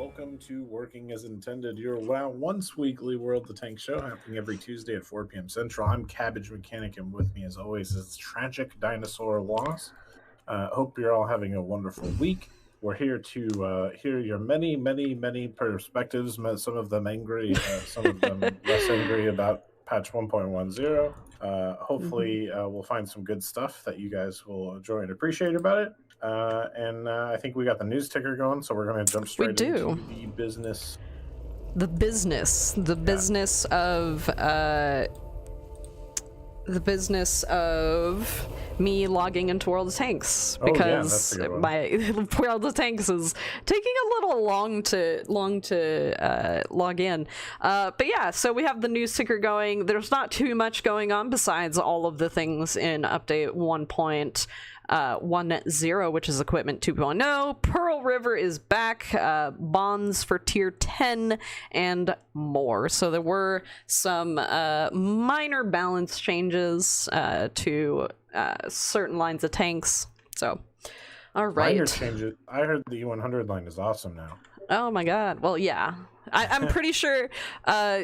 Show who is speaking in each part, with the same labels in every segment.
Speaker 1: welcome to Working as Intended, your once weekly World the Tank show happening every Tuesday at 4 p.m. Central. I'm Cabbage Mechanic, and with me, as always, is Tragic Dinosaur Loss. Hope you're all having a wonderful week. We're here to hear your many perspectives, some of them angry, some of them less angry about patch 1.10. Hopefully, we'll find some good stuff that you guys will enjoy and appreciate about it. And I think we got the news ticker going, so we're going to jump straight into the business.
Speaker 2: The business of me logging into World of Tanks, because my World of Tanks is taking a little long to log in. But yeah, so we have the news ticker going. There's not too much going on besides all of the things in update 1.10, which is equipment 2.0. Pearl River is back, bonds for tier 10 and more. So there were some minor balance changes to certain lines of tanks. So all right,
Speaker 1: minor changes. I heard the E100 line is awesome now.
Speaker 2: Oh my god. Well, yeah, I'm pretty sure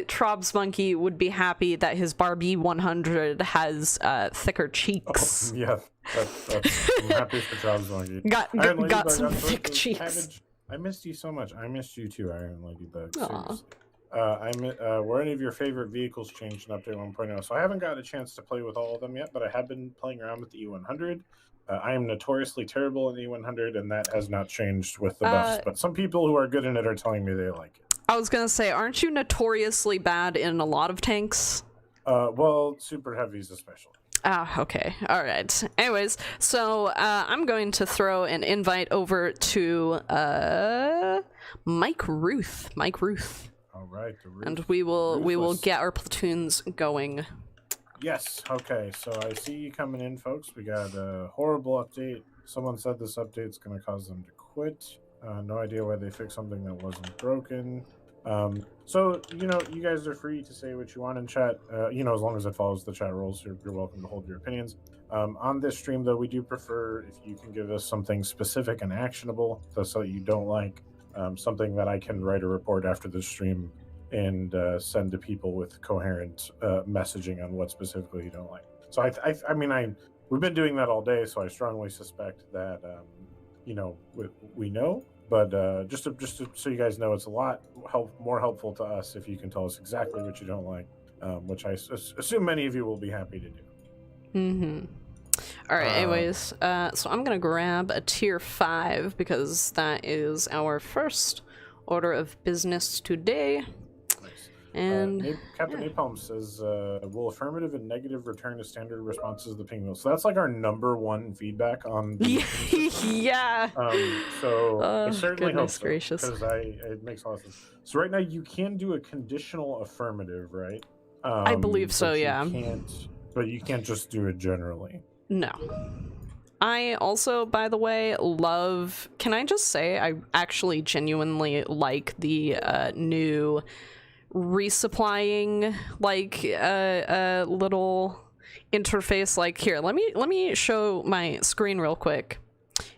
Speaker 2: Trob's Monkey would be happy that his Barbie 100 has thicker cheeks.
Speaker 1: Oh, yeah, that's I'm happy for Trob's Monkey.
Speaker 2: Got some thick cheeks.
Speaker 1: Cabbage, I missed you so much. I missed you too, Iron Ladybug. Seriously. Were any of your favorite vehicles changed in Update 1.0? So I haven't got a chance to play with all of them yet, but I have been playing around with the E100. I am notoriously terrible in E100, and that has not changed with the buffs. But some people who are good in it are telling me they like it.
Speaker 2: I was gonna say, aren't you notoriously bad in a lot of tanks?
Speaker 1: Well, super heavies especially.
Speaker 2: Ah, okay. All right. Anyways, so I'm going to throw an invite over to Mike Ruth.
Speaker 1: All right.
Speaker 2: And we will get our platoons going.
Speaker 1: Yes. Okay. So I see you coming in, folks. We got a horrible update. Someone said this update's going to cause them to quit. No idea why they fixed something that wasn't broken. So, you guys are free to say what you want in chat, as long as it follows the chat rules, you're welcome to hold your opinions. On this stream, though, we do prefer if you can give us something specific and actionable, so that you don't like, something that I can write a report after the stream and send to people with coherent messaging on what specifically you don't like. So we've been doing that all day, so I strongly suspect that, we know. But just so you guys know, it's a lot more helpful to us if you can tell us exactly what you don't like, which I assume many of you will be happy to do.
Speaker 2: Mm-hmm. All right, anyways, so I'm going to grab a tier 5 because that is our first order of business today. And
Speaker 1: Captain Napalm says, will affirmative and negative return to standard responses of the ping wheel? So that's like our #1 feedback on the
Speaker 2: yeah.
Speaker 1: So I certainly hope so,
Speaker 2: gracious.
Speaker 1: because it makes a lot of sense. So right now you can do a conditional affirmative, right?
Speaker 2: I believe so, yeah.
Speaker 1: But you can't just do it generally.
Speaker 2: No. I also, by the way, can I just say, I actually genuinely like the new resupplying little interface. Like, here, let me show my screen real quick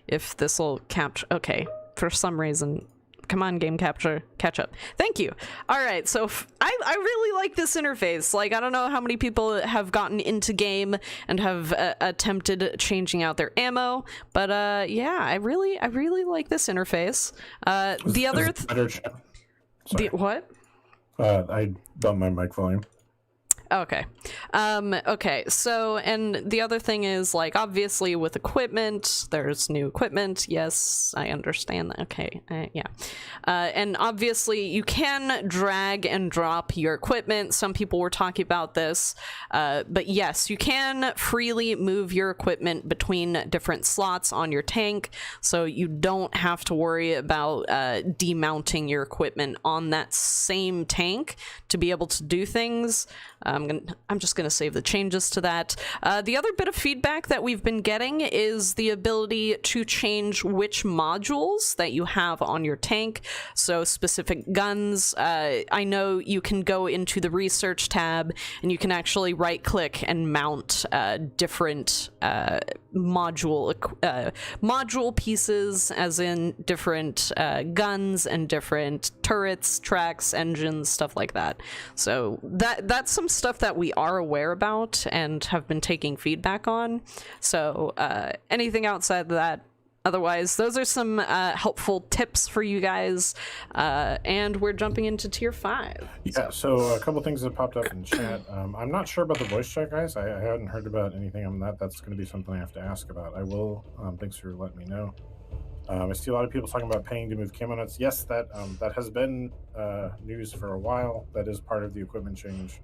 Speaker 2: if this will capture. Okay, for some reason, come on, game capture, catch up. Thank you. All right, so I really like this interface. Like, I don't know how many people have gotten into game and have attempted changing out their ammo, but yeah, I really like this interface. The other what?
Speaker 1: I bumped my mic volume.
Speaker 2: Okay. Okay, so, and the other thing is, like, obviously with equipment, there's new equipment. Yes, I understand that. Okay, yeah. And obviously you can drag and drop your equipment. Some people were talking about this, but yes, you can freely move your equipment between different slots on your tank, so you don't have to worry about demounting your equipment on that same tank to be able to do things. I'm just gonna save the changes to that. The other bit of feedback that we've been getting is the ability to change which modules that you have on your tank. So specific guns, I know you can go into the research tab and you can actually right click and mount different module pieces, as in different guns and different turrets, tracks, engines, stuff like that. So that's some stuff that we are aware about and have been taking feedback on. So anything outside of that, otherwise, those are some helpful tips for you guys. And we're jumping into tier 5.
Speaker 1: Yeah, so a couple things that popped up in chat. I'm not sure about the voice chat, guys. I hadn't heard about anything on that. That's going to be something I have to ask about. I will. Thanks for letting me know. I see a lot of people talking about paying to move camo nuts. Yes, that has been news for a while. That is part of the equipment change.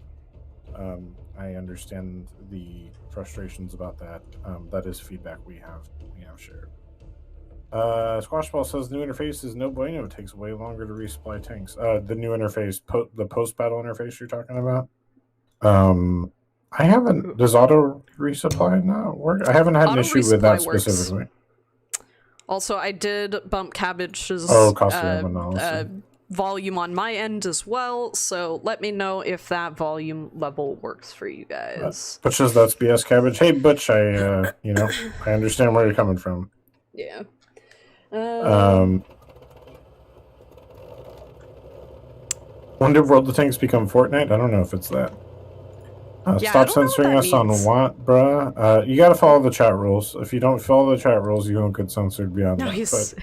Speaker 1: I understand the frustrations about that. That is feedback we have shared. Squashball says new interface is no bueno. It takes way longer to resupply tanks. The new interface, the post-battle interface you're talking about. I haven't. Does auto resupply not work? I haven't had an issue with that specifically.
Speaker 2: Also, I did bump Cabbage's volume on my end as well, so let me know if that volume level works for you guys.
Speaker 1: Butch says that's BS, Cabbage. Hey, Butch, I I understand where you're coming from.
Speaker 2: Yeah.
Speaker 1: When did World of Tanks become Fortnite? I don't know if it's that. Stop censoring us on what, bruh? You gotta follow the chat rules. If you don't follow the chat rules, you won't get censored beyond that.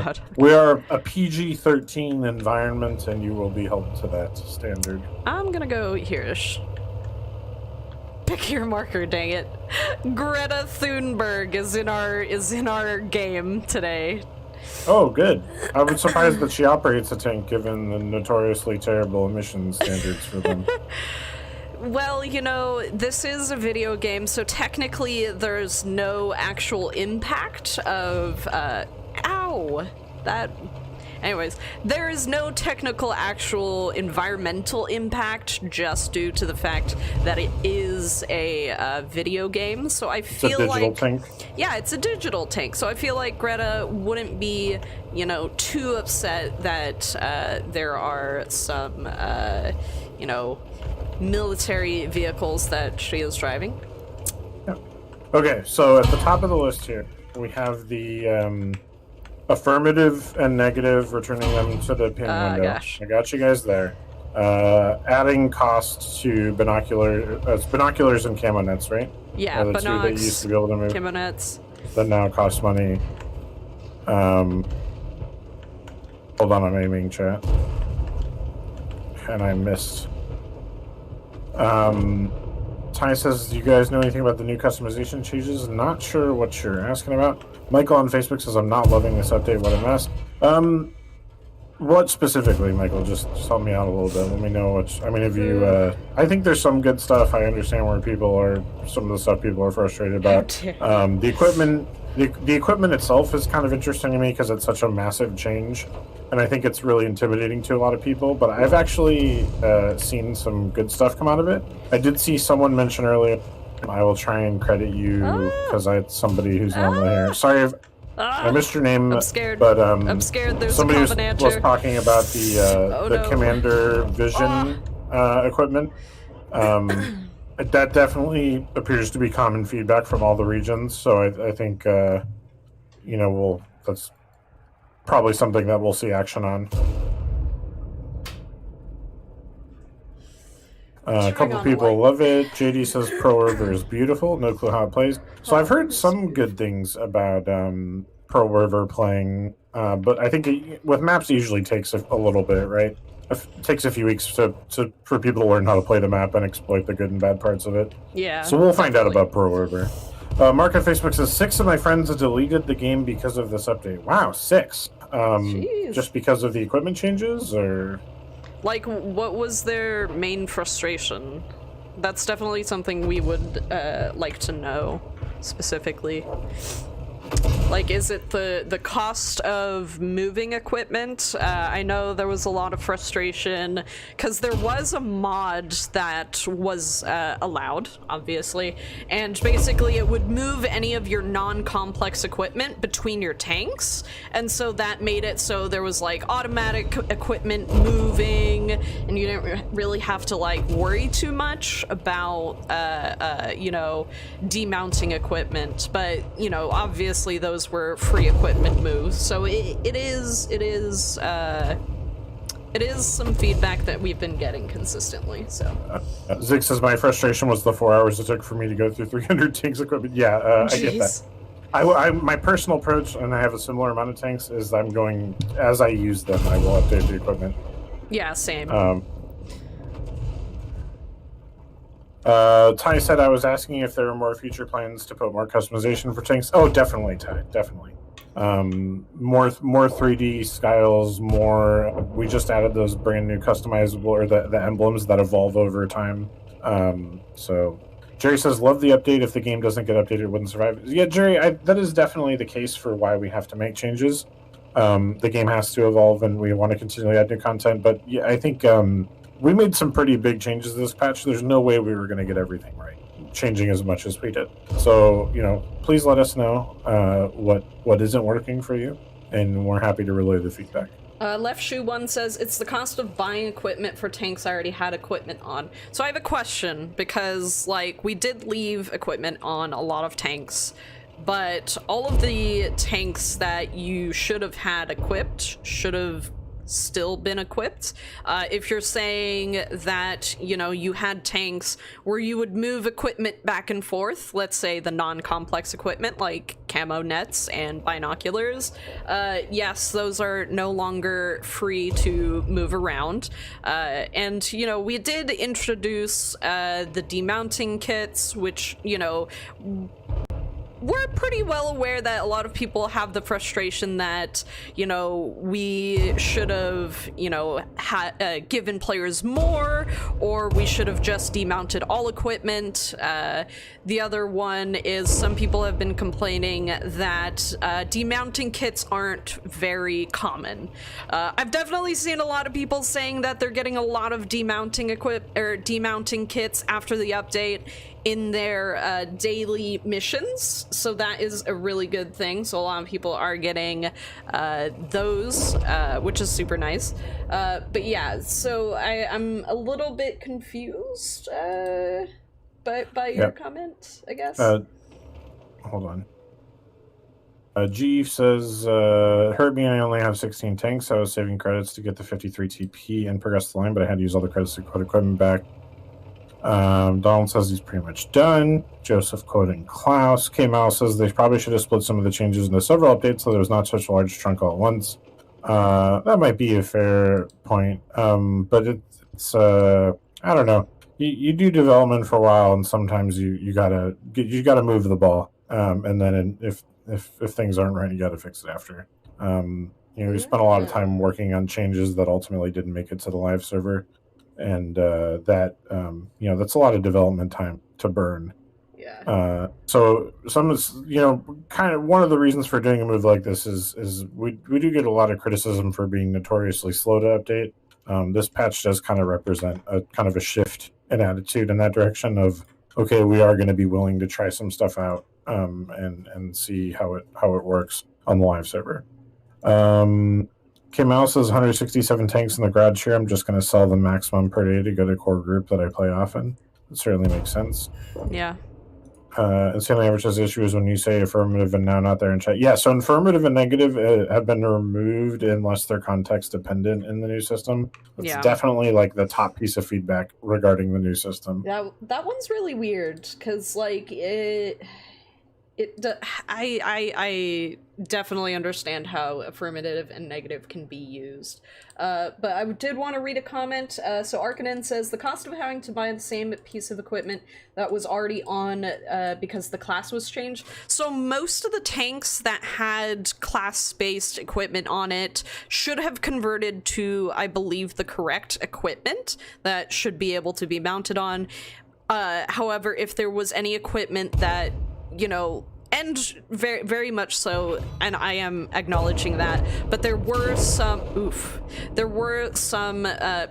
Speaker 1: But we are a PG-13 environment, and you will be held to that standard.
Speaker 2: I'm gonna go here-ish. Pick your marker, dang it. Greta Thunberg is in our game today.
Speaker 1: Oh, good. I was surprised that she operates a tank, given the notoriously terrible emission standards for them.
Speaker 2: Well, this is a video game, so technically there's no actual impact of, Anyways, there is no technical actual environmental impact just due to the fact that it is a video game, so I feel like...
Speaker 1: It's a digital tank?
Speaker 2: Yeah, it's a digital tank, so I feel like Greta wouldn't be, too upset that there are some, military vehicles that she is driving.
Speaker 1: Yeah. Okay, so at the top of the list here, we have the affirmative and negative, returning them to the pin window.
Speaker 2: Gosh.
Speaker 1: I got you guys there. Adding costs to binoculars and camo nets, right?
Speaker 2: Yeah,
Speaker 1: the two that you used to be able to move.
Speaker 2: Camo nets.
Speaker 1: That now cost money. Hold on, I'm aiming chat. And I missed. Ty says, do you guys know anything about the new customization changes? Not sure what you're asking about. Michael on Facebook says, I'm not loving this update. What a mess. What specifically, Michael? Just help me out a little bit. Let me know what... if you... I think there's some good stuff. I understand where people are... Some of the stuff people are frustrated about. The equipment... The equipment itself is kind of interesting to me because it's such a massive change. And I think it's really intimidating to a lot of people. But I've actually seen some good stuff come out of it. I did see someone mention earlier... I will try and credit you because I had somebody who's normally here. Sorry, I missed your name.
Speaker 2: I'm scared.
Speaker 1: But
Speaker 2: I'm scared. There's
Speaker 1: somebody
Speaker 2: a covenanter.
Speaker 1: was talking about the Commander Vision equipment. That definitely appears to be common feedback from all the regions. So I think that's probably something that we'll see action on. A couple people love it. JD says Pro River is beautiful. No clue how it plays. So I've heard some good things about Pro River playing, but I think with maps it usually takes a little bit, right? It takes a few weeks for people to learn how to play the map and exploit the good and bad parts of it.
Speaker 2: Yeah.
Speaker 1: So we'll find out about Pro River. Mark on Facebook says 6 of my friends have deleted the game because of this update. Wow, 6. Just because of the equipment changes, or...
Speaker 2: Like, what was their main frustration? That's definitely something we would like to know specifically. Like, is it the cost of moving equipment? I know there was a lot of frustration because there was a mod that was allowed, obviously, and basically it would move any of your non-complex equipment between your tanks, and so that made it so there was like automatic equipment moving, and you didn't really have to like worry too much about you know, demounting equipment. But you know, obviously those were free equipment moves, so it is some feedback that we've been getting consistently. So
Speaker 1: Zig says my frustration was the 4 hours it took for me to go through 300 tanks equipment. Yeah, I get that. My personal approach, and I have a similar amount of tanks, is I'm going, as I use them, I will update the equipment.
Speaker 2: Yeah, same.
Speaker 1: Ty said I was asking if there were more future plans to put more customization for tanks. Oh, definitely, Ty, definitely. More 3D styles, more. We just added those brand new customizable, or the emblems that evolve over time. So Jerry says, love the update. If the game doesn't get updated, it wouldn't survive. Yeah, Jerry, that is definitely the case for why we have to make changes. The game has to evolve, and we want to continually add new content. But yeah, I think we made some pretty big changes this patch. There's no way we were going to get everything right, changing as much as we did. So, you know, please let us know what isn't working for you, and we're happy to relay the feedback.
Speaker 2: Left Shoe One says, it's the cost of buying equipment for tanks I already had equipment on. So I have a question, because, like, we did leave equipment on a lot of tanks, but all of the tanks that you should have had equipped should have still been equipped. If you're saying that, you know, you had tanks where you would move equipment back and forth, let's say the non-complex equipment like camo nets and binoculars, yes, those are no longer free to move around. And, you know, we did introduce the demounting kits, which, you know, we're pretty well aware that a lot of people have the frustration that, you know, we should have, you know, given players more, or we should have just demounted all equipment. The other one is some people have been complaining that demounting kits aren't very common. I've definitely seen a lot of people saying that they're getting a lot of demounting kits after the update in their daily missions, so that is a really good thing. So a lot of people are getting those, which is super nice. But yeah, so I'm a little bit confused by your comment, I guess.
Speaker 1: Hold on. Jeeve says, hurt me, I only have 16 tanks. I was saving credits to get the 53 TP and progress the line, but I had to use all the credits to put equipment back. Donald says he's pretty much done. Joseph quoting Klaus. K-Mal says they probably should have split some of the changes into several updates so there was not such a large chunk all at once. That might be a fair point, but it's I don't know. You do development for a while, and sometimes you gotta move the ball, and then if things aren't right, you gotta fix it after. You know, we spent a lot of time working on changes that ultimately didn't make it to the live server. And that you know, that's a lot of development time to burn.
Speaker 2: Yeah.
Speaker 1: So some is, you know, kind of one of the reasons for doing a move like this is we do get a lot of criticism for being notoriously slow to update. This patch does kind of represent a kind of a shift in attitude in that direction of, okay, we are going to be willing to try some stuff out and see how it works on the live server. K-Mouse says 167 tanks in the garage here. I'm just going to sell the maximum per day to go to a core group that I play often. It certainly makes sense.
Speaker 2: Yeah.
Speaker 1: And Stanley Average says issue is when you say affirmative and now not there in chat. Yeah, so affirmative and negative have been removed unless they're context dependent in the new system. It's definitely like the top piece of feedback regarding the new system.
Speaker 2: Yeah, that one's really weird because like I definitely understand how affirmative and negative can be used. But I did want to read a comment. So Arkanen says, the cost of having to buy the same piece of equipment that was already on because the class was changed. So most of the tanks that had class-based equipment on it should have converted to, I believe, the correct equipment that should be able to be mounted on. However, if there was any equipment that, you know, and very, very much so, and I am acknowledging that, but there were some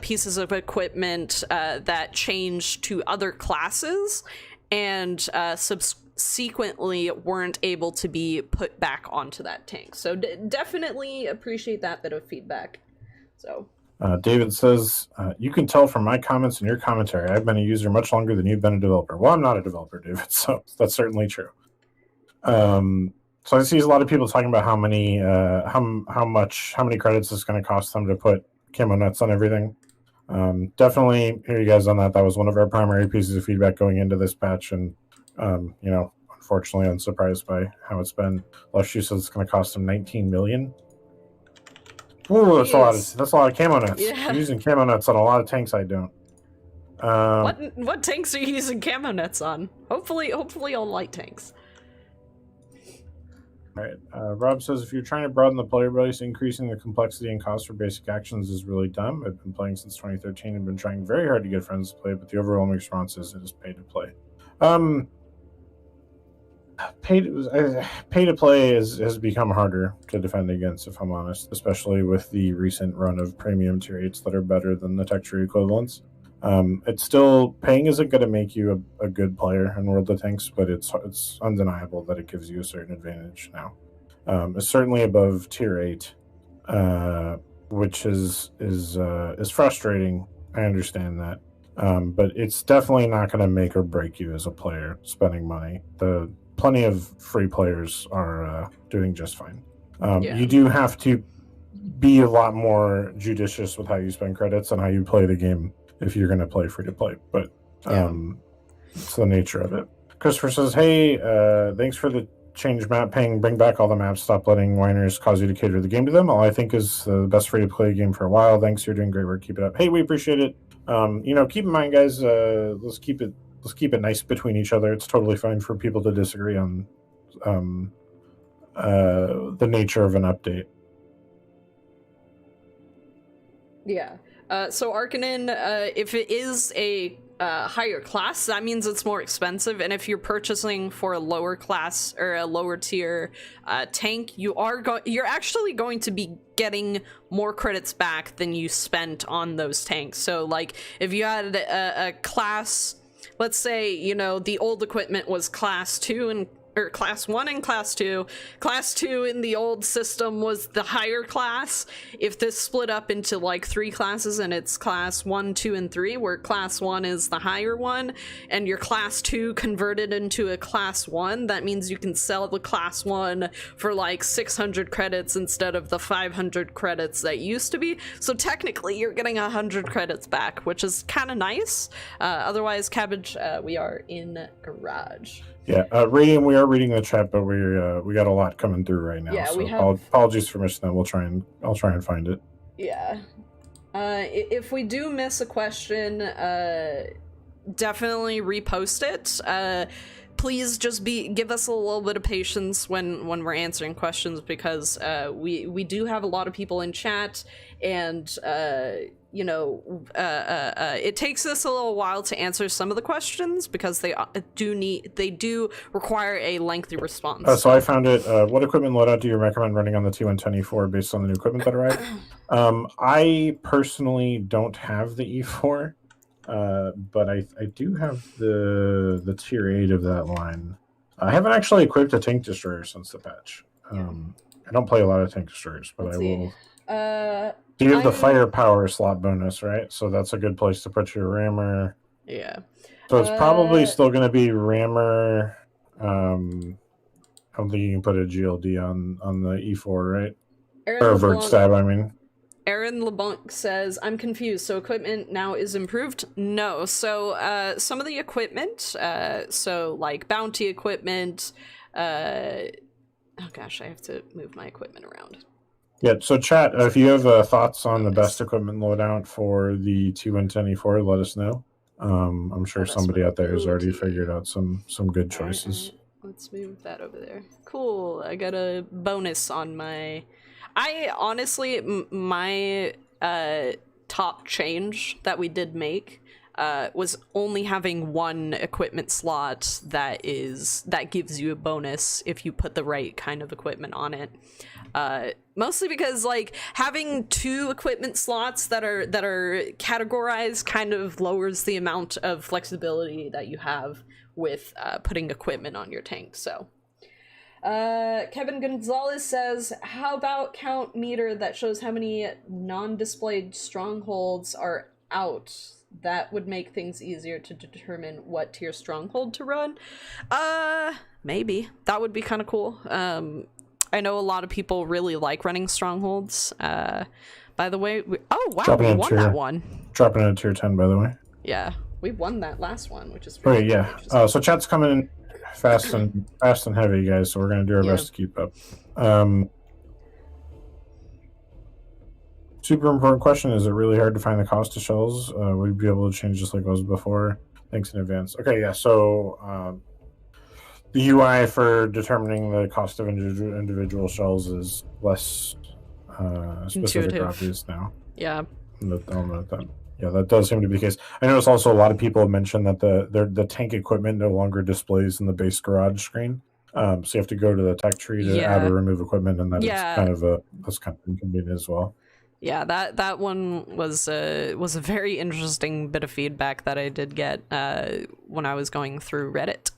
Speaker 2: pieces of equipment that changed to other classes and subsequently weren't able to be put back onto that tank. So definitely appreciate that bit of feedback. So
Speaker 1: David says, you can tell from my comments and your commentary, I've been a user much longer than you've been a developer. Well, I'm not a developer, David, so that's certainly true. So I see a lot of people talking about how many credits it's going to cost them to put camo nuts on everything. Definitely hear you guys on that. That was one of our primary pieces of feedback going into this patch, and unfortunately, unsurprised by how it's been. Lushu says it's going to cost them 19 million. Ooh, that's a lot of camo nuts.
Speaker 2: Yeah.
Speaker 1: I'm using camo nuts on a lot of tanks. I don't.
Speaker 2: What tanks are you using camo nuts on? Hopefully all light tanks.
Speaker 1: All right. Rob says, if you're trying to broaden the player base, increasing the complexity and cost for basic actions is really dumb. I've been playing since 2013 and been trying very hard to get friends to play, but the overwhelming response is it is pay to play. Pay to play has become harder to defend against, if I'm honest, especially with the recent run of premium tier 8s that are better than the tech tree equivalents. It's still, paying isn't going to make you a good player in World of Tanks, but it's undeniable that it gives you a certain advantage now. It's certainly above tier 8, which is frustrating. I understand that, but it's definitely not going to make or break you as a player spending money. Plenty of free players are doing just fine. You do have to be a lot more judicious with how you spend credits and how you play the game if you're going to play free to play, but it's the nature of it. Christopher says, hey, thanks for the change map paying, bring back all the maps, stop letting whiners cause you to cater the game to them. All I think is the best free to play game for a while. Thanks, you're doing great work, keep it up. Hey, we appreciate it. Keep in mind, guys, let's keep it nice between each other. It's totally fine for people to disagree on the nature of an update.
Speaker 2: Yeah. So Arcanen, if it is a higher class, that means it's more expensive, and if you're purchasing for a lower class or a lower tier tank, you're actually going to be getting more credits back than you spent on those tanks. So like if you had a class, let's say, the old equipment was class 2 or class 1 and class 2. Class 2 in the old system was the higher class. If this split up into like 3 classes and it's class 1, 2, and 3, where class 1 is the higher one, and your class 2 converted into a class 1, that means you can sell the class 1 for like 600 credits instead of the 500 credits that used to be. So technically you're getting 100 credits back, which is kind of nice. Otherwise, Cabbage, we are in garage.
Speaker 1: Yeah, Radiant, we are reading the chat, but we got a lot coming through right now.
Speaker 2: Yeah,
Speaker 1: so
Speaker 2: we have...
Speaker 1: apologies for missing that. I'll try and find it.
Speaker 2: Yeah. If we do miss a question, definitely repost it. Please just give us a little bit of patience when we're answering questions, because we do have a lot of people in chat, and it takes us a little while to answer some of the questions because they do require a lengthy response.
Speaker 1: So I found it. What equipment loadout do you recommend running on the T110 E4 based on the new equipment that arrived? I personally don't have the E4, but I do have the tier 8 of that line. I haven't actually equipped a tank destroyer since the patch. I don't play a lot of tank destroyers, but I will. So you have the firepower slot bonus, right? So that's a good place to put your rammer.
Speaker 2: Yeah.
Speaker 1: So it's probably still going to be rammer. I don't think you can put a GLD on the E4, right? Or vert stab, I mean.
Speaker 2: Aaron LeBlanc says, I'm confused. So equipment now is improved? No. So some of the equipment, so like bounty equipment, oh gosh, I have to move my equipment around.
Speaker 1: Yeah, so chat, if you have thoughts on the best equipment loadout for the T110 E4, let us know. I'm sure somebody out there has already figured out some good choices.
Speaker 2: Let's move that over there. Cool, I got a bonus on my... I honestly, my top change that we did make was only having one equipment slot that gives you a bonus if you put the right kind of equipment on it. Mostly because like having 2 equipment slots that are categorized kind of lowers the amount of flexibility that you have with putting equipment on your tank. So Kevin Gonzalez says, how about count meter that shows how many non-displayed strongholds are out? That would make things easier to determine what tier stronghold to run. Maybe. That would be kind of cool. I know a lot of people really like running strongholds. By the way, we won that one.
Speaker 1: Dropping in a tier 10, by the way.
Speaker 2: Yeah, we won that last one, which is really
Speaker 1: yeah. So chat's coming in fast and heavy, guys. So we're gonna do our best to keep up. Super important question: is it really hard to find the cost of shells? Would you be able to change just like it was before? Thanks in advance. Okay, yeah. So the UI for determining the cost of individual shells is less specific or obvious now.
Speaker 2: Yeah.
Speaker 1: I'll note that. Yeah, that does seem to be the case. I notice also a lot of people have mentioned that the tank equipment no longer displays in the base garage screen. So you have to go to the tech tree to add or remove equipment, and that's kind of inconvenient as well.
Speaker 2: Yeah, that one was a very interesting bit of feedback that I did get when I was going through Reddit.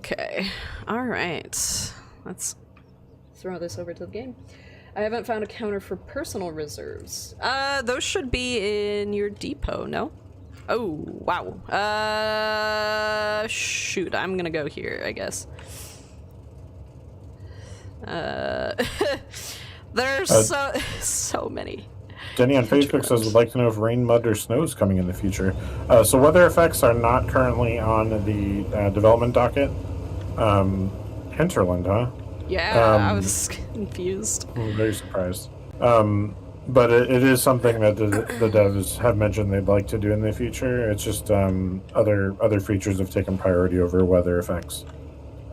Speaker 2: Okay, all right, let's throw this over to the game. I haven't found a counter for personal reserves. Those should be in your depot, no? Oh, wow. Shoot, I'm gonna go here, I guess. There's so many.
Speaker 1: Denny on Facebook says, would like to know if rain, mud, or snow is coming in the future. So weather effects are not currently on the development docket. Hinterland, huh?
Speaker 2: Yeah, I was confused.
Speaker 1: I'm very surprised. But it is something that the devs have mentioned they'd like to do in the future. It's just other features have taken priority over weather effects.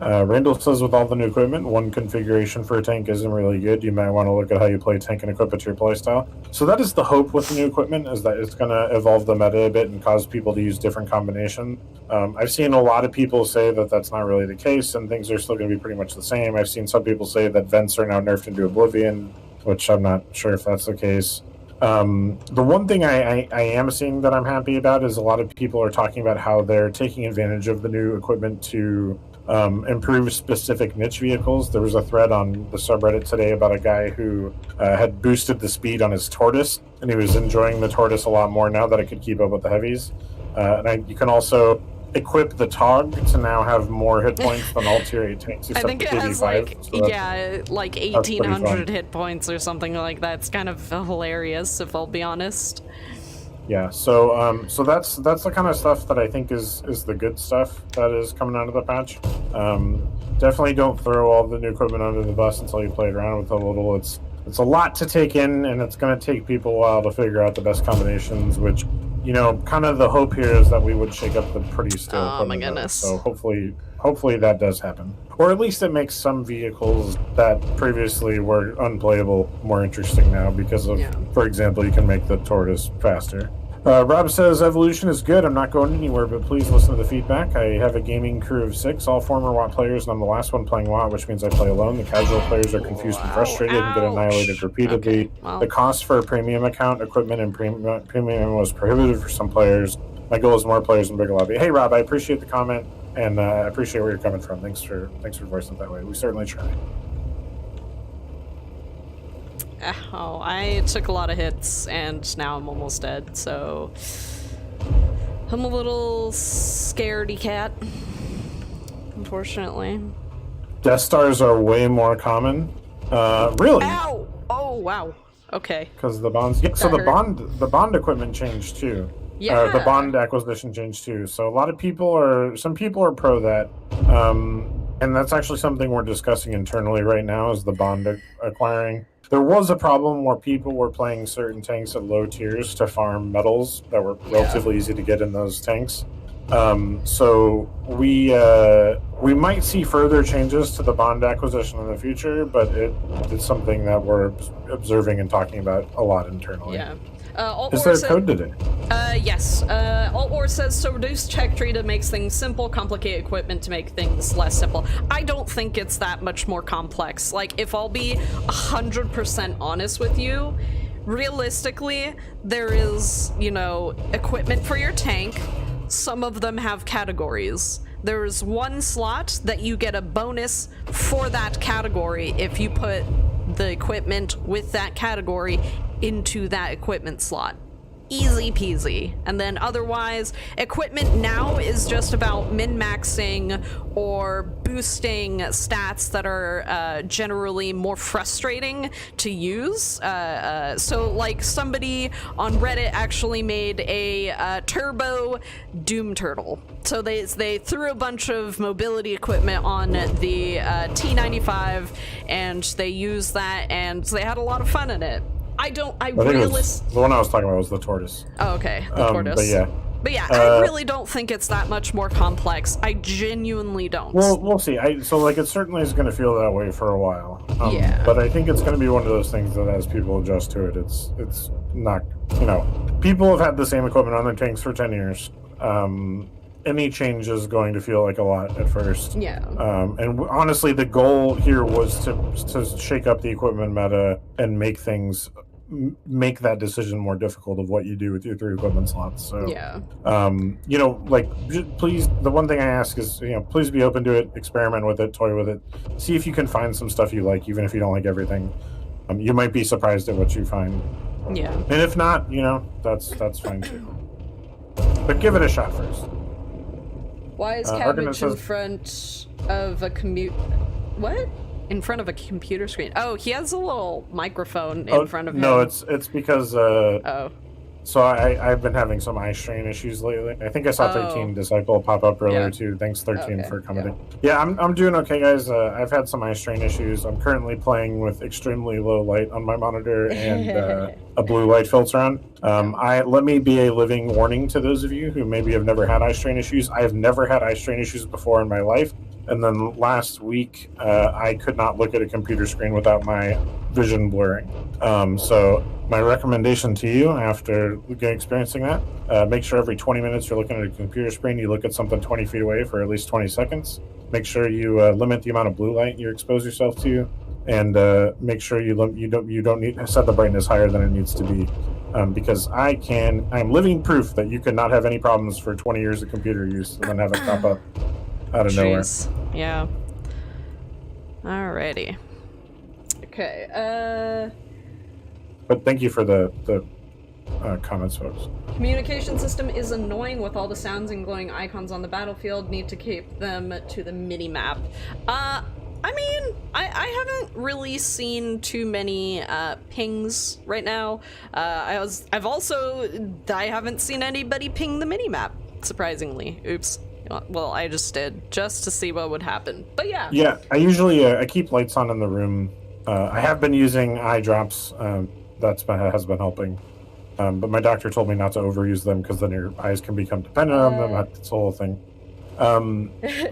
Speaker 1: Randall says, with all the new equipment, one configuration for a tank isn't really good. You might want to look at how you play tank and equip it to your playstyle. So that is the hope with the new equipment, is that it's going to evolve the meta a bit and cause people to use different combinations. I've seen a lot of people say that that's not really the case, and things are still going to be pretty much the same. I've seen some people say that vents are now nerfed into oblivion, which I'm not sure if that's the case. The one thing I am seeing that I'm happy about is a lot of people are talking about how they're taking advantage of the new equipment to improve specific niche vehicles. There was a thread on the subreddit today about a guy who had boosted the speed on his tortoise, and he was enjoying the tortoise a lot more now that it could keep up with the heavies. You can also equip the Tog to now have more hit points than all tier 8 tanks.
Speaker 2: I think it has like 1,800 hit points or something like that. It's kind of hilarious, if I'll be honest.
Speaker 1: Yeah, so that's the kind of stuff that I think is the good stuff that is coming out of the patch. Definitely don't throw all the new equipment under the bus until you play around with it a little. It's a lot to take in, and it's going to take people a while to figure out the best combinations, which, you know, kind of the hope here is that we would shake up the pretty stale equipment.
Speaker 2: Oh my goodness.
Speaker 1: So hopefully that does happen. Or at least it makes some vehicles that previously were unplayable more interesting now because of, for example, you can make the tortoise faster. Rob says, evolution is good. I'm not going anywhere, but please listen to the feedback. I have a gaming crew of 6, all former WoT players, and I'm the last one playing WoT, which means I play alone. The casual players are confused and frustrated and get annihilated repeatedly.
Speaker 2: Okay, well.
Speaker 1: The cost for a premium account, equipment, and premium was prohibitive for some players. My goal is more players and bigger lobby. Hey, Rob, I appreciate the comment, and I appreciate where you're coming from. Thanks for voicing it that way. We certainly try.
Speaker 2: Oh, I took a lot of hits, and now I'm almost dead, so I'm a little scaredy cat, unfortunately.
Speaker 1: Death Stars are way more common. Really?
Speaker 2: Ow! Oh, wow. Okay.
Speaker 1: Because the bonds... Yeah, so the bond equipment changed, too.
Speaker 2: Yeah.
Speaker 1: The bond acquisition changed, too. So a lot of people some people are pro that. And that's actually something we're discussing internally right now, is the bond acquiring. There was a problem where people were playing certain tanks at low tiers to farm metals that were relatively easy to get in those tanks. So we might see further changes to the bond acquisition in the future, but it's something that we're observing and talking about a lot internally.
Speaker 2: Yeah.
Speaker 1: Is there a code today?
Speaker 2: Yes. Alt-War says, so reduce tech tree to makes things simple, complicate equipment to make things less simple. I don't think it's that much more complex. Like, if I'll be 100% honest with you, realistically, there is, you know, equipment for your tank. Some of them have categories. There's one slot that you get a bonus for that category if you put the equipment with that category into that equipment slot. Easy peasy. And then otherwise, equipment now is just about min-maxing or boosting stats that are generally more frustrating to use. So like somebody on Reddit actually made a turbo Doom Turtle. So they threw a bunch of mobility equipment on the T95 and they used that and they had a lot of fun in it. I
Speaker 1: think the one I was talking about was the tortoise.
Speaker 2: Oh, okay, the tortoise. But yeah, I really don't think it's that much more complex. I genuinely don't.
Speaker 1: Well, we'll see. So like, it certainly is going to feel that way for a while.
Speaker 2: Yeah.
Speaker 1: But I think it's going to be one of those things that as people adjust to it, it's not, you know, people have had the same equipment on their tanks for 10 years. Any change is going to feel like a lot at first.
Speaker 2: Yeah.
Speaker 1: And honestly, the goal here was to shake up the equipment meta and make that decision more difficult of what you do with your 3 equipment slots. So
Speaker 2: yeah.
Speaker 1: You know, like, please, the one thing I ask is, you know, please be open to it, experiment with it, toy with it, see if you can find some stuff you like, even if you don't like everything. You might be surprised at what you find.
Speaker 2: Yeah.
Speaker 1: And if not, you know, that's fine too. But give it a shot first.
Speaker 2: Why is Cabbage in front of a What? In front of a computer screen? Oh, he has a little microphone in front of him.
Speaker 1: No, it's because so I've been having some eye strain issues lately. I think I saw 13 Disciple pop up earlier too. Thanks 13 for coming. Yeah, I'm doing okay, guys. I've had some eye strain issues. I'm currently playing with extremely low light on my monitor and a blue light filter on. Let me be a living warning to those of you who maybe have never had eye strain issues. I have never had eye strain issues before in my life. And then last week, I could not look at a computer screen without my vision blurring. So my recommendation to you after experiencing that, make sure every 20 minutes you're looking at a computer screen, you look at something 20 feet away for at least 20 seconds. Make sure you limit the amount of blue light you expose yourself to, and make sure you don't need to set the brightness higher than it needs to be. Because I'm living proof that you could not have any problems for 20 years of computer use and then have it pop up out of nowhere.
Speaker 2: Yeah. Alrighty. Okay.
Speaker 1: But thank you for the comments, folks.
Speaker 2: Communication system is annoying with all the sounds and glowing icons on the battlefield. Need to keep them to the mini map. I mean, I haven't really seen too many pings right now. I haven't seen anybody ping the mini map, surprisingly. Oops. Well, I just did, just to see what would happen. But yeah. Yeah,
Speaker 1: I usually I keep lights on in the room. I have been using eye drops. Has been helping. But my doctor told me not to overuse them because then your eyes can become dependent on them. That's the whole thing.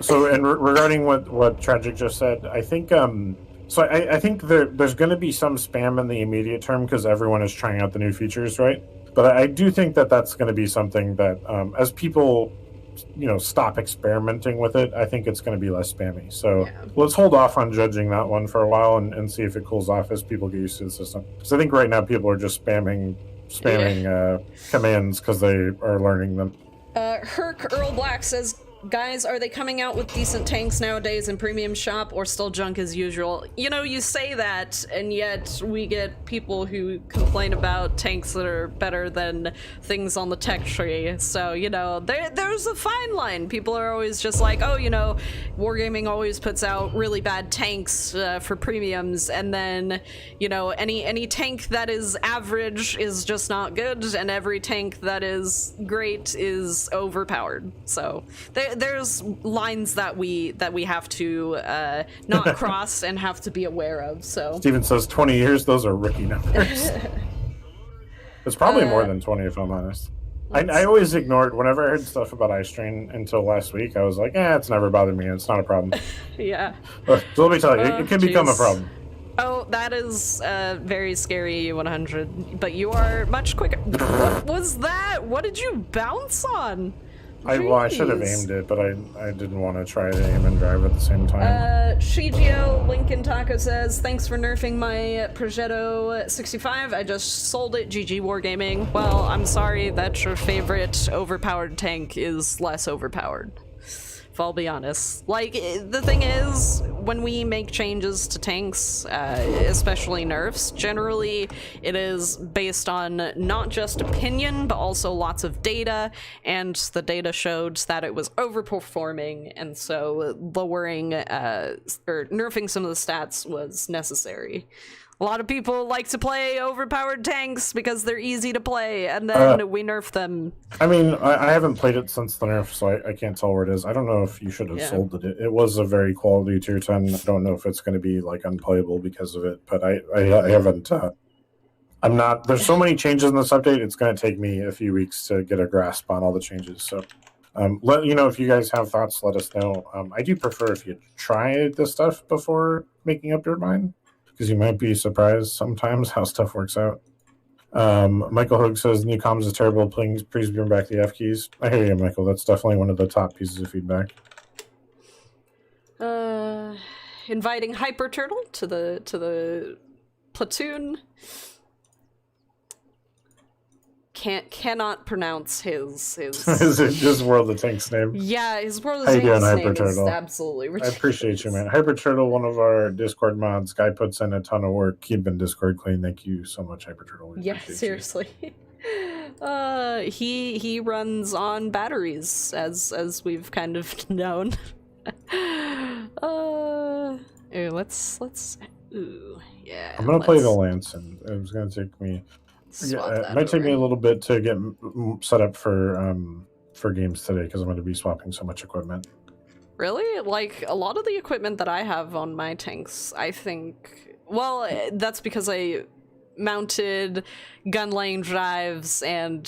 Speaker 1: So, and regarding what Tragic just said, I think I think there's going to be some spam in the immediate term because everyone is trying out the new features, right? But I do think that's going to be something that as people, you know, stop experimenting with it, I think it's going to be less spammy. So let's hold off on judging that one for a while and see if it cools off as people get used to the system. Because I think right now people are just spamming commands because they are learning them.
Speaker 2: Herc Earl Black says, guys, are they coming out with decent tanks nowadays in premium shop or still junk as usual? You know, you say that, and yet we get people who complain about tanks that are better than things on the tech tree. So, you know, there's a fine line. People are always just like, oh, you know, Wargaming always puts out really bad tanks for premiums, and then, you know, any tank that is average is just not good, and every tank that is great is overpowered. So there's lines that we have to not cross and have to be aware of. So
Speaker 1: Steven says 20 years, those are rookie numbers. It's probably more than 20 if I'm honest. I always ignored whenever I heard stuff about eye strain until last week. I was like, it's never bothered me. It's not a problem.
Speaker 2: Yeah.
Speaker 1: So let me tell you, it can become a problem.
Speaker 2: Oh, that is very scary, 100. But you are much quicker. What was that? What did you bounce on?
Speaker 1: Well, I should have aimed it, but I didn't want to try to aim and drive at the same time.
Speaker 2: Shigio Lincoln Taco says, thanks for nerfing my Progetto 65. I just sold it. GG Wargaming. Well, I'm sorry that your favorite overpowered tank is less overpowered. If I'll be honest. Like, the thing is, when we make changes to tanks, especially nerfs, generally it is based on not just opinion, but also lots of data, and the data showed that it was overperforming, and so lowering, or nerfing some of the stats was necessary. A lot of people like to play overpowered tanks because they're easy to play, and then we nerf them.
Speaker 1: I mean, I haven't played it since the nerf, so I can't tell where it is. I don't know if you should have sold it. It was a very quality tier 10. I don't know if it's going to be, like, unplayable because of it, but I haven't... I'm not... There's so many changes in this update, it's going to take me a few weeks to get a grasp on all the changes, so... let you know if you guys have thoughts, let us know. I do prefer if you try this stuff before making up your mind, because you might be surprised sometimes how stuff works out. Michael Hogue says, new comms is terrible, please bring back the F keys. I hear you, Michael. That's definitely one of the top pieces of feedback.
Speaker 2: Inviting Hyper Turtle to the platoon. Cannot pronounce his
Speaker 1: Is it just World of Tanks name?
Speaker 2: Yeah, his World of Tanks name is absolutely ridiculous.
Speaker 1: I appreciate you, man. Hyper Turtle, one of our Discord mods. Guy puts in a ton of work keeping Discord clean. Thank you so much, Hyper Turtle.
Speaker 2: Yeah, seriously. He runs on batteries, as we've kind of known. Yeah.
Speaker 1: I'm gonna play the Lance, and it's gonna take me. It might take me a little bit to get set up for games today because I'm going to be swapping so much equipment.
Speaker 2: Really? Like, a lot of the equipment that I have on my tanks, I think... Well, that's because I mounted gun lane drives and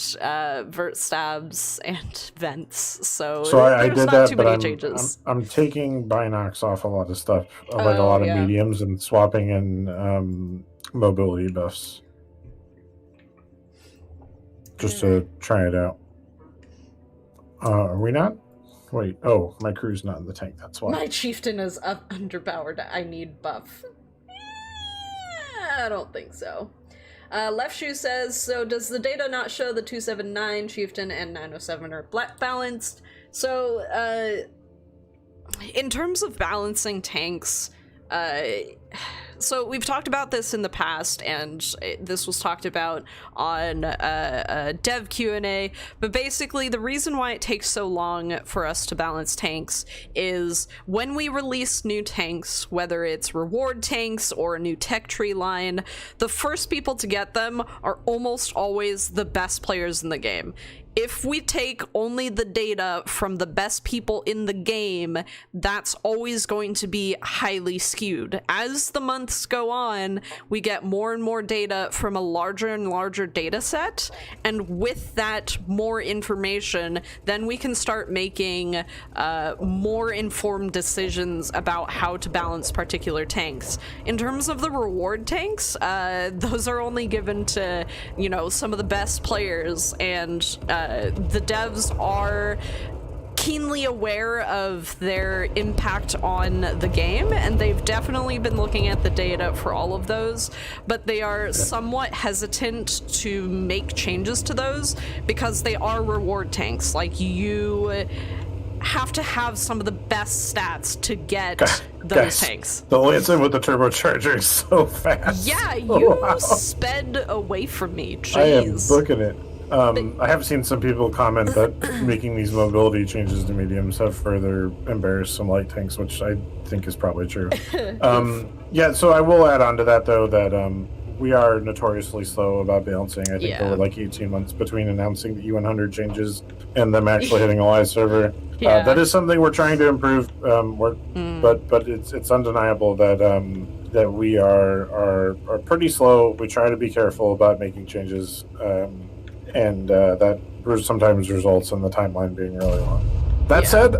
Speaker 2: vert stabs and vents, so
Speaker 1: I did
Speaker 2: not
Speaker 1: that,
Speaker 2: too
Speaker 1: but
Speaker 2: many changes.
Speaker 1: I'm taking binocs off a lot of stuff, like a lot of mediums, and swapping in mobility buffs. Just to try it out. Are we not? Wait, oh, my crew's not in the tank, that's why.
Speaker 2: My chieftain is underpowered. I need buff. I don't think so. Left Shoe says, so does the data not show the 279 chieftain and 907 are balanced? So, in terms of balancing tanks, so we've talked about this in the past, and this was talked about on dev Q&A, but basically the reason why it takes so long for us to balance tanks is when we release new tanks, whether it's reward tanks or a new tech tree line, the first people to get them are almost always the best players in the game. If we take only the data from the best people in the game, that's always going to be highly skewed. As the months go on, we get more and more data from a larger and larger data set, and with that more information, then we can start making more informed decisions about how to balance particular tanks. In terms of the reward tanks, those are only given to, you know, some of the best players, and the devs are keenly aware of their impact on the game, and they've definitely been looking at the data for all of those, but they are somewhat hesitant to make changes to those because they are reward tanks. Like, you have to have some of the best stats to get those tanks.
Speaker 1: The Lancet with the turbocharger is so fast.
Speaker 2: Yeah, you sped away from me. Jeez.
Speaker 1: I am booking it. I have seen some people comment that making these mobility changes to mediums have further embarrassed some light tanks, which I think is probably true. Yeah, so I will add on to that, though, that we are notoriously slow about balancing. I think there were like 18 months between announcing the E100 changes and them actually hitting a live server. That is something we're trying to improve, but it's undeniable that that we are pretty slow. We try to be careful about making changes. And that sometimes results in the timeline being really long. That said,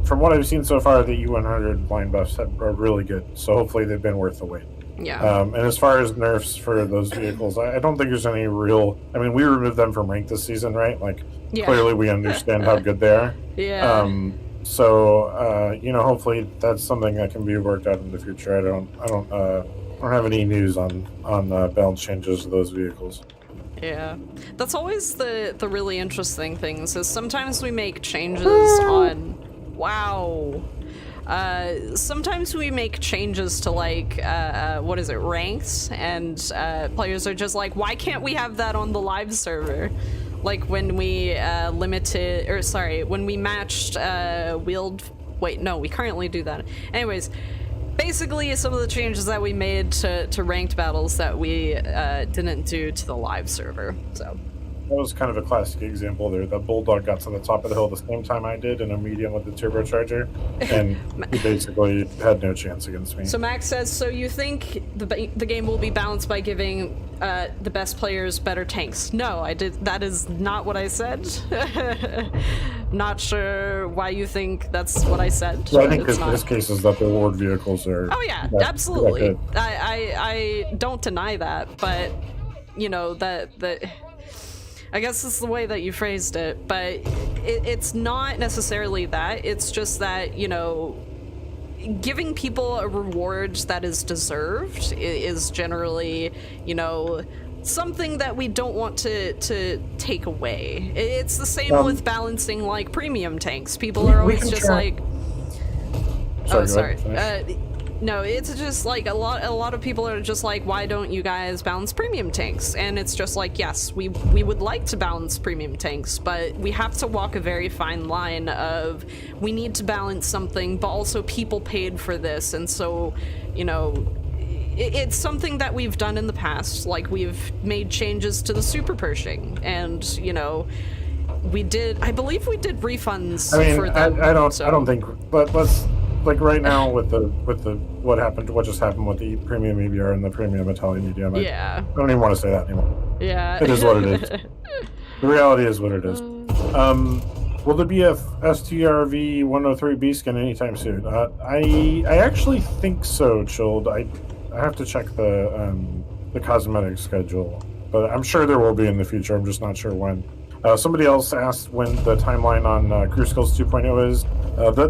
Speaker 1: from what I've seen so far, the U100 line buffs are really good, so hopefully they've been worth the wait.
Speaker 2: Yeah.
Speaker 1: And as far as nerfs for those vehicles, I don't think there's any real. I mean, we removed them from rank this season, right? Like,
Speaker 2: Yeah.
Speaker 1: clearly we understand how good they are.
Speaker 2: Yeah.
Speaker 1: So you know, hopefully that's something that can be worked out in the future. I don't have any news on balance changes to those vehicles.
Speaker 2: Yeah, that's always the really interesting things is sometimes we make changes on, wow. Sometimes we make changes to like, what is it, ranks, and players are just like, why can't we have that on the live server? Like when we when we matched wait, no, we currently do that. Anyways, basically some of the changes that we made to ranked battles that we didn't do to the live server, so.
Speaker 1: That was kind of a classic example there. The Bulldog got to the top of the hill the same time I did in a medium with the turbocharger, and he basically had no chance against me.
Speaker 2: So Max says, so you think the game will be balanced by giving the best players better tanks? No, that is not what I said. Not sure why you think that's what I said.
Speaker 1: Well, I think this case is that the reward vehicles are...
Speaker 2: Oh yeah, absolutely. I don't deny that, but, you know, that I guess it's the way that you phrased it, but it's not necessarily that. It's just that, you know, giving people a reward that is deserved is generally, you know, something that we don't want to take away. It's the same with balancing, like, premium tanks. People are always just like...
Speaker 1: Sorry.
Speaker 2: No, it's just like a lot of people are just like, why don't you guys balance premium tanks? And it's just like, yes, we would like to balance premium tanks, but we have to walk a very fine line of, we need to balance something, but also people paid for this, and so, you know, it's something that we've done in the past. Like, we've made changes to the super Pershing, and, you know, I believe we did refunds for them.
Speaker 1: I don't think, but let's, like, right now with the what just happened with the premium EBR and the premium Italian medium, I don't even want to say that anymore.
Speaker 2: Yeah.
Speaker 1: It is what it is. The reality is what it is. Will there be a STRV 103B skin anytime soon? I actually think so, Chilled. I have to check the cosmetic schedule, but I'm sure there will be in the future. I'm just not sure when. Somebody else asked when the timeline on Crew Skills 2.0 is.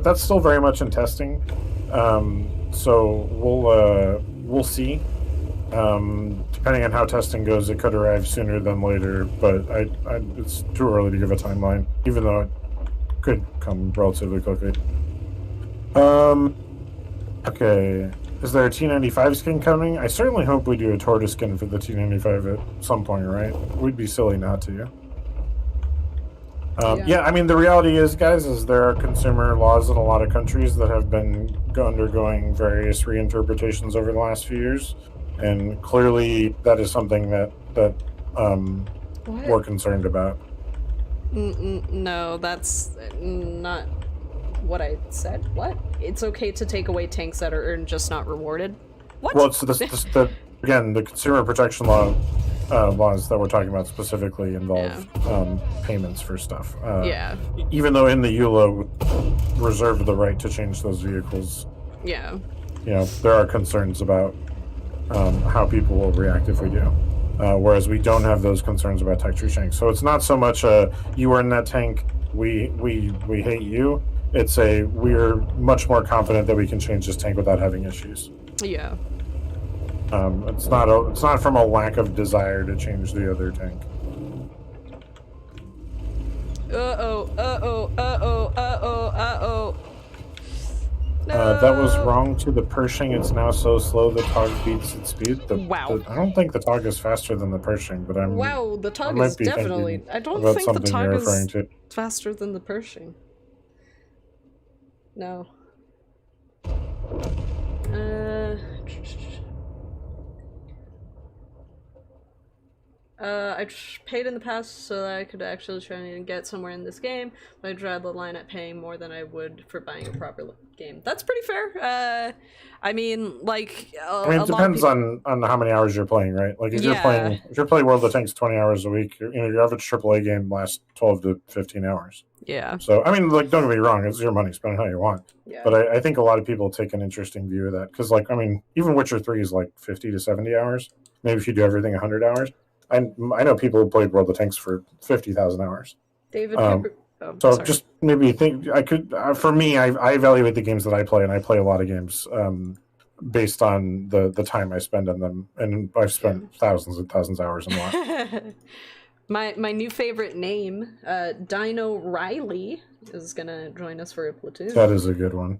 Speaker 1: That's still very much in testing, so we'll see. Depending on how testing goes, it could arrive sooner than later, but it's too early to give a timeline, even though it could come relatively quickly. Okay. Is there a T95 skin coming? I certainly hope we do a Tortoise skin for the T95 at some point, right? We'd be silly not to. Yeah, I mean, the reality is, guys, is there are consumer laws in a lot of countries that have been undergoing various reinterpretations over the last few years, and clearly that is something that we're concerned about.
Speaker 2: No, that's not what I said. What? It's okay to take away tanks that are earned, just not rewarded? What?
Speaker 1: Well, it's again, the consumer protection laws that we're talking about specifically involve payments for stuff. Even though in the EULA reserved the right to change those vehicles.
Speaker 2: Yeah.
Speaker 1: You know, there are concerns about how people will react if we do. Whereas we don't have those concerns about tech tree tanks. So it's not so much you earn that tank, we hate you. It's we're much more confident that we can change this tank without having issues.
Speaker 2: Yeah.
Speaker 1: It's not from a lack of desire to change the other tank. No. That was wrong to the Pershing. It's now so slow the Tog beats its speed.
Speaker 2: Wow.
Speaker 1: I don't think the Tog is faster than the Pershing, but I'm...
Speaker 2: Wow, the Tog is definitely... I don't think the Tog is faster than the Pershing. No. paid in the past so that I could actually try and get somewhere in this game, but I draw the line at paying more than I would for buying a proper game. That's pretty fair. I mean, like,
Speaker 1: I mean,
Speaker 2: a
Speaker 1: it
Speaker 2: lot of
Speaker 1: depends on how many hours you're playing, right? Like if
Speaker 2: yeah,
Speaker 1: you're playing World of Tanks 20 hours a week, your average AAA game lasts 12 to 15 hours.
Speaker 2: yeah,
Speaker 1: So I mean, like, don't get me wrong, it's your money, spend it how you want.
Speaker 2: yeah.
Speaker 1: But I think a lot of people take an interesting view of that because, like, I mean, even Witcher 3 is like 50 to 70 hours. Maybe if you do everything 100 hours. I know people who played World of Tanks for 50,000 hours.
Speaker 2: David
Speaker 1: Um,
Speaker 2: Cooper. Oh,
Speaker 1: so
Speaker 2: sorry.
Speaker 1: just maybe think I could for me, I evaluate the games that I play, and I play a lot of games based on the time I spend on them, and I've spent thousands and thousands of hours in life.
Speaker 2: My new favorite name, Dino Riley, is gonna join us for a platoon.
Speaker 1: That is a good one.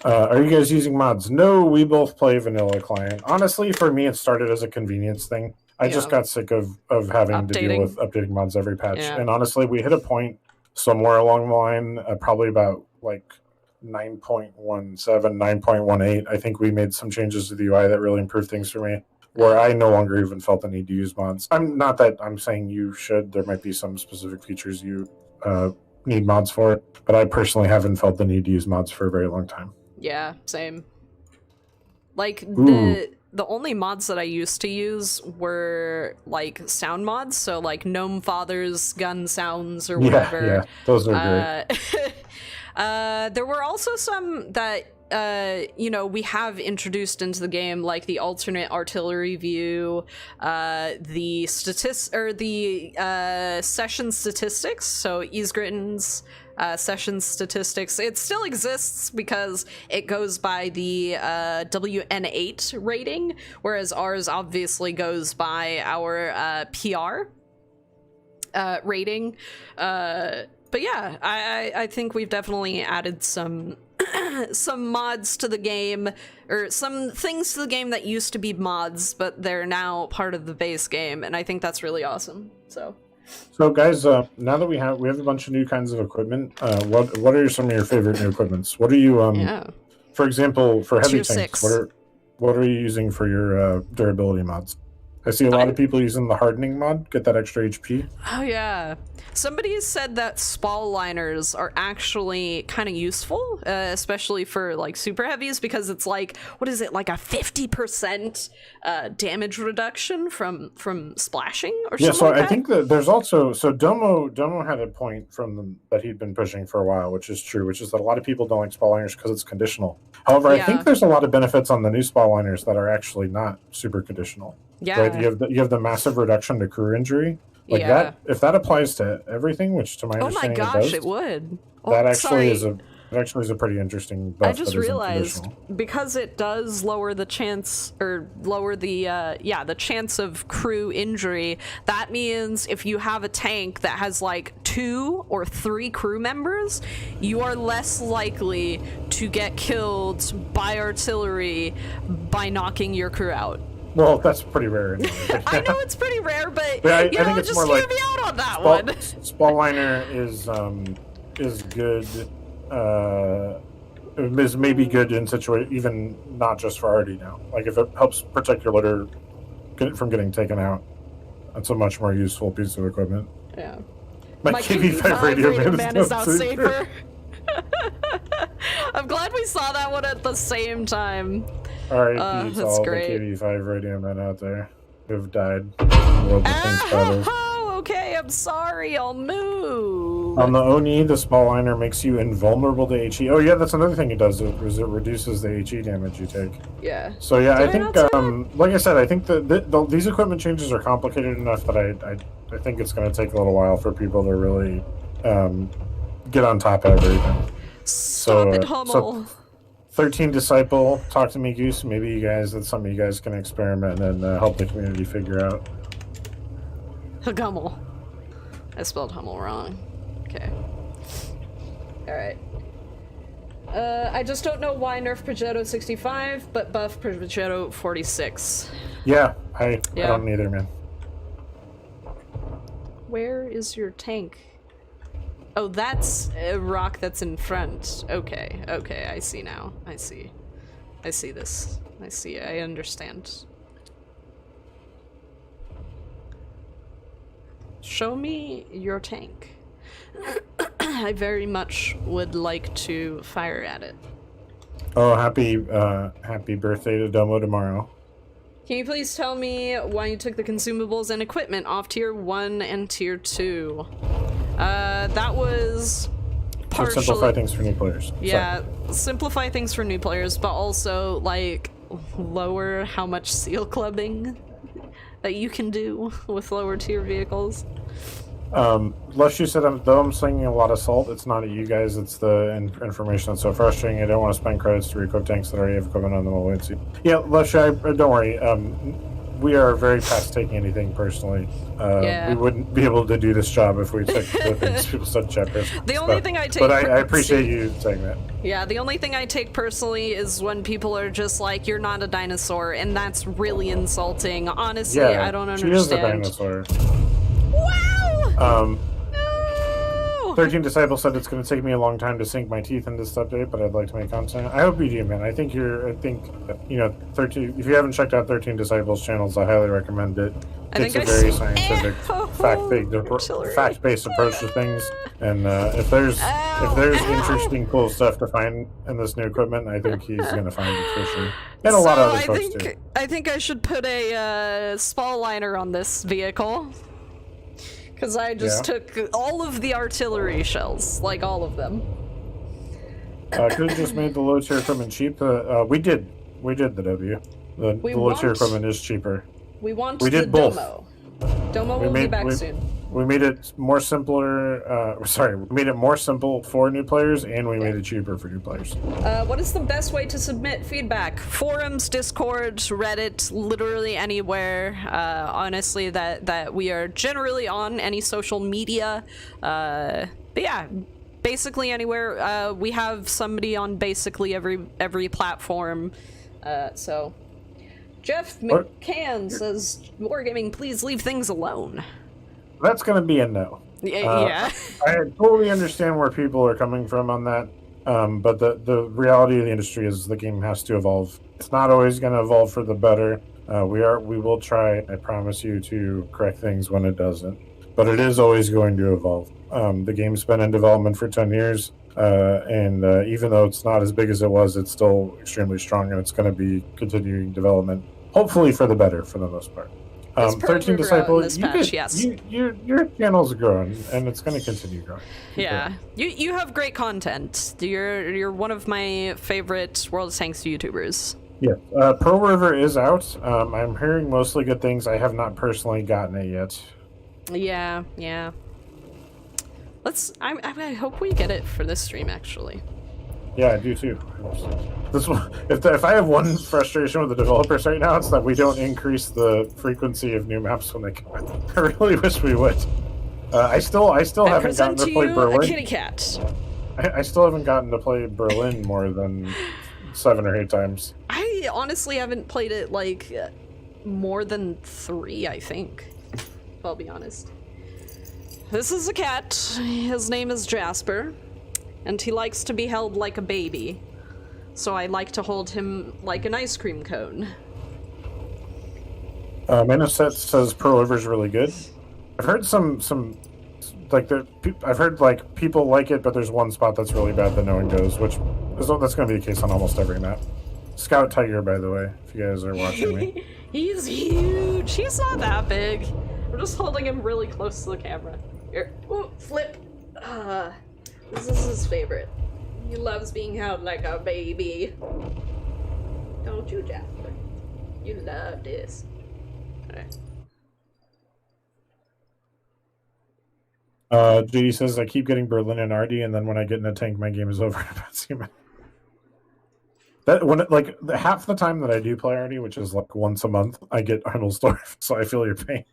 Speaker 1: Are you guys using mods? No, we both play vanilla client. Honestly, for me, it started as a convenience thing. I just got sick of having to deal with updating mods every patch.
Speaker 2: Yeah.
Speaker 1: And honestly, we hit a point somewhere along the line, probably about like 9.17, 9.18. I think we made some changes to the UI that really improved things for me, where I no longer even felt the need to use mods. I'm not that I'm saying you should. There might be some specific features you need mods for, but I personally haven't felt the need to use mods for a very long time.
Speaker 2: Yeah, same. Like,
Speaker 1: Ooh.
Speaker 2: the only mods that I used to use were, like, sound mods, so, like, Gnome Father's gun sounds or whatever.
Speaker 1: Yeah, those are great.
Speaker 2: There were also some that, you know, we have introduced into the game, like the alternate artillery view, the session statistics, so Ysgritten's session statistics. It still exists because it goes by the WN8 rating, whereas ours obviously goes by our PR rating. But yeah, I think we've definitely added some some mods to the game, or some things to the game that used to be mods, but they're now part of the base game, and I think that's really awesome.
Speaker 1: So guys, now that we have a bunch of new kinds of equipment, what are some of your favorite new equipments? What are you for example, for heavy tanks, what are you using for your durability mods? I see a lot of people using the hardening mod, get that extra HP.
Speaker 2: Oh yeah. Somebody said that spall liners are actually kind of useful, especially for like super heavies, because it's like, what is it, like a 50% damage reduction from splashing or something?
Speaker 1: Yeah, so
Speaker 2: like
Speaker 1: I think that there's also, so Domo had a point from them that he'd been pushing for a while, which is true, which is that a lot of people don't like spall liners because it's conditional. However, I think there's a lot of benefits on the new spall liners that are actually not super conditional.
Speaker 2: Yeah.
Speaker 1: Right? You have the massive reduction to crew injury. Like that, if that applies to everything, which to my understanding
Speaker 2: it would.
Speaker 1: That actually is a pretty interesting buff.
Speaker 2: I just realized, because it does lower the chance, or lower the the chance of crew injury, that means if you have a tank that has like 2 or 3 crew members, you are less likely to get killed by artillery by knocking your crew out.
Speaker 1: Well, that's pretty rare. Anyway.
Speaker 2: I know it's pretty rare, but
Speaker 1: I think it's
Speaker 2: just
Speaker 1: more
Speaker 2: hear
Speaker 1: like
Speaker 2: me out on that one.
Speaker 1: Spall liner is good. Is maybe good in situation, even not just for RD now. Like if it helps protect your litter from getting taken out, that's a much more useful piece of equipment.
Speaker 2: Yeah.
Speaker 1: My KV5 radio man is now
Speaker 2: safer. I'm glad we saw that one at the same time.
Speaker 1: Alright, to all great. The KV5 radio men out there who've died in World of Tanks battles.
Speaker 2: Oh, okay, I'm sorry, I'll move.
Speaker 1: On the Oni, the spall liner makes you invulnerable to HE. Oh yeah, that's another thing it does, is it reduces the HE damage you take.
Speaker 2: Yeah.
Speaker 1: So yeah, I think, like I said, I think that these equipment changes are complicated enough that I think it's going to take a little while for people to really get on top of everything.
Speaker 2: Stop it, Hummel.
Speaker 1: 13 Disciple, talk to me, Goose. Maybe that's something you guys can experiment and help the community figure out.
Speaker 2: Hummel. I spelled Hummel wrong. Okay. Alright. I just don't know why nerf Progetto 65, but buff Progetto 46.
Speaker 1: Yeah, I don't either, man.
Speaker 2: Where is your tank? Oh, that's a rock that's in front. Okay, I see now. I see this. I understand. Show me your tank. I very much would like to fire at it.
Speaker 1: Oh, happy birthday to Domo tomorrow.
Speaker 2: Can you please tell me why you took the consumables and equipment off tier 1 and tier 2? That was partially...
Speaker 1: Simplify things for new players.
Speaker 2: Yeah, simplify things for new players, but also, like, lower how much seal clubbing that you can do with lower tier vehicles.
Speaker 1: Lush, you said though I'm slinging a lot of salt, it's not at you guys, it's the information that's so frustrating. I don't want to spend credits to re-equip tanks that already have equipment on them. I'll wait and see. Yeah, Lush, don't worry. We are very past taking anything personally.
Speaker 2: Yeah.
Speaker 1: We wouldn't be able to do this job if we took the things people said chapters.
Speaker 2: The only thing I take...
Speaker 1: But I appreciate you saying that.
Speaker 2: Yeah, the only thing I take personally is when people are just like, you're not a dinosaur, and that's really insulting. Honestly,
Speaker 1: Yeah,
Speaker 2: I don't understand.
Speaker 1: She is a dinosaur.
Speaker 2: Wow!
Speaker 1: 13 Disciples said it's going to take me a long time to sink my teeth into this update, but I'd like to make content. I hope you do, man. I think 13. If you haven't checked out 13 Disciples channels, I highly recommend it. It's a very scientific, fact-based approach to things, and if there's interesting, cool stuff to find in this new equipment, I think he's going to find it for sure. And a lot of other folks too.
Speaker 2: I think I should put a spall liner on this vehicle. Because I just took all of the artillery shells, like all of them.
Speaker 1: Could have just made the low tier equipment cheap. We did the W. The low tier equipment is cheaper.
Speaker 2: We did both. Domo will be back soon.
Speaker 1: We made it more simpler. We made it more simple for new players, and we made it cheaper for new players.
Speaker 2: What is the best way to submit feedback? Forums, Discord, Reddit, literally anywhere. Honestly, that we are generally on any social media. But yeah, basically anywhere. We have somebody on basically every platform. So. Jeff McCann says, Wargaming, please leave things alone.
Speaker 1: That's going to be a no.
Speaker 2: Yeah.
Speaker 1: I totally understand where people are coming from on that, but the reality of the industry is the game has to evolve. It's not always going to evolve for the better. We will try, I promise you, to correct things when it doesn't. But it is always going to evolve. The game's been in development for 10 years, and even though it's not as big as it was, it's still extremely strong, and it's going to be continuing development. Hopefully for the better, for the most part. 13 Disciples, your channel's growing, and it's going to continue growing.
Speaker 2: Yeah, you have great content. You're one of my favorite World of Tanks YouTubers.
Speaker 1: Yeah, Pearl River is out. I'm hearing mostly good things. I have not personally gotten it yet.
Speaker 2: Yeah. I hope we get it for this stream, actually.
Speaker 1: Yeah, I do too. If I have one frustration with the developers right now, it's that we don't increase the frequency of new maps when they come out. I really wish we would. I still haven't gotten to play Berlin.
Speaker 2: A kitty cat.
Speaker 1: I still haven't gotten to play Berlin more than 7 or 8 times.
Speaker 2: I honestly haven't played it like more than 3, I think. I'll be honest. This is a cat. His name is Jasper. And he likes to be held like a baby. So I like to hold him like an ice cream cone.
Speaker 1: Manoset says Pearl River's really good. I've heard I've heard like people like it, but there's one spot that's really bad that no one goes, which that's going to be the case on almost every map. Scout Tiger, by the way, if you guys are watching me.
Speaker 2: He's huge. He's not that big. We're just holding him really close to the camera. Here, ooh, flip. This is his favorite. He loves being held like a baby. Don't you, Jasper? You love this. Alright.
Speaker 1: JD says, I keep getting Berlin and Ardy, and then when I get in a tank, my game is over. Half the time that I do play Ardy, which is like once a month, I get Arnold's-Dorf, so I feel your pain.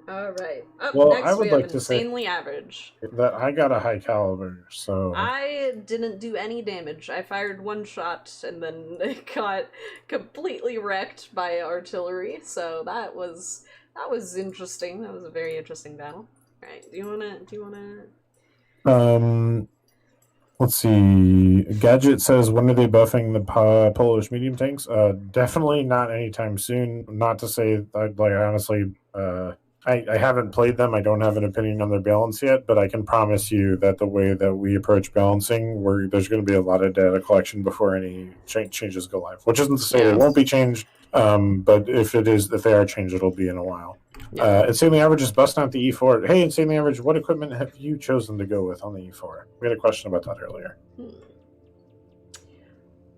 Speaker 2: Alright.
Speaker 1: Well,
Speaker 2: next
Speaker 1: I would
Speaker 2: we
Speaker 1: like
Speaker 2: have
Speaker 1: to
Speaker 2: Insanely Average.
Speaker 1: That I got a high caliber, so
Speaker 2: I didn't do any damage. I fired one shot and then it got completely wrecked by artillery. So that was interesting. That was a very interesting battle. Alright, do you wanna
Speaker 1: let's see. Gadget says, when are they buffing the Polish medium tanks? Definitely not anytime soon. Not to say that, like, honestly, I haven't played them. I don't have an opinion on their balance yet, but I can promise you that the way that we approach balancing, there's going to be a lot of data collection before any changes go live. Which isn't to say they won't be changed, but if they are changed, it'll be in a while. Yeah. Insanely Average is busting out the E4. Hey, Insanely Average, what equipment have you chosen to go with on the E4? We had a question about that earlier.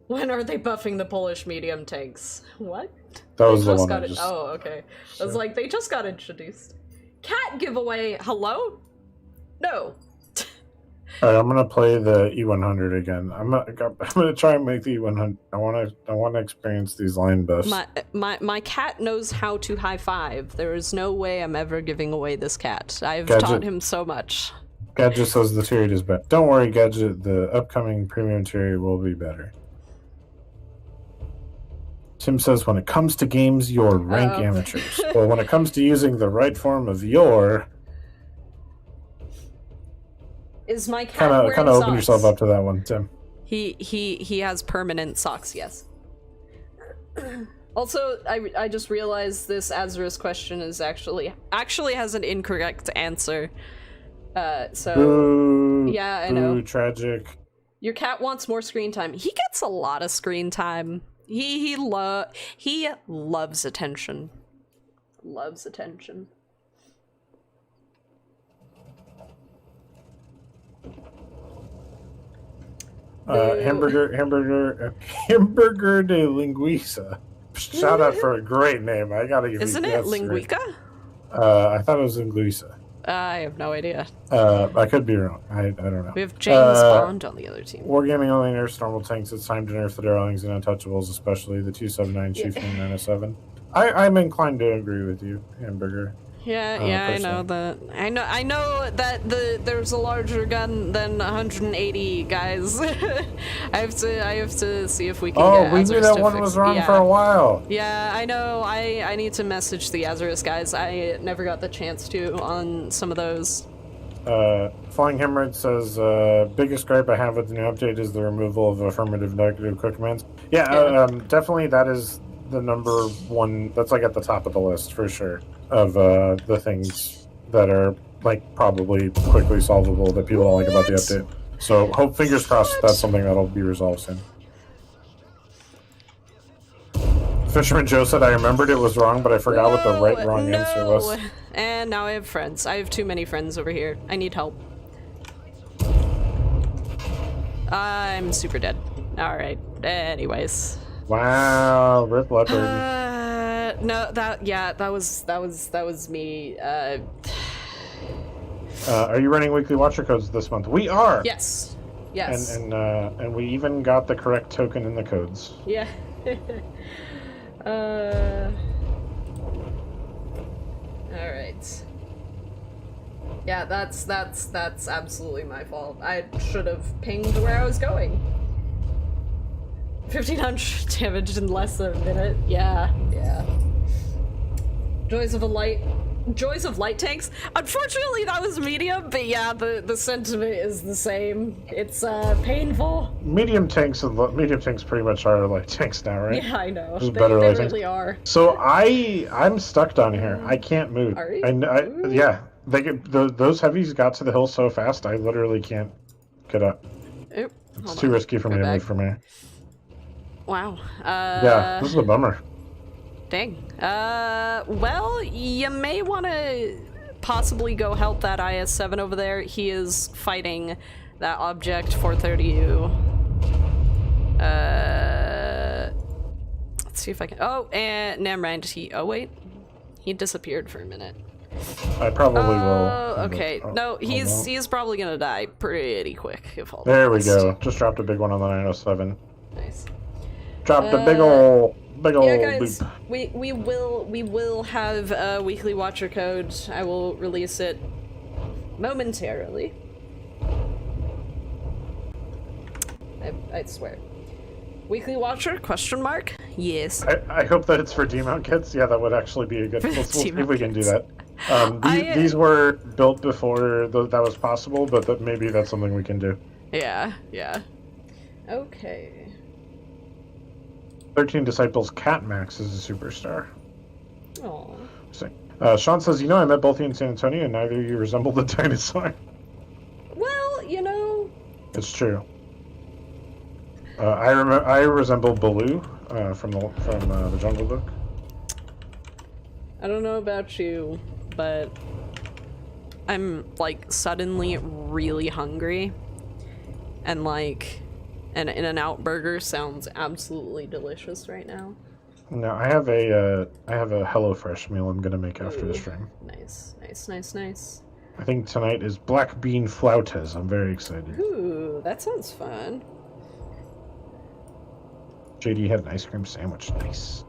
Speaker 2: When are they buffing the Polish medium tanks? What?
Speaker 1: That was the one I just...
Speaker 2: Oh, okay. I was like, they just got introduced. Cat giveaway. Hello? No.
Speaker 1: All right, I'm gonna play the E100 again. I'm gonna try and make the E100. I want to experience these line buffs.
Speaker 2: My cat knows how to high five. There is no way I'm ever giving away this cat. I've taught him so much.
Speaker 1: Gadget says the tier is better. Don't worry, Gadget. The upcoming premium tier will be better. Tim says, when it comes to games, you're rank amateurs. Well, when it comes to using the right form of your...
Speaker 2: Is my cat
Speaker 1: kind of open yourself up to that one, Tim.
Speaker 2: He has permanent socks, yes. Also, I just realized this Azarus question is actually has an incorrect answer. So
Speaker 1: boo,
Speaker 2: yeah, I know.
Speaker 1: Tragic.
Speaker 2: Your cat wants more screen time. He gets a lot of screen time. He loves attention. Loves attention.
Speaker 1: Hamburger de linguiça. Shout out for a great name. I gotta give
Speaker 2: Isn't it linguica?
Speaker 1: I thought it was linguiça.
Speaker 2: I have no idea.
Speaker 1: I could be wrong. I don't know.
Speaker 2: We have James Bond on the other team.
Speaker 1: Wargaming only nerfs normal tanks. It's time to nerf the darlings and untouchables, especially the 279 Chieftain 907. I'm inclined to agree with you, Hamburger.
Speaker 2: Yeah, I know that. I know that there's a larger gun than 180 guys. I have to see if we can.
Speaker 1: Oh, we knew that one was wrong for a while.
Speaker 2: Yeah, I know. I need to message the Azarus guys. I never got the chance to on some of those.
Speaker 1: Flying Hemorrhoid says, biggest gripe I have with the new update is the removal of affirmative negative quick commands. Yeah, definitely that is the number one. That's like at the top of the list for sure of the things that are like probably quickly solvable that people don't like about the update. So fingers crossed that's something that'll be resolved soon. Fisherman Joe said, I remembered it was wrong, but I forgot what the wrong answer was.
Speaker 2: And now I have friends. I have too many friends over here. I need help. I'm super dead. Alright. Anyways.
Speaker 1: Wow, Rip Leopard.
Speaker 2: No, that was me.
Speaker 1: Are you running weekly watcher codes this month? We are.
Speaker 2: Yes.
Speaker 1: And we even got the correct token in the codes.
Speaker 2: Yeah. All right. Yeah, that's absolutely my fault. I should have pinged where I was going. 1500 damage in less than a minute. Yeah. Joys of light tanks. Unfortunately, that was medium, but yeah, the sentiment is the same. It's painful.
Speaker 1: Medium tanks pretty much are light tanks now, right?
Speaker 2: Yeah, I know.
Speaker 1: They
Speaker 2: really tanks. Are.
Speaker 1: So I'm stuck down here. I can't move.
Speaker 2: Are you?
Speaker 1: Yeah. Those heavies got to the hill so fast. I literally can't get up.
Speaker 2: Oop,
Speaker 1: it's too risky for me to move from here.
Speaker 2: Wow.
Speaker 1: Yeah, this is a bummer.
Speaker 2: Dang. Well, you may want to possibly go help that IS-7 over there. He is fighting that object 430U. Let's see if I can... Oh, and never mind. He disappeared for a minute.
Speaker 1: I probably will.
Speaker 2: Okay. No, he's probably gonna die pretty quick. If all
Speaker 1: there we go. Just dropped a big one on the 907.
Speaker 2: Nice.
Speaker 1: Dropped a big ol'
Speaker 2: yeah, guys, loop. We will have a weekly watcher code. I will release it momentarily. I swear. Weekly watcher? Question mark? Yes.
Speaker 1: I hope that it's for demount kits. Yeah, that would actually be a good. We'll see if we can do that. These were built before that was possible, but maybe that's something we can do.
Speaker 2: Yeah. Okay.
Speaker 1: 13 Disciples Cat Max is a superstar.
Speaker 2: Aww.
Speaker 1: Sean says, you know, I met both of you in San Antonio, and neither of you resemble the dinosaur.
Speaker 2: Well, you know.
Speaker 1: It's true. I resemble Baloo from the Jungle Book.
Speaker 2: I don't know about you, but I'm like suddenly really hungry, and like an In-N-Out burger sounds absolutely delicious right now.
Speaker 1: No, I have a HelloFresh meal I'm gonna make after the stream.
Speaker 2: Nice, nice, nice, nice.
Speaker 1: I think tonight is black bean flautas. I'm very excited.
Speaker 2: Ooh, that sounds fun.
Speaker 1: JD had an ice cream sandwich. Nice.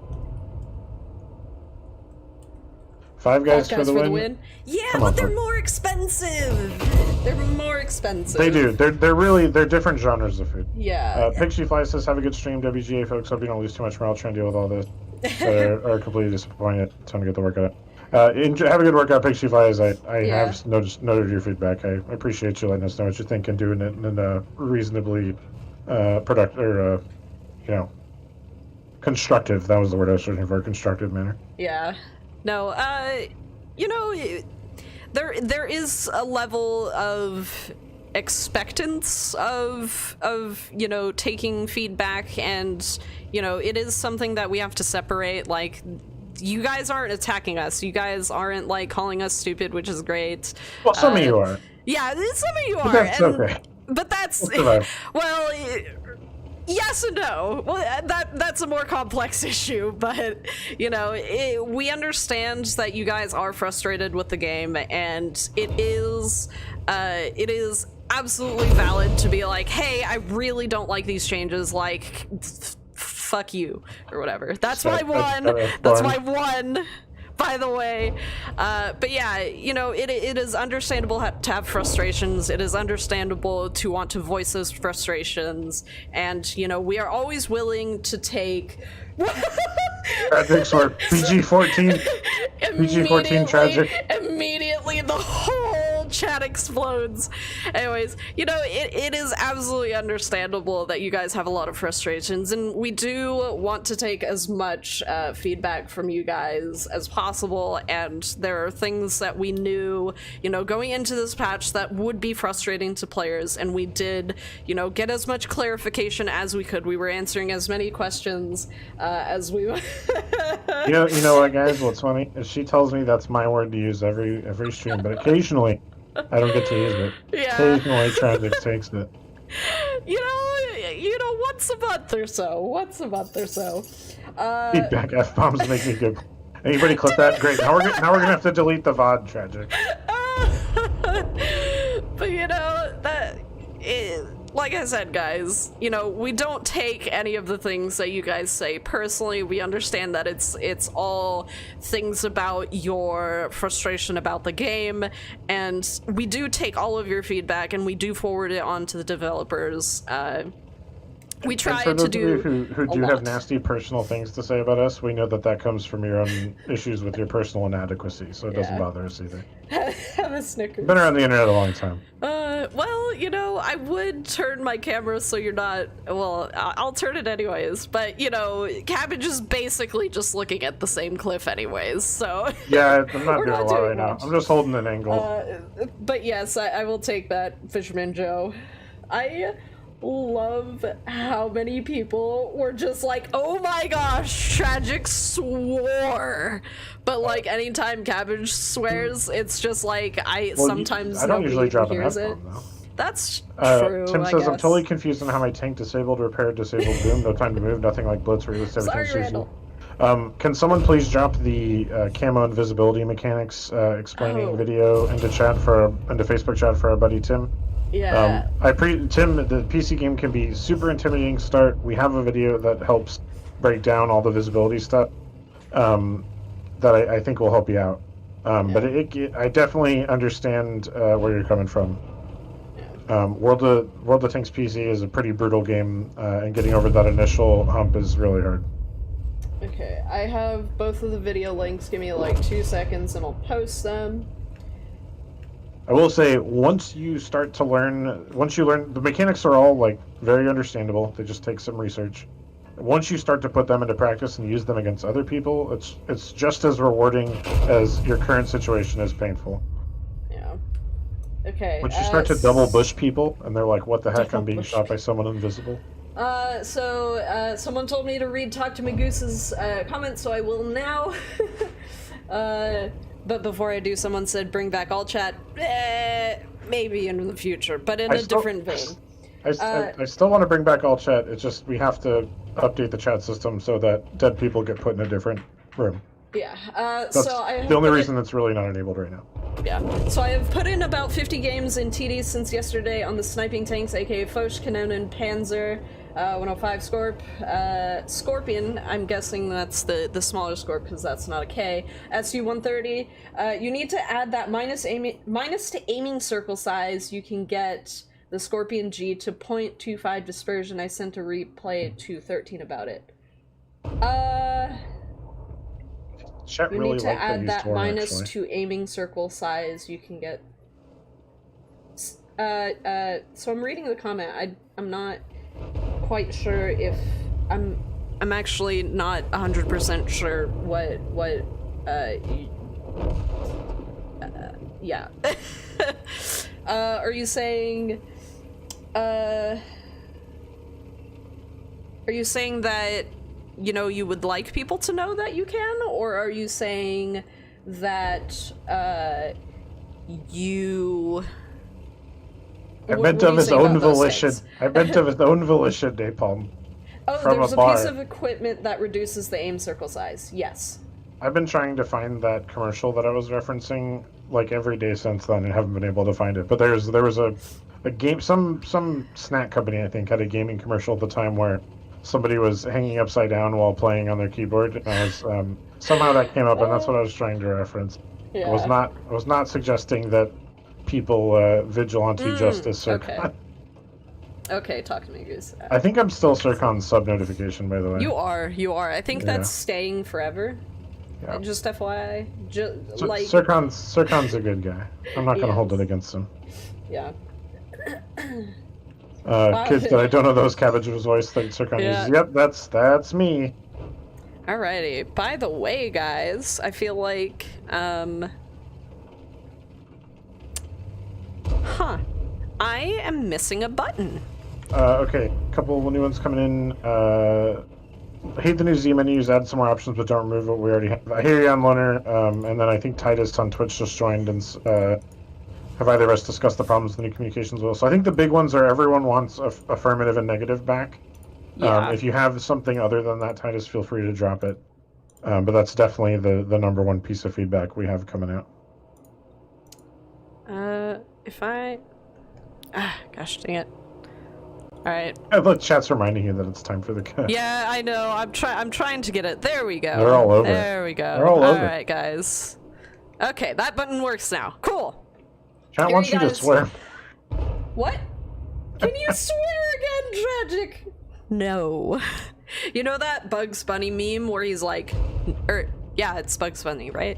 Speaker 1: Five Guys for the win.
Speaker 2: Yeah, but they're more expensive. They're more expensive.
Speaker 1: They do. They're different genres of food.
Speaker 2: Yeah.
Speaker 1: Pixie Fly says, "Have a good stream, WGA folks. Hope you don't lose too much morale trying to deal with all this. Are completely disappointed. Time to get the workout. Have a good workout, Pixie Fly. As I have noted your feedback. I appreciate you letting us know what you think and doing it in a reasonably productive or constructive. That was the word I was searching for. Constructive manner.
Speaker 2: Yeah. No, you know, there is a level of expectance of you know, taking feedback, and you know, it is something that we have to separate. Like, you guys aren't attacking us, you guys aren't like calling us stupid, which is great.
Speaker 1: Well, some of you are.
Speaker 2: Yeah, some of you are.
Speaker 1: But that's okay.
Speaker 2: But that's well, yes and no. Well, that's a more complex issue, but you know, we understand that you guys are frustrated with the game, and it is absolutely valid to be like, hey, I really don't like these changes, like fuck you or whatever. That's my one. That's my one. By the way, but yeah, you know, it is understandable to have frustrations. It is understandable to want to voice those frustrations, and you know, we are always willing to take.
Speaker 1: Tragic sort PG-14. PG-14 tragic.
Speaker 2: Immediately, the whole chat explodes. Anyways, you know, it is absolutely understandable that you guys have a lot of frustrations, and we do want to take as much feedback from you guys as possible, and there are things that we knew, you know, going into this patch that would be frustrating to players, and we did, you know, get as much clarification as we could. We were answering as many questions as we
Speaker 1: you know what, guys, what's funny is she tells me that's my word to use every stream, but occasionally I don't get to use it. Yeah. Occasionally Tragic takes it.
Speaker 2: You know, once a month or so.
Speaker 1: Feedback F-bombs make me good. Anybody clip that? Great. Now we're gonna have to delete the VOD, Tragic.
Speaker 2: But you know, like I said, guys, you know, we don't take any of the things that you guys say personally. We understand that it's all things about your frustration about the game, and we do take all of your feedback and we do forward it on to the developers. We try to do.
Speaker 1: Who do have nasty personal things to say about us, we know that comes from your own issues with your personal inadequacy, so it doesn't bother us either.
Speaker 2: Have a Snickers.
Speaker 1: Been around the internet a long time.
Speaker 2: Well, you know, I would turn my camera so you're not. Well, I'll turn it anyways. But you know, Cabbage is basically just looking at the same cliff anyways. So
Speaker 1: yeah, I'm not doing a lot right now. I'm just holding an angle.
Speaker 2: But yes, I will take that, Fisherman Joe. I love how many people were just like, oh my gosh, Tragic swore. But like, anytime Cabbage swears, it's just like, sometimes
Speaker 1: I don't usually drop an
Speaker 2: hears
Speaker 1: F-bomb, though.
Speaker 2: That's true.
Speaker 1: Tim says, I'm totally confused on how my tank disabled, repaired, disabled, boom, no time to move, nothing like blitz, release, everything. Can someone please drop the camo invisibility mechanics explaining video into Facebook chat for our buddy Tim?
Speaker 2: Yeah.
Speaker 1: Tim, the PC game can be super intimidating to start. We have a video that helps break down all the visibility stuff that I think will help you out. But I definitely understand where you're coming from. World of Tanks PC is a pretty brutal game, and getting over that initial hump is really hard.
Speaker 2: Okay, I have both of the video links. Give me like 2 seconds and I'll post them.
Speaker 1: I will say, once you learn, the mechanics are all like very understandable. They just take some research. once you start to put them into practice and use them against other people, it's just as rewarding as your current situation is painful.
Speaker 2: Yeah. Okay.
Speaker 1: Once you start to double bush people, and they're like, "What the heck? I'm being shot by someone invisible."
Speaker 2: Someone told me to read Talk to Magoose's comment, so I will now. But before I do, someone said bring back all chat. Maybe in the future, but in a different vein.
Speaker 1: I still want to bring back all chat. It's just we have to update the chat system so that dead people get put in a different room.
Speaker 2: Yeah.
Speaker 1: That's the only reason that's really not enabled right now.
Speaker 2: Yeah. So I have put in about 50 games in TD since yesterday on the sniping tanks, aka Foch, Kanonen, Panzer, 105 Scorp, Scorpion. I'm guessing that's the smaller Scorp because that's not a K. SU-130. You need to add that minus to aiming circle size. You can get the Scorpion G to 0.25 dispersion. I sent a replay to 13 about it.
Speaker 1: Chat
Speaker 2: you
Speaker 1: really
Speaker 2: need to
Speaker 1: like
Speaker 2: add that
Speaker 1: Torn,
Speaker 2: minus
Speaker 1: actually.
Speaker 2: to aiming circle size. You can get. So I'm reading the comment. I'm not quite sure if I'm actually not 100% sure what yeah. Are you saying that, you know, you would like people to know that you can, or are you saying that you
Speaker 1: I meant of his own volition. I meant of his own volition, Napalm.
Speaker 2: Oh, there's a piece of equipment that reduces the aim circle size. Yes.
Speaker 1: I've been trying to find that commercial that I was referencing like every day since then and haven't been able to find it. But there was a game, some snack company I think had a gaming commercial at the time where somebody was hanging upside down while playing on their keyboard. And I was somehow that came up, and that's what I was trying to reference.
Speaker 2: Yeah.
Speaker 1: I was not suggesting that people vigilante justice Circon.
Speaker 2: Okay. Okay, talk to me, Goose.
Speaker 1: I think I'm still Circon's sub notification, by the way.
Speaker 2: You are. I think that's staying forever.
Speaker 1: Yeah.
Speaker 2: Just FYI. Like
Speaker 1: Circon's a good guy. I'm not gonna hold it against him.
Speaker 2: Yeah.
Speaker 1: Kids that I don't know those Cabbage's voice that Circon uses. Yep, that's me.
Speaker 2: Alrighty. By the way, guys, I feel like I am missing a button.
Speaker 1: Okay, a couple of new ones coming in. I hate the new Z menus, add some more options, but don't remove what we already have. I hear you on Loner, and then I think Titus on Twitch just joined and have either of us discussed the problems with the new communications wheel. So I think the big ones are everyone wants affirmative and negative back.
Speaker 2: Yeah.
Speaker 1: If you have something other than that, Titus, feel free to drop it. But that's definitely the number one piece of feedback we have coming out.
Speaker 2: Gosh dang it. Alright.
Speaker 1: The chat's reminding you that it's time for the cut.
Speaker 2: Yeah, I know. I'm trying to get it. There we go.
Speaker 1: They're all over.
Speaker 2: There we go.
Speaker 1: They're all over.
Speaker 2: Alright, guys. Okay, that button works now. Cool.
Speaker 1: Chat wants you to swear.
Speaker 2: What? Can you swear again, Tragic? No. You know that Bugs Bunny meme where he's like, yeah, it's Bugs Bunny, right?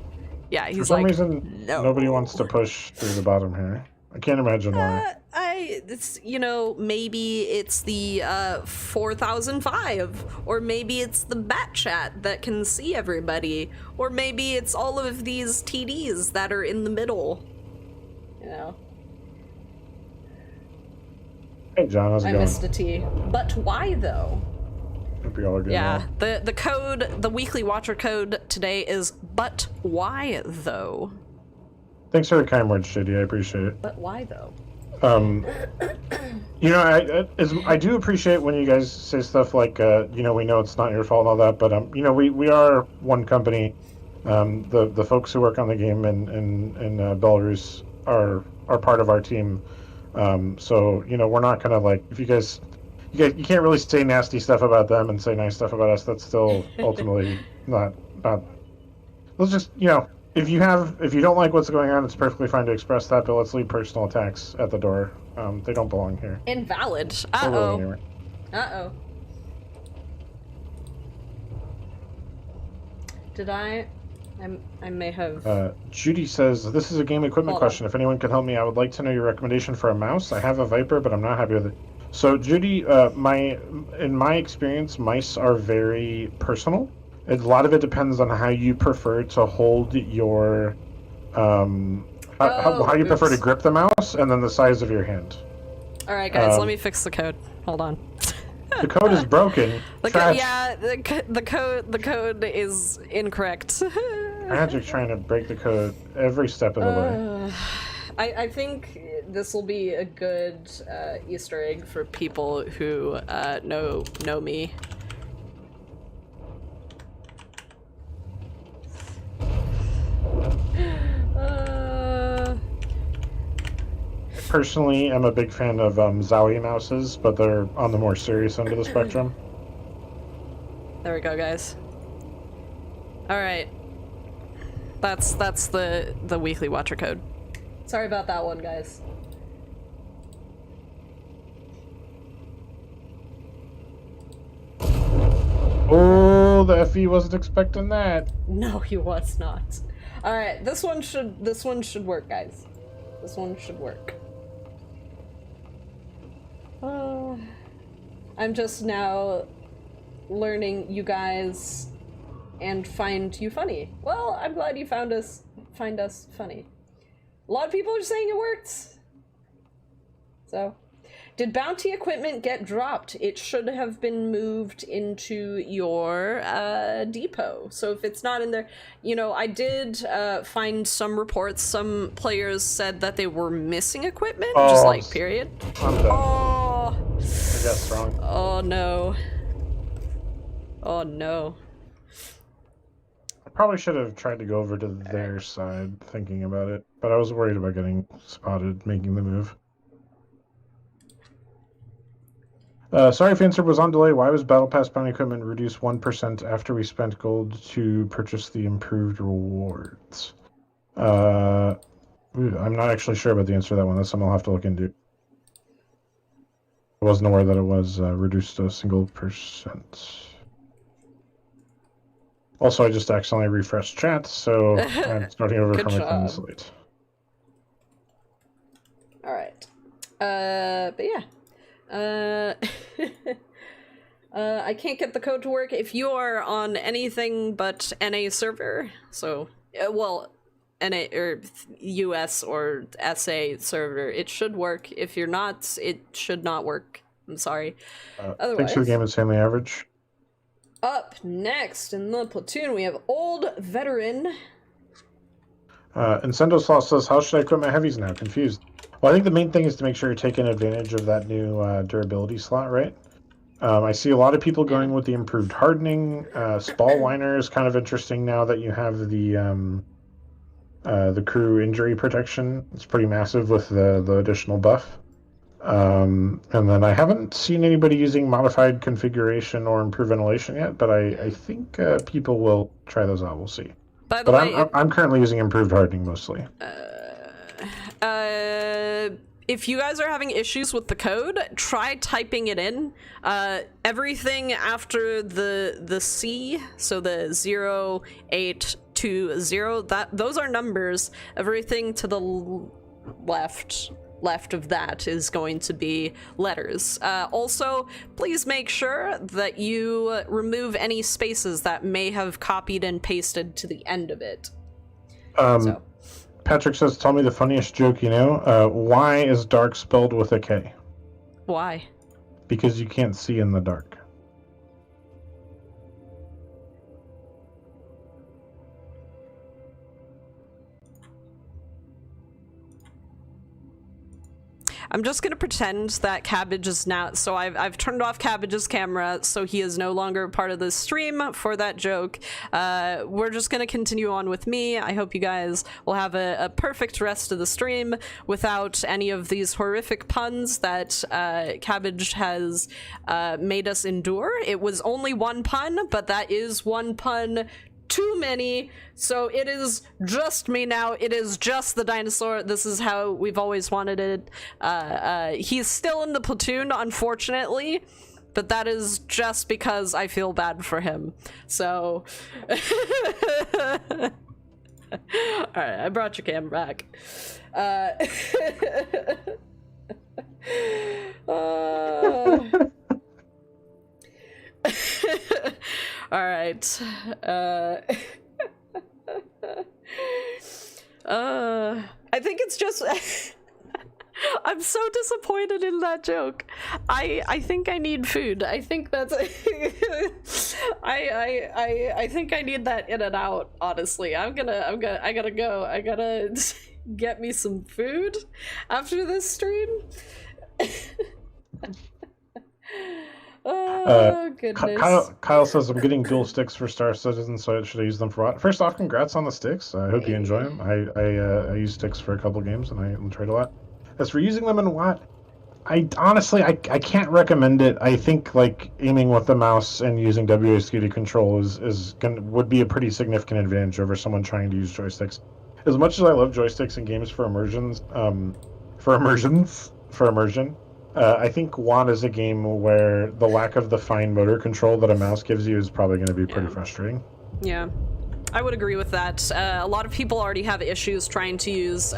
Speaker 2: Yeah, he's like,
Speaker 1: for some reason, nobody wants to push through the bottom here. I can't imagine why.
Speaker 2: It's, you know, maybe it's the 4005, or maybe it's the bat chat that can see everybody, or maybe it's all of these TDs that are in the middle. You know.
Speaker 1: Hey John, how's it going?
Speaker 2: I missed a T. But why though?
Speaker 1: Hope you all are doing
Speaker 2: yeah,
Speaker 1: well.
Speaker 2: the code, the weekly watcher code today is but why though?
Speaker 1: Thanks for the kind words, Shady. I appreciate it.
Speaker 2: But why though?
Speaker 1: You know, I do appreciate when you guys say stuff like, you know, we know it's not your fault and all that, but you know, we are one company. The folks who work on the game in Belarus are part of our team. So you know, we're not gonna like if you can't really say nasty stuff about them and say nice stuff about us. That's still ultimately not. Let's just, you know, if you don't like what's going on, it's perfectly fine to express that, but let's leave personal attacks at the door. They don't belong here.
Speaker 2: Invalid.
Speaker 1: Uh-oh.
Speaker 2: Uh-oh. Did I may have...
Speaker 1: Judy says, this is a game equipment question. If anyone can help me, I would like to know your recommendation for a mouse. I have a Viper, but I'm not happy with it. So Judy, in my experience, mice are very personal. A lot of it depends on how you prefer to hold your, um, how
Speaker 2: Oh,
Speaker 1: you prefer to
Speaker 2: oops.
Speaker 1: grip the mouse, and then the size of your hand.
Speaker 2: All right, guys, let me fix the code. Hold on.
Speaker 1: The code is broken.
Speaker 2: Yeah, the code is incorrect.
Speaker 1: Magic's trying to break the code every step of the way.
Speaker 2: I think this will be a good Easter egg for people who know me.
Speaker 1: Personally, I'm a big fan of Zowie mouses, but they're on the more serious end of the spectrum.
Speaker 2: There we go, guys. All right, that's the weekly watcher code. Sorry about that one, guys.
Speaker 1: Oh, the FE wasn't expecting that.
Speaker 2: No, he was not. All right, this one should work, guys. This one should work. I'm just now learning you guys and find you funny. Well, I'm glad you find us funny. A lot of people are saying it worked. So, did bounty equipment get dropped? It should have been moved into your depot. So if it's not in there, you know, I did find some reports. Some players said that they were missing equipment, just like period.
Speaker 1: I'm done.
Speaker 2: Oh,
Speaker 1: I guess wrong.
Speaker 2: oh no. Oh no.
Speaker 1: I probably should have tried to go over to their side thinking about it, but I was worried about getting spotted making the move. Sorry if answer was on delay. Why was Battle Pass bounty equipment reduced 1% after we spent gold to purchase the improved rewards? I'm not actually sure about the answer to that one. That's something I'll have to look into. I wasn't aware that it was reduced to a single percent. Also, I just accidentally refreshed chat, so I'm starting over from a clean slate.
Speaker 2: All right. But yeah. I can't get the code to work. If you are on anything but NA server, so, well, NA or US or SA server, it should work. If you're not, it should not work. I'm sorry. Otherwise,
Speaker 1: thanks for the game, insanely average.
Speaker 2: Up next in the platoon, we have Old Veteran.
Speaker 1: Incendo Slaw says, how should I equip my heavies now? Confused. Well, I think the main thing is to make sure you're taking advantage of that new durability slot, right? I see a lot of people going with the improved hardening. Spall Liner is kind of interesting now that you have the crew injury protection. It's pretty massive with the additional buff. And then I haven't seen anybody using modified configuration or improved ventilation yet, but I think people will try those out. We'll see.
Speaker 2: By the way,
Speaker 1: I'm currently using improved hardening mostly.
Speaker 2: If you guys are having issues with the code, try typing it in. Everything after the C, so the 0820, those are numbers. Everything to the left of that is going to be letters. Also, please make sure that you remove any spaces that may have copied and pasted to the end of it. So.
Speaker 1: Patrick says, tell me the funniest joke you know. Why is dark spelled with a K?
Speaker 2: Why?
Speaker 1: Because you can't see in the dark.
Speaker 2: I'm just gonna pretend that Cabbage is now, so I've turned off Cabbage's camera, so he is no longer part of the stream for that joke. We're just gonna continue on with me. I hope you guys will have a perfect rest of the stream without any of these horrific puns that Cabbage has made us endure. It was only one pun, but that is one pun too many, so it is just me now. It is just the dinosaur. This is how we've always wanted it. He's still in the platoon, unfortunately, but that is just because I feel bad for him. So alright, I brought your camera back. All right. I think it's just I'm so disappointed in that joke. I think I need food. I think that's I think I need that in and out, honestly. I gotta go. I gotta get me some food after this stream. Oh goodness.
Speaker 1: Kyle says I'm getting dual sticks for Star Citizen, so I should use them for what? First off, congrats on the sticks. I hope you enjoy them. I use sticks for a couple games and I enjoyed a lot. As for using them in what, I honestly I can't recommend it. I think like aiming with the mouse and using WASD to control would be a pretty significant advantage over someone trying to use joysticks. As much as I love joysticks in games for immersion, I think WAD is a game where the lack of the fine motor control that a mouse gives you is probably going to be pretty frustrating.
Speaker 2: Yeah, I would agree with that. A lot of people already have issues trying to use,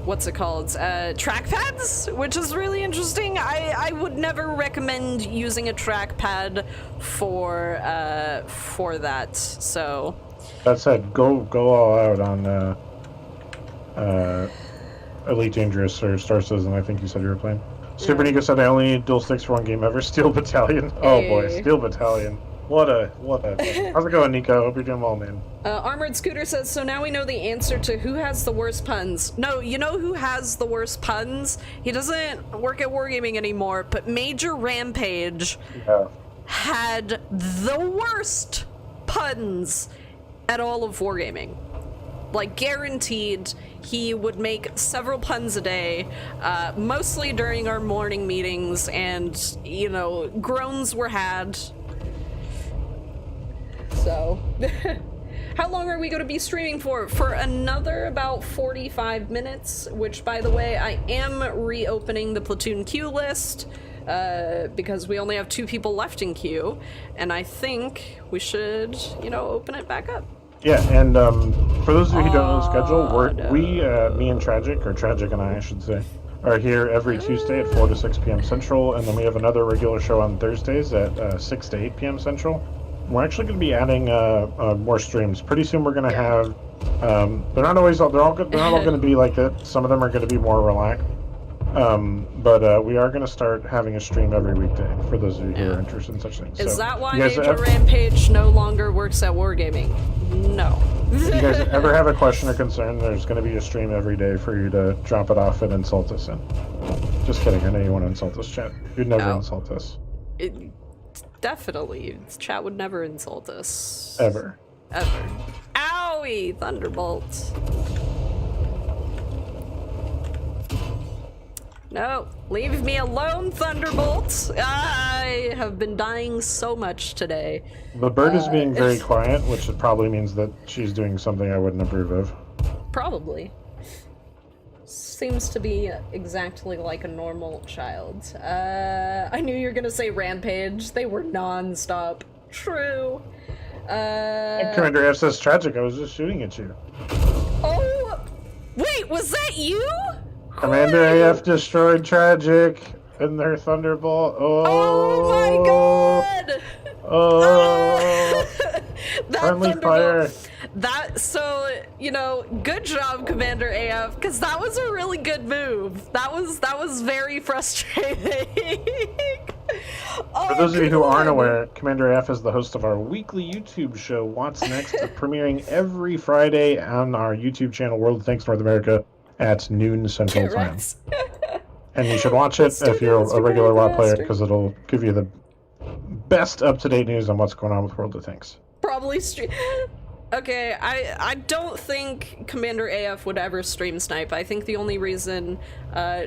Speaker 2: what's it called? Trackpads, which is really interesting. I would never recommend using a trackpad for that, so...
Speaker 1: That said, go all out on Elite Dangerous or Star Citizen, I think you said you were playing. Super Nico said I only need dual sticks for one game ever. Steel Battalion. Oh boy, Steel Battalion. What a how's it going, Nico? Hope you're doing well, man.
Speaker 2: Armored Scooter says, so now we know the answer to who has the worst puns. No, you know who has the worst puns? He doesn't work at Wargaming anymore, but Major Rampage had the worst puns at all of Wargaming. Like, guaranteed, he would make several puns a day, mostly during our morning meetings, and, you know, groans were had. So, how long are we going to be streaming for? For another about 45 minutes, which, by the way, I am reopening the Platoon queue list, because we only have 2 people left in queue, and I think we should, you know, open it back up.
Speaker 1: Yeah, and for those of you who don't know the schedule, me and Tragic, or Tragic and I should say, are here every Tuesday at 4 to 6 p.m. Central, and then we have another regular show on Thursdays at 6 to 8 p.m. Central. We're actually going to be adding more streams. Pretty soon we're going to have, they're not all going to be like that. Some of them are going to be more relaxed. But we are going to start having a stream every weekday for those of you who are interested in such things.
Speaker 2: Is that why Major Rampage no longer works at Wargaming? No.
Speaker 1: If you guys ever have a question or concern, there's going to be a stream every day for you to drop it off and insult us in. Just kidding. I know you want to insult us, chat. You'd never insult us.
Speaker 2: Definitely. Chat would never insult us.
Speaker 1: Ever.
Speaker 2: Ever. Owie! Thunderbolt. No, leave me alone, Thunderbolt. I have been dying so much today.
Speaker 1: The bird is being very quiet, which probably means that she's doing something I wouldn't approve of.
Speaker 2: Probably. Seems to be exactly like a normal child. I knew you were gonna say Rampage. They were non-stop. True.
Speaker 1: Commander F says, Tragic, I was just shooting at you.
Speaker 2: Oh! Wait, was that you?
Speaker 1: Commander AF destroyed Tragic in their Thunderbolt.
Speaker 2: Oh my god!
Speaker 1: Oh!
Speaker 2: That
Speaker 1: Friendly fire.
Speaker 2: So, you know, good job, Commander AF, because that was a really good move. That was very frustrating.
Speaker 1: For those of you who aren't aware, Commander AF is the host of our weekly YouTube show, What's Next, premiering every Friday on our YouTube channel, World of Thanks North America, at noon Central Time. And you should watch it if you're a regular WoW player, because it'll give you the best up-to-date news on what's going on with World of Thanks.
Speaker 2: Probably Okay, I don't think Commander AF would ever stream snipe. I think the only reason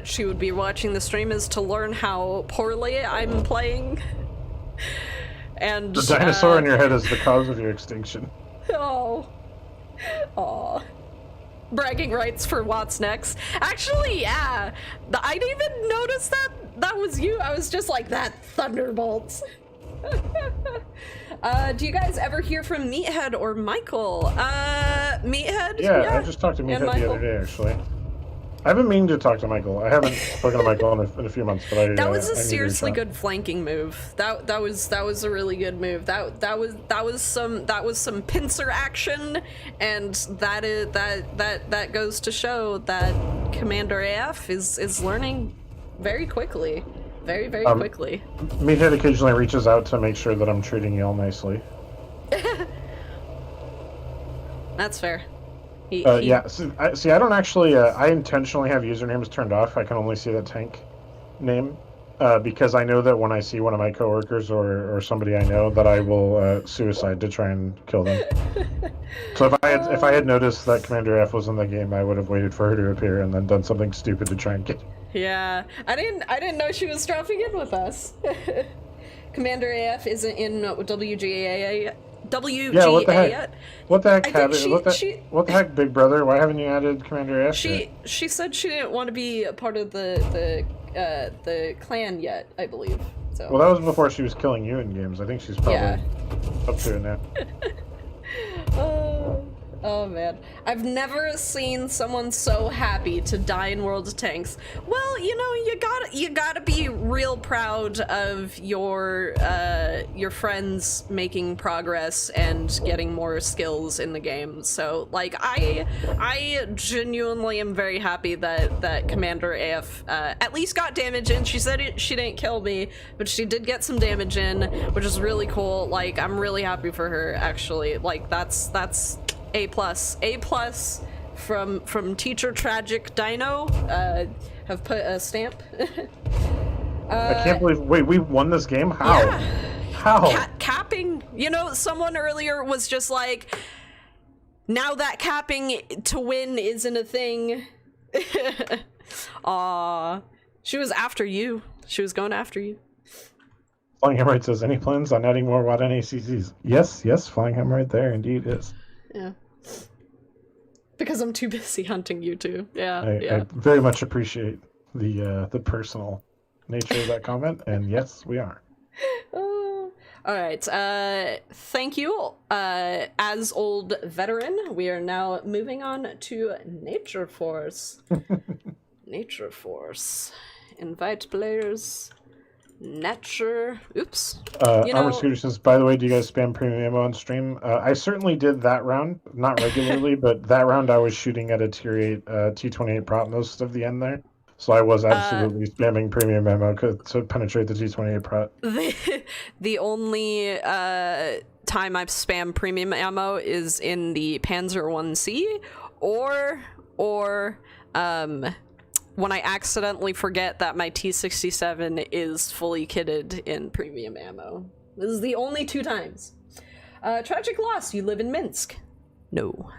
Speaker 2: she would be watching the stream is to learn how poorly I'm playing. And
Speaker 1: the dinosaur in your head is the cause of your extinction.
Speaker 2: Oh. Aw. Bragging rights for What's Next. Actually, yeah. I didn't even notice that was you. I was just like, that Thunderbolts. Do you guys ever hear from Meathead or Michael? Meathead?
Speaker 1: Yeah, I just talked to Meathead the other day, actually. I've been meaning to talk to Michael. I haven't spoken to Michael in a few months, but
Speaker 2: That was a
Speaker 1: I need to reach
Speaker 2: seriously
Speaker 1: out.
Speaker 2: good flanking move. That was a really good move. That was some pincer action, and that goes to show that Commander AF is learning very quickly, very quickly.
Speaker 1: Meathead occasionally reaches out to make sure that I'm treating y'all nicely.
Speaker 2: That's fair.
Speaker 1: Yeah, see, I don't actually. I intentionally have usernames turned off. I can only see the tank name because I know that when I see one of my coworkers or somebody I know, that I will suicide to try and kill them. So if I had noticed that Commander F was in the game, I would have waited for her to appear and then done something stupid to try and get.
Speaker 2: Yeah, I didn't know she was dropping in with us. Commander AF isn't in WGA yet.
Speaker 1: What the heck? What the heck, Big Brother? Why haven't you added Commander F?
Speaker 2: She said she didn't want to be a part of the clan yet, I believe. So.
Speaker 1: Well, that was before she was killing you in games. I think she's probably up to it now.
Speaker 2: Oh man, I've never seen someone so happy to die in World of Tanks. Well, you know, you gotta be real proud of your friends making progress and getting more skills in the game. So, like, I genuinely am very happy that Commander AF at least got damage in. She said she didn't kill me, but she did get some damage in, which is really cool. Like, I'm really happy for her, actually. Like, that's A+. A+ from Teacher Tragic Dino have put a stamp.
Speaker 1: I can't believe. Wait, we won this game? How?
Speaker 2: Yeah.
Speaker 1: How?
Speaker 2: Capping. You know, someone earlier was just like, now that capping to win isn't a thing. Aw. She was after you. She was going after you.
Speaker 1: Flying Hemorrhoid says, any plans on adding more WAD NACCs? Yes, Flying Hemorrhoid there indeed is.
Speaker 2: Yeah. Because I'm too busy hunting you two. Yeah,
Speaker 1: I very much appreciate the personal nature of that comment, and yes, we are.
Speaker 2: All right. Thank you. As old veteran, we are now moving on to Nature Force. Nature Force. Invite players. Nature. Oops.
Speaker 1: Armored Scooter says, by the way, do you guys spam premium ammo on stream? I certainly did that round, not regularly, but that round I was shooting at a tier 8 T28 prop most of the end there. So I was absolutely spamming premium ammo to penetrate the T28 prop.
Speaker 2: The only time I've spammed premium ammo is in the Panzer 1C or when I accidentally forget that my T67 is fully kitted in premium ammo. This is the only 2 times. Tragic loss, you live in Minsk. No.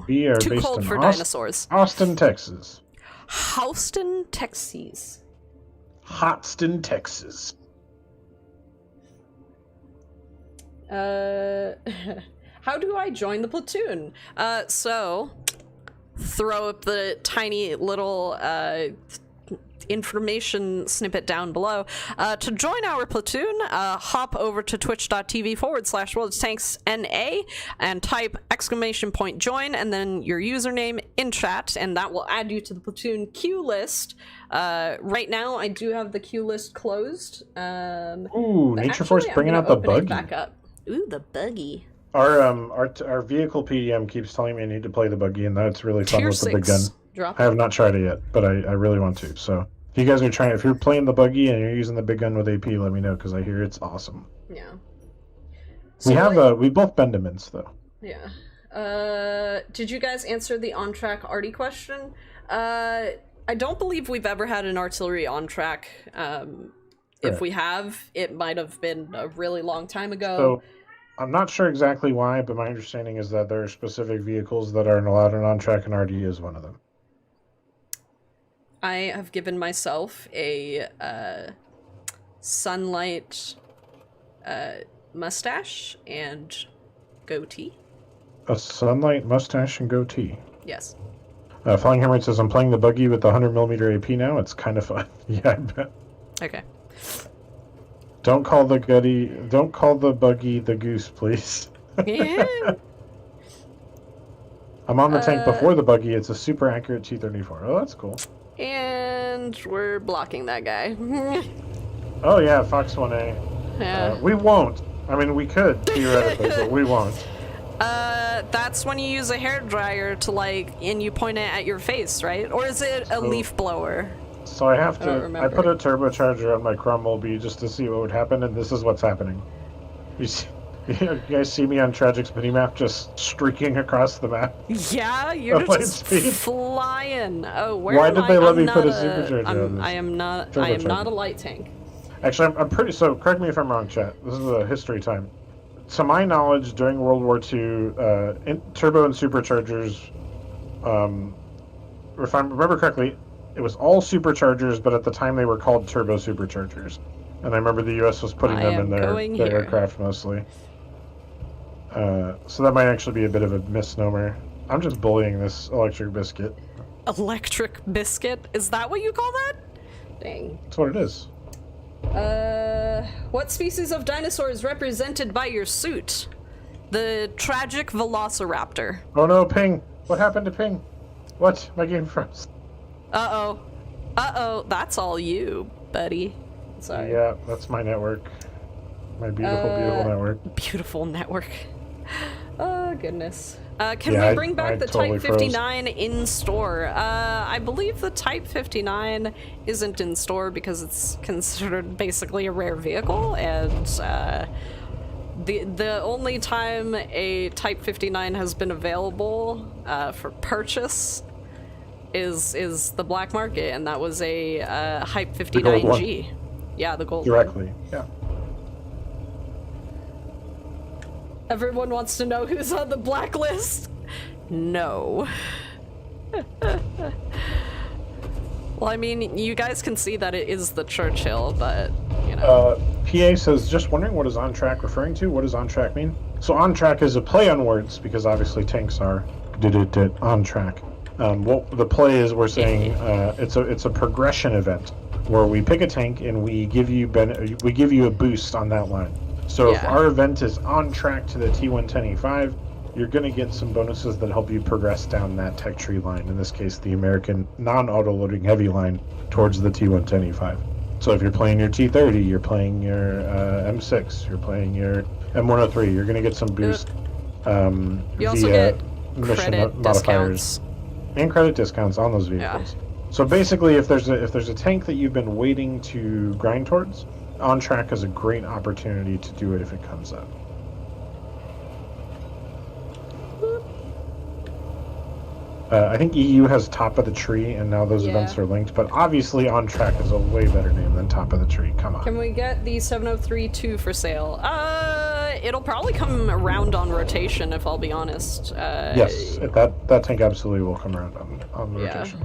Speaker 1: We are
Speaker 2: too
Speaker 1: based
Speaker 2: cold
Speaker 1: in
Speaker 2: for dinosaurs.
Speaker 1: Austin, Texas.
Speaker 2: Houston, Texas.
Speaker 1: Hotston, Texas.
Speaker 2: How do I join the platoon? So throw up the tiny little information snippet down below. To join our platoon, hop over to twitch.tv/WorldTanksNA and type !join and then your username in chat, and that will add you to the platoon queue list. Right now, I do have the queue list closed.
Speaker 1: Ooh, Nature Force bringing out the buggy.
Speaker 2: Back up. Ooh, the buggy.
Speaker 1: Our vehicle PDM keeps telling me I need to play the buggy, and that's really fun with the big gun.
Speaker 2: Drop.
Speaker 1: I have not tried it yet, but I really want to. So if you guys are trying, if you're playing the buggy and you're using the big gun with AP, let me know because I hear it's awesome.
Speaker 2: Yeah.
Speaker 1: So we both been to Minsk though.
Speaker 2: Yeah. Did you guys answer the on-track arty question? I don't believe we've ever had an artillery on-track. If we have, it might have been a really long time ago.
Speaker 1: So I'm not sure exactly why, but my understanding is that there are specific vehicles that aren't allowed an on-track, and RD is one of them.
Speaker 2: I have given myself a sunlight mustache and goatee.
Speaker 1: A sunlight mustache and goatee.
Speaker 2: Yes.
Speaker 1: Flying Hammer says, I'm playing the buggy with the 100mm AP now. It's kind of fun. Yeah, I bet.
Speaker 2: Okay.
Speaker 1: Don't call the buggy the goose, please.
Speaker 2: Yeah.
Speaker 1: I'm on the tank before the buggy. It's a super accurate T-34. Oh, that's cool.
Speaker 2: And we're blocking that guy.
Speaker 1: Oh yeah, Fox 1A.
Speaker 2: Yeah.
Speaker 1: We won't. I mean, we could theoretically, but we won't.
Speaker 2: That's when you use a hairdryer to and you point it at your face, right? Or is it a leaf blower?
Speaker 1: So I have to. I put a turbocharger on my Crumblebee just to see what would happen, and this is what's happening. You guys see me on Tragic's minimap just streaking across the map?
Speaker 2: Yeah, you're just flying. Oh, where
Speaker 1: Why
Speaker 2: am
Speaker 1: did
Speaker 2: I?
Speaker 1: they let me
Speaker 2: not
Speaker 1: put a supercharger on this?
Speaker 2: I am not a light tank.
Speaker 1: Actually, I'm pretty. So correct me if I'm wrong, chat. This is a history time. To my knowledge, during World War II, turbo and superchargers, if I remember correctly, it was all superchargers, but at the time they were called turbo superchargers. And I remember the U.S. was putting them in their aircraft mostly. So that might actually be a bit of a misnomer. I'm just bullying this electric biscuit.
Speaker 2: Electric biscuit? Is that what you call that? Dang.
Speaker 1: That's what it is.
Speaker 2: What species of dinosaur is represented by your suit? The tragic velociraptor.
Speaker 1: Oh no, Ping! What happened to Ping? What? My game froze.
Speaker 2: Uh-oh. Uh-oh, that's all you, buddy. Sorry.
Speaker 1: Yeah, that's my network. My beautiful, beautiful network.
Speaker 2: Beautiful network. Oh, goodness. Can we bring back the
Speaker 1: totally
Speaker 2: Type 59 in store? I believe the Type 59 isn't in store because it's considered basically a rare vehicle, and the only time a Type 59 has been available for purchase is the black market, and that was a Hype 59G. Yeah, the gold
Speaker 1: directly.
Speaker 2: one.
Speaker 1: Yeah.
Speaker 2: Everyone wants to know who's on the blacklist. No. Well, I mean, you guys can see that it is the Churchill, but, you know.
Speaker 1: PA says, just wondering what is on track referring to? What does on track mean? So on track is a play on words, because obviously tanks are on track. What the play is, we're saying it's a progression event where we pick a tank and we give you a boost on that line. So if our event is on track to the T110E5, you're going to get some bonuses that help you progress down that tech tree line. In this case, the American non-auto-loading heavy line towards the T110E5. So if you're playing your T30, you're playing your M6, you're playing your M103, you're going to get some boost
Speaker 2: you also
Speaker 1: via
Speaker 2: get
Speaker 1: mission
Speaker 2: credit
Speaker 1: modifiers
Speaker 2: discounts.
Speaker 1: And credit discounts on those vehicles. Yeah. So basically, if there's a tank that you've been waiting to grind towards, on track is a great opportunity to do it if it comes up. I think EU has top of the tree, and now those events are linked. But obviously, on track is a way better name than top of the tree. Come on.
Speaker 2: Can we get the 703-2 for sale? It'll probably come around on rotation, if I'll be honest.
Speaker 1: Yes, that tank absolutely will come around on rotation.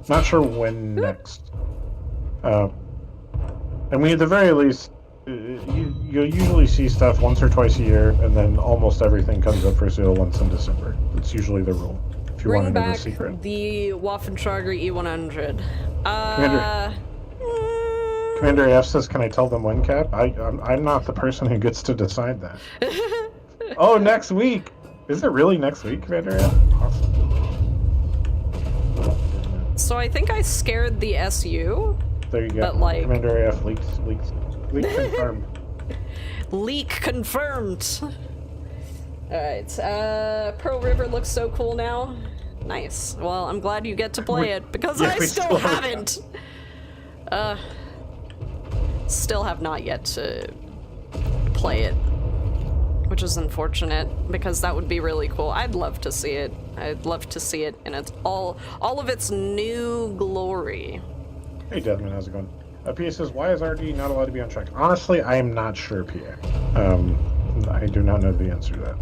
Speaker 1: Not sure when next. And we, at the very least, you'll usually see stuff once or twice a year, and then almost everything comes up for sale once in December. It's usually the rule. If you want to know the secret.
Speaker 2: The Waffentrager E100.
Speaker 1: Commander AF says, "Can I tell them when, Cap?" I'm not the person who gets to decide that. Oh, next week. Is it really next week, Commander AF? Awesome.
Speaker 2: So I think I scared the SU.
Speaker 1: There you go.
Speaker 2: But like,
Speaker 1: Commander AF leak confirmed.
Speaker 2: Leak confirmed. All right. Pearl River looks so cool now. Nice. Well, I'm glad you get to play it because I still haven't. Still have not yet to play it, which is unfortunate because that would be really cool. I'd love to see it. I'd love to see it in its all of its new glory.
Speaker 1: Hey Desmond, how's it going? PA says, why is RD not allowed to be on track? Honestly, I am not sure, PA. I do not know the answer to that.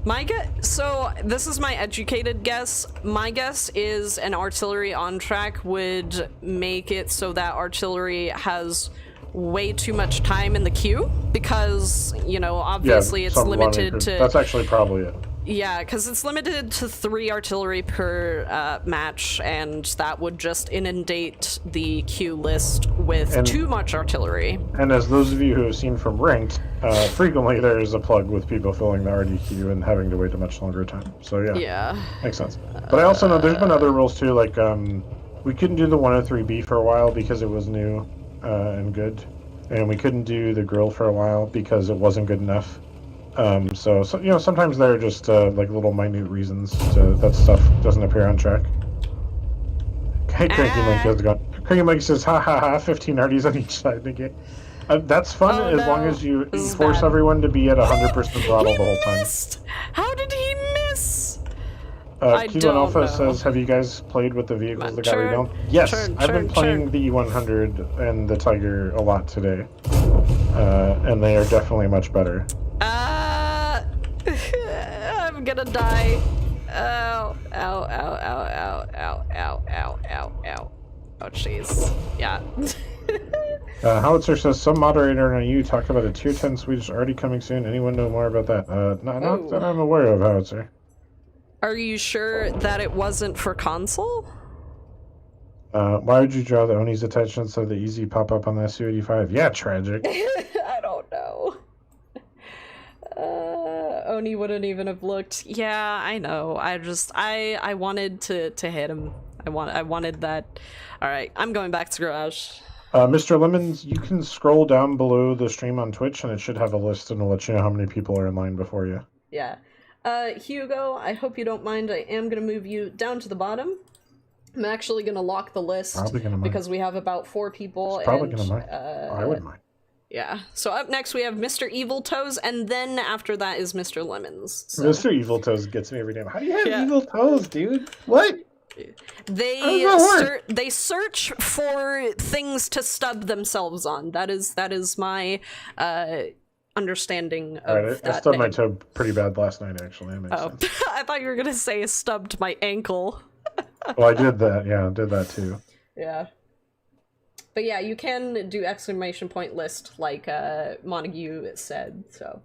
Speaker 2: My guess, so this is my educated guess. My guess is an artillery on track would make it so that artillery has way too much time in the queue because, you know, obviously it's limited to...
Speaker 1: That's actually probably it.
Speaker 2: Yeah, because it's limited to 3 artillery per match, and that would just inundate the queue list with
Speaker 1: And-
Speaker 2: too much artillery.
Speaker 1: And as those of you who have seen from ranked, frequently there is a plug with people filling the RD queue and having to wait a much longer time. So
Speaker 2: Yeah.
Speaker 1: makes sense. But I also know there's been other rules too, like we couldn't do the 103B for a while because it was new and good, and we couldn't do the grill for a while because it wasn't good enough. So sometimes there are just like little minute reasons that stuff doesn't appear on track. Hey, Cranky Mike has gone. Cranky Mike says, "Ha ha ha! 15 RDs on each side of the game." That's fun as long as you force everyone to be at 100% throttle the whole time.
Speaker 2: How did he miss?
Speaker 1: Q1 Alpha says, "Have you guys played with the vehicles that got rebuilt?" Yes, I've been playing the E100 and the Tiger a lot today, and they are definitely much better.
Speaker 2: I'm gonna die. Ow, ow, ow, ow, ow, ow, ow, ow, ow, ow. Oh, jeez. Yeah.
Speaker 1: Howitzer says, "Some moderator on you talked about a tier 10 Swedish already coming soon. Anyone know more about that?" Not that I'm aware of, Howitzer.
Speaker 2: Are you sure that it wasn't for console?
Speaker 1: Why would you draw the Oni's attention so the easy pop up on the SU-85? Yeah, tragic.
Speaker 2: I don't know. Oni wouldn't even have looked. Yeah, I know. I wanted to hit him. I wanted that. All right, I'm going back to garage.
Speaker 1: Mr. Lemons, you can scroll down below the stream on Twitch, and it should have a list, and it'll let you know how many people are in line before you.
Speaker 2: Yeah. Hugo, I hope you don't mind. I am gonna move you down to the bottom. I'm actually gonna lock the list because we have about 4 people.
Speaker 1: It's probably gonna mind. I wouldn't mind.
Speaker 2: Yeah. So up next we have Mr. Evil Toes, and then after that is Mr. Lemons. So.
Speaker 1: Mr. Evil Toes gets me every time. How do you have evil toes, dude? What?
Speaker 2: They search for things to stub themselves on. That is my understanding of that.
Speaker 1: I stubbed my toe pretty bad last night, actually. That makes sense.
Speaker 2: I thought you were gonna say stubbed my ankle.
Speaker 1: Well, I did that. Yeah, I did that too.
Speaker 2: Yeah. But yeah, you can do exclamation point list like Montague said, so.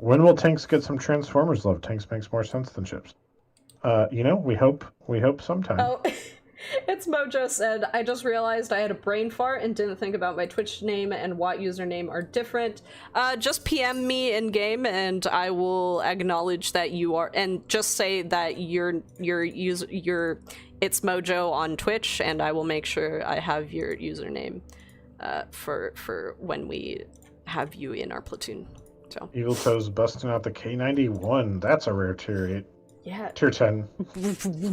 Speaker 1: When will tanks get some Transformers love? Tanks makes more sense than ships. We hope sometime.
Speaker 2: Oh, it's Mojo said, I just realized I had a brain fart and didn't think about my Twitch name and what username are different. Just PM me in game and I will acknowledge that you are, and just say that it's Mojo on Twitch, and I will make sure I have your username for when we have you in our platoon. So.
Speaker 1: Evil Toes busting out the K91. That's a rare tier 8.
Speaker 2: Yeah.
Speaker 1: Tier 10.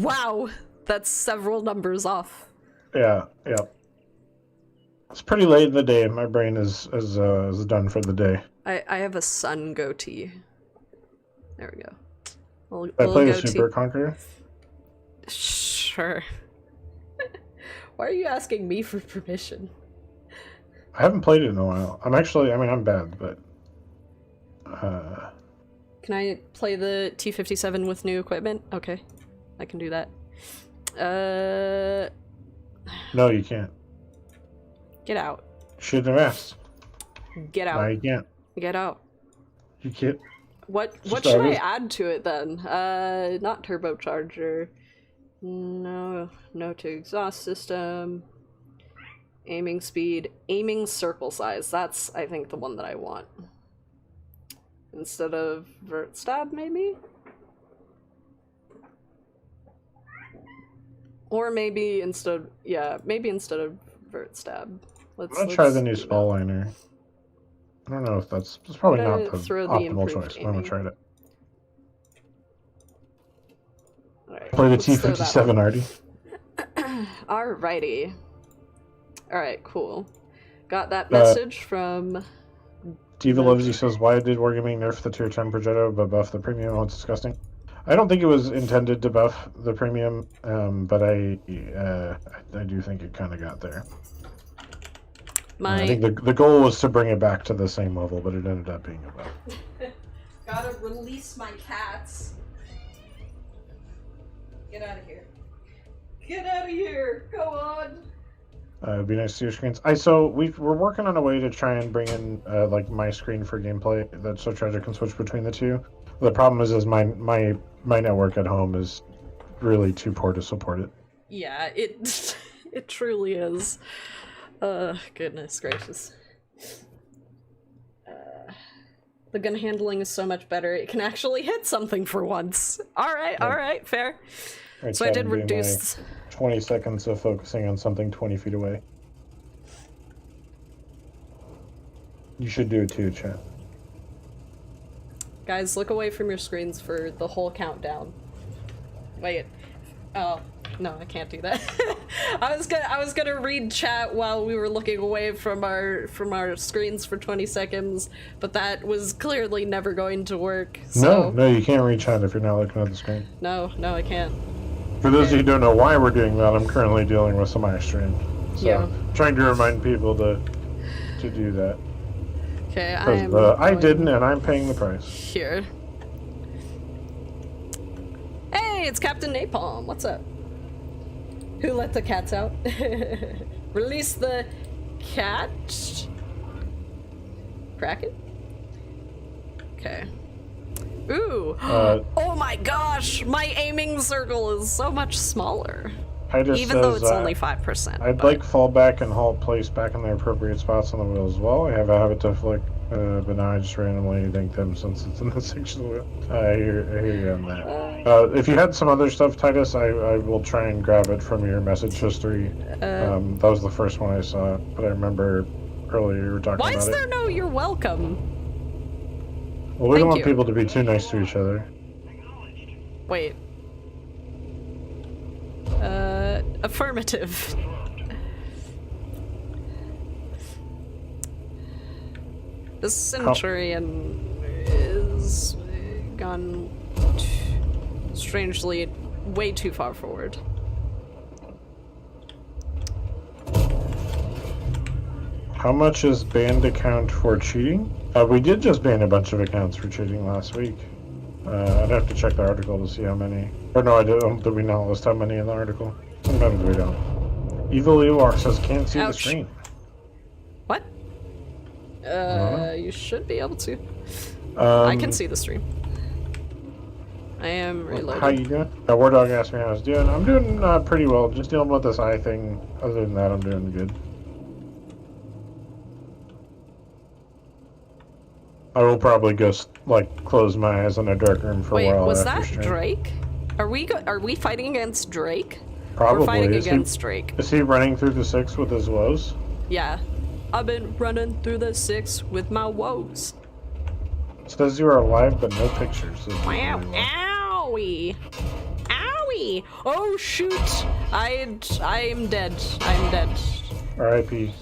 Speaker 2: Wow. That's several numbers off.
Speaker 1: Yeah. It's pretty late in the day. My brain is done for the day.
Speaker 2: I have a sun goatee. There we go.
Speaker 1: I play the Super Conqueror?
Speaker 2: Sure. Why are you asking me for permission?
Speaker 1: I haven't played it in a while. I'm bad, but...
Speaker 2: Can I play the T-57 with new equipment? Okay. I can do that.
Speaker 1: No, you can't.
Speaker 2: Get out.
Speaker 1: Shouldn't have asked.
Speaker 2: Get out.
Speaker 1: No, you can't.
Speaker 2: Get out.
Speaker 1: You can't.
Speaker 2: What should I add to it then? Not turbocharger. No to exhaust system. Aiming speed. Aiming circle size. That's, I think, the one that I want. Instead of vert stab, maybe? Or maybe instead of vert stab.
Speaker 1: Let's try the new spall liner. I don't know if that's probably not the optimal choice, but I'm gonna try it.
Speaker 2: Right,
Speaker 1: play the T-57, Artie.
Speaker 2: Alrighty. Alright, cool. Got that message from...
Speaker 1: Diva Loves You says, why did Wargaming nerf the tier 10 Progetto but buff the premium? Oh, it's disgusting. I don't think it was intended to buff the premium, but I do think it kind of got there. I think the goal was to bring it back to the same level, but it ended up being a buff.
Speaker 2: Gotta release my cats. Get out of here. Get out of here! Go on!
Speaker 1: It'd be nice to see your screens. We're working on a way to try and bring in like my screen for gameplay, so Treasure can switch between the two. The problem is my network at home is really too poor to support it.
Speaker 2: Yeah, it it truly is. Goodness gracious. The gun handling is so much better. It can actually hit something for once. All right, fair.
Speaker 1: Right,
Speaker 2: So I
Speaker 1: chat,
Speaker 2: did
Speaker 1: I'm doing
Speaker 2: reduce.
Speaker 1: my 20 seconds of focusing on something 20 feet away. You should do it too, chat.
Speaker 2: Guys, look away from your screens for the whole countdown. Wait. Oh, no, I can't do that. I was gonna read chat while we were looking away from our screens for 20 seconds, but that was clearly never going to work. So
Speaker 1: No, you can't read chat if you're not looking at the screen.
Speaker 2: no, I can't.
Speaker 1: For those of you who don't know why we're doing that, I'm currently dealing with some eye strain. So
Speaker 2: Yeah.
Speaker 1: trying to remind people to do that.
Speaker 2: Okay,
Speaker 1: I didn't, and I'm paying the price.
Speaker 2: Here. Hey, it's Captain Napalm. What's up? Who let the cats out? Release the cat. Kraken? Okay. Ooh. Oh my gosh! My aiming circle is so much smaller. Even though it's only 5%.
Speaker 1: I'd like fall back and halt place back in their appropriate spots on the wheel as well. I have a habit to flick, but now I just randomly think them since it's in the section of the wheel. I hear you on that. If you had some other stuff, Titus, I will try and grab it from your message history. That was the first one I saw, but I remember earlier you were talking about it.
Speaker 2: Why is there no "you're welcome"?
Speaker 1: Well, we don't want people to be too nice to each other.
Speaker 2: Wait. Affirmative. The Centurion is gone strangely way too far forward.
Speaker 1: How much is banned account for cheating? We did just ban a bunch of accounts for cheating last week. I'd have to check the article to see how many. Or no, I don't. Did we not list how many in the article? Sometimes we don't. Evil Ewok says can't see the screen.
Speaker 2: What? You should be able to. I can see the stream. I am reloading.
Speaker 1: How you doing? War Dog asked me how I was doing. I'm doing pretty well. Just dealing with this eye thing. Other than that, I'm doing good. I will probably just close my eyes in a dark room for a while.
Speaker 2: Wait, was that Drake? Are we fighting against Drake?
Speaker 1: Probably.
Speaker 2: We're fighting against Drake.
Speaker 1: Is he running through the 6 with his woes?
Speaker 2: Yeah. I've been running through the 6 with my woes.
Speaker 1: It says you are alive, but no pictures.
Speaker 2: Wow. Owie. Owie. Oh, shoot. I'm dead. I'm dead.
Speaker 1: R.I.P.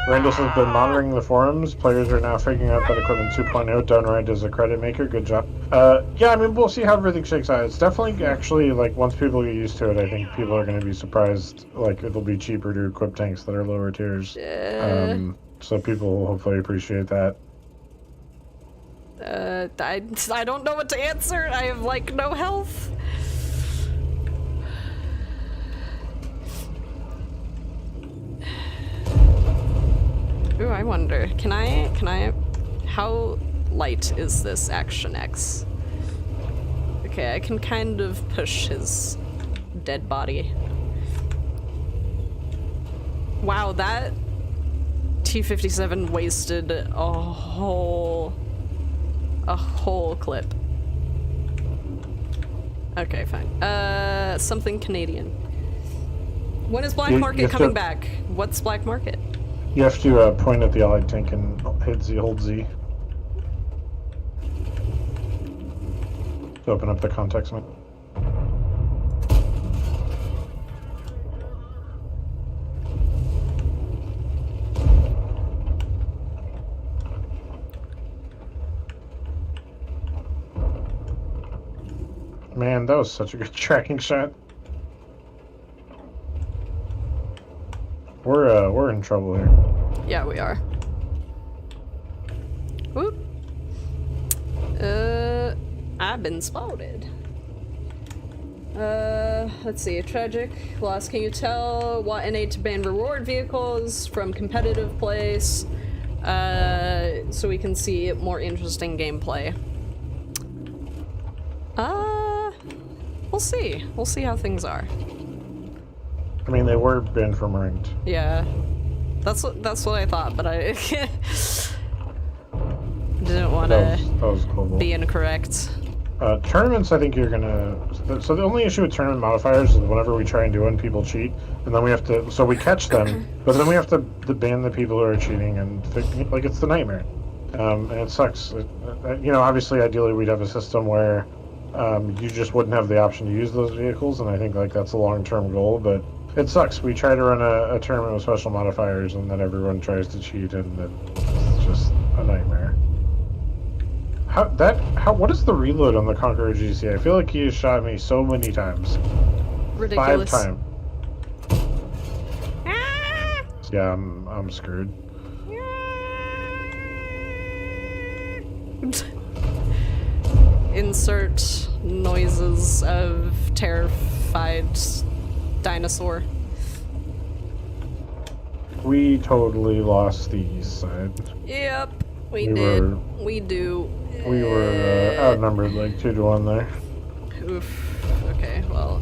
Speaker 1: Randall has been monitoring the forums. Players are now figuring out that Equipment 2.0 done right as a credit maker. Good job. Yeah, I mean, we'll see how everything shakes out. It's definitely actually, once people get used to it, I think people are going to be surprised. It'll be cheaper to equip tanks that are lower tiers. So people will hopefully appreciate that.
Speaker 2: I don't know what to answer. I have, no health. Ooh, I wonder, can I, how light is this Action X? Okay, I can kind of push his dead body. Wow, that T-57 wasted a whole clip. Okay, fine. Something Canadian. When is Black Market coming back? What's Black Market?
Speaker 1: You have to point at the allied tank and hit Z, hold Z. To open up the context menu. Man, that was such a good tracking shot. We're in trouble here.
Speaker 2: Yeah, we are. Whoop. I've been spotted. Let's see. Tragic loss. Can you tell what NA to ban reward vehicles from competitive place? So we can see more interesting gameplay. we'll see. We'll see how things are.
Speaker 1: I mean, they were banned from ranked.
Speaker 2: Yeah, that's what I thought, but I didn't want to be incorrect.
Speaker 1: Tournaments, I think you're gonna. So the only issue with tournament modifiers is whenever we try and do one, people cheat, and then we have to. So we catch them, but then we have to ban the people who are cheating, and like it's the nightmare, and it sucks. You know, obviously, ideally, we'd have a system where you just wouldn't have the option to use those vehicles, and I think like that's a long-term goal, but it sucks. We try to run a tournament with special modifiers, and then everyone tries to cheat, and it's just a nightmare. What is the reload on the Conqueror GC? I feel like he has shot me so many times.
Speaker 2: Ridiculous.
Speaker 1: 5 times. Yeah, I'm screwed.
Speaker 2: Insert noises of terrified dinosaur.
Speaker 1: We totally lost the east side.
Speaker 2: Yep, we did. We do.
Speaker 1: We were outnumbered like 2-1 there.
Speaker 2: Oof. Okay, well.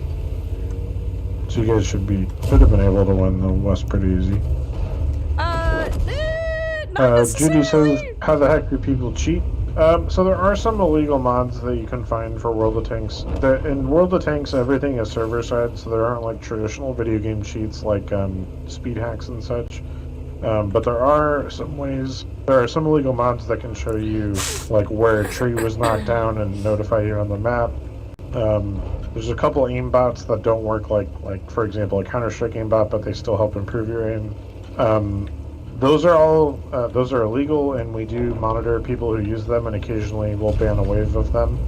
Speaker 1: So you guys should have been able to win the West pretty easy.
Speaker 2: Not
Speaker 1: Judy says, how the heck do people cheat? So there are some illegal mods that you can find for World of Tanks. In World of Tanks, everything is server side, so there aren't like traditional video game cheats like speed hacks and such. But there are some illegal mods that can show you like where a tree was knocked down and notify you on the map. There's a couple aimbots that don't work like for example a Counter-Strike aimbot, but they still help improve your aim. Those are illegal, and we do monitor people who use them, and occasionally we'll ban a wave of them.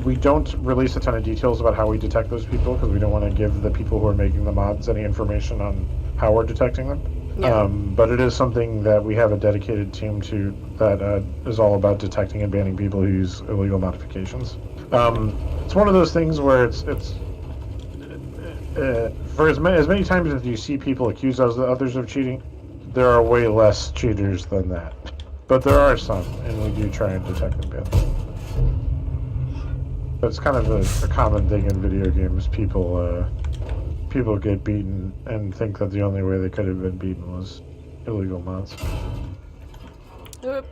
Speaker 1: We don't release a ton of details about how we detect those people because we don't want to give the people who are making the mods any information on how we're detecting them.
Speaker 2: Yeah.
Speaker 1: But it is something that we have a dedicated team to that is all about detecting and banning people who use illegal modifications. It's one of those things where it's for as many times as you see people accuse others of cheating, there are way less cheaters than that. But there are some, and we do try and detect and ban them. It's kind of a common thing in video games. People get beaten and think that the only way they could have been beaten was illegal mods.
Speaker 2: Yep.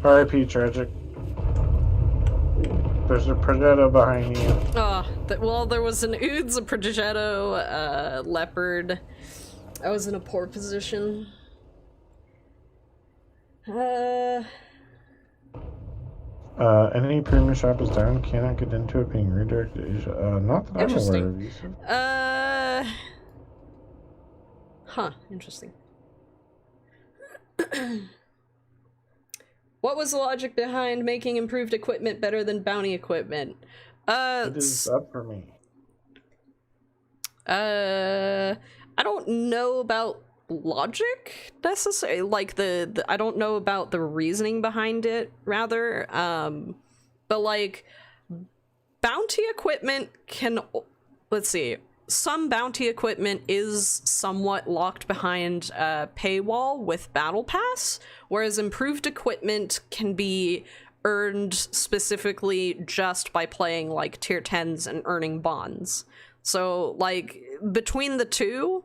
Speaker 1: R.I.P. Tragic. There's a Progetto behind you.
Speaker 2: Well, there was an Oods, a Progetto, Leopard. I was in a poor position.
Speaker 1: Any premium shop is down. Cannot get into it being redirected to Asia. Not that I'm aware of.
Speaker 2: Huh, interesting. What was the logic behind making improved equipment better than bounty equipment?
Speaker 1: It is up for me.
Speaker 2: I don't know about logic necessarily, like the I don't know about the reasoning behind it, rather. But like bounty equipment can, let's see, some bounty equipment is somewhat locked behind a paywall with Battle Pass, whereas improved equipment can be earned specifically just by playing like tier 10s and earning bonds. So like between the two,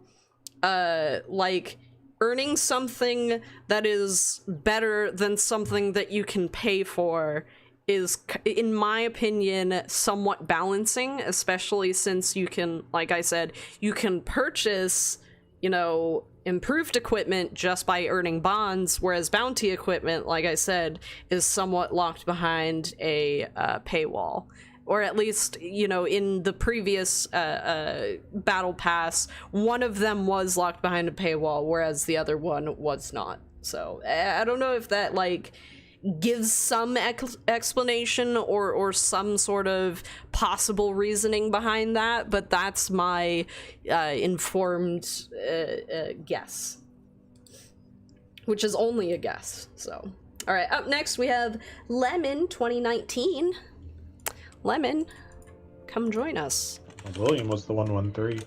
Speaker 2: like earning something that is better than something that you can pay for is, in my opinion, somewhat balancing, especially since you can, like I said, you can purchase, you know, improved equipment just by earning bonds, whereas bounty equipment, like I said, is somewhat locked behind a paywall. Or at least, you know, in the previous Battle Pass, one of them was locked behind a paywall, whereas the other one was not. So I don't know if that, like, gives some explanation or some sort of possible reasoning behind that, but that's my informed guess. Which is only a guess, so. Alright, up next we have Lemon 2019. Lemon, come join us.
Speaker 1: William was the 113.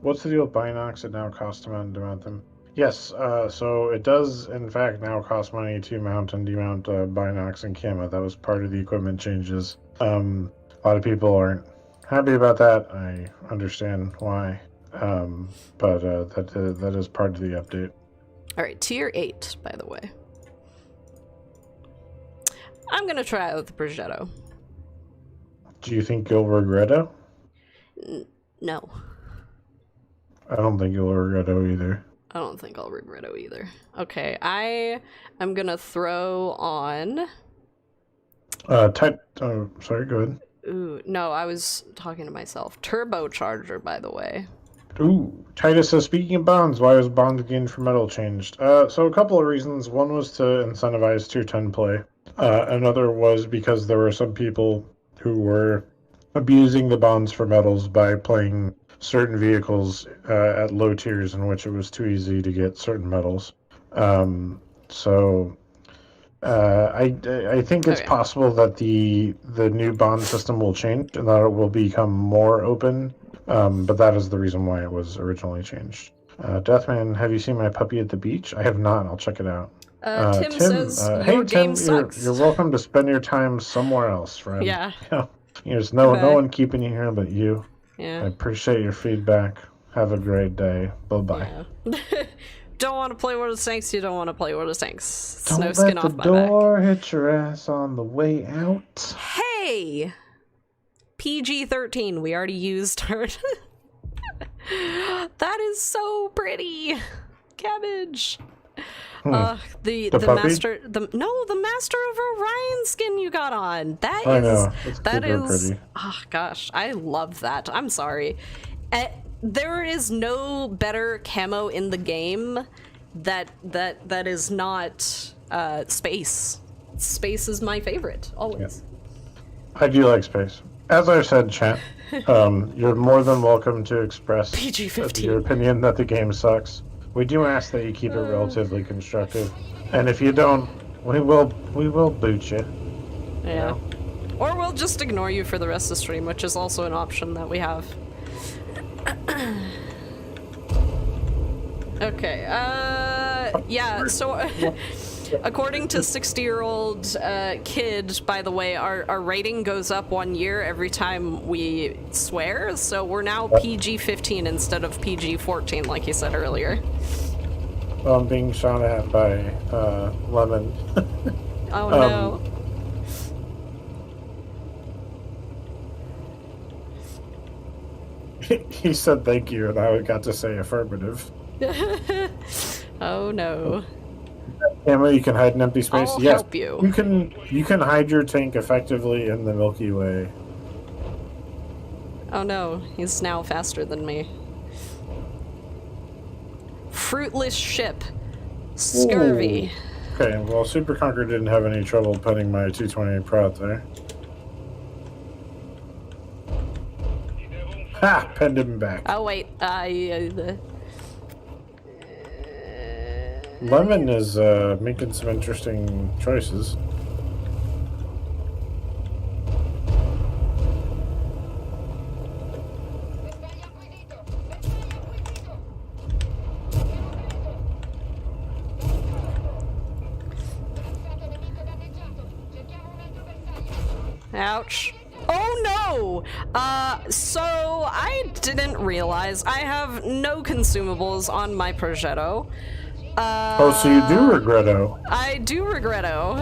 Speaker 1: What's the deal with Binox? It now costs a amount to mount them. Yes, so it does, in fact, now cost money to mount and demount Binox and Camo. That was part of the equipment changes. A lot of people aren't happy about that. I understand why, but that is part of the update.
Speaker 2: All right, tier 8, by the way. I'm gonna try out the Progetto.
Speaker 1: Do you think you'll regret it?
Speaker 2: No.
Speaker 1: I don't think you'll regret it either.
Speaker 2: I don't think I'll regret it either. Okay, I am gonna throw on...
Speaker 1: Sorry, go ahead.
Speaker 2: Ooh, no, I was talking to myself. Turbocharger, by the way.
Speaker 1: Ooh, Titus says, speaking of bonds, why was bond gain for metal changed? So a couple of reasons. One was to incentivize tier 10 play. Another was because there were some people who were abusing the bonds for metals by playing certain vehicles at low tiers in which it was too easy to get certain metals. I think it's possible that the new bond system will change and that it will become more open, but that is the reason why it was originally changed. Deathman, have you seen my puppy at the beach? I have not. I'll check it out.
Speaker 2: Tim says,
Speaker 1: hey
Speaker 2: your game
Speaker 1: Tim,
Speaker 2: sucks.
Speaker 1: you're welcome to spend your time somewhere else, friend.
Speaker 2: Yeah.
Speaker 1: There's no one keeping you here but you.
Speaker 2: Yeah.
Speaker 1: I appreciate your feedback. Have a great day. Bye-bye.
Speaker 2: Yeah. Don't want to play World of Tanks, you don't want to play World of Tanks.
Speaker 1: Don't
Speaker 2: no skin
Speaker 1: let
Speaker 2: off
Speaker 1: the
Speaker 2: my
Speaker 1: door hit your ass on the way out.
Speaker 2: Hey! PG-13, we already used her. That is so pretty. Cabbage. The master the Master of Orion skin you got on. That is
Speaker 1: pretty.
Speaker 2: Oh gosh, I love that. I'm sorry. There is no better camo in the game that is not space. Space is my favorite, always.
Speaker 1: Yeah. I do like space. As I said, chat, you're more than welcome to express
Speaker 2: PG-15.
Speaker 1: your opinion that the game sucks. We do ask that you keep it relatively constructive, and if you don't, we will boot you.
Speaker 2: Yeah. You know? Or we'll just ignore you for the rest of the stream, which is also an option that we have. Okay, yeah, so according to 60-year-old kid, by the way, our rating goes up 1 year every time we swear, so we're now PG-15 instead of PG-14, like you said earlier.
Speaker 1: Well, I'm being shot at by Lemon.
Speaker 2: Oh no.
Speaker 1: He said thank you, and I got to say affirmative.
Speaker 2: Oh no.
Speaker 1: Emma, you can hide in empty space.
Speaker 2: I'll
Speaker 1: yes,
Speaker 2: help you.
Speaker 1: You can hide your tank effectively in the Milky Way.
Speaker 2: Oh no, he's now faster than me. Fruitless ship. Scurvy.
Speaker 1: Ooh. Okay, well, Super Conquer didn't have any trouble putting my 228 Pro out there. Ha! Penned him back.
Speaker 2: Oh wait,
Speaker 1: Lemon is making some interesting choices.
Speaker 2: Ouch. Oh no! So I didn't realize I have no consumables on my Progetto.
Speaker 1: Oh, so you do regretto.
Speaker 2: I do regretto.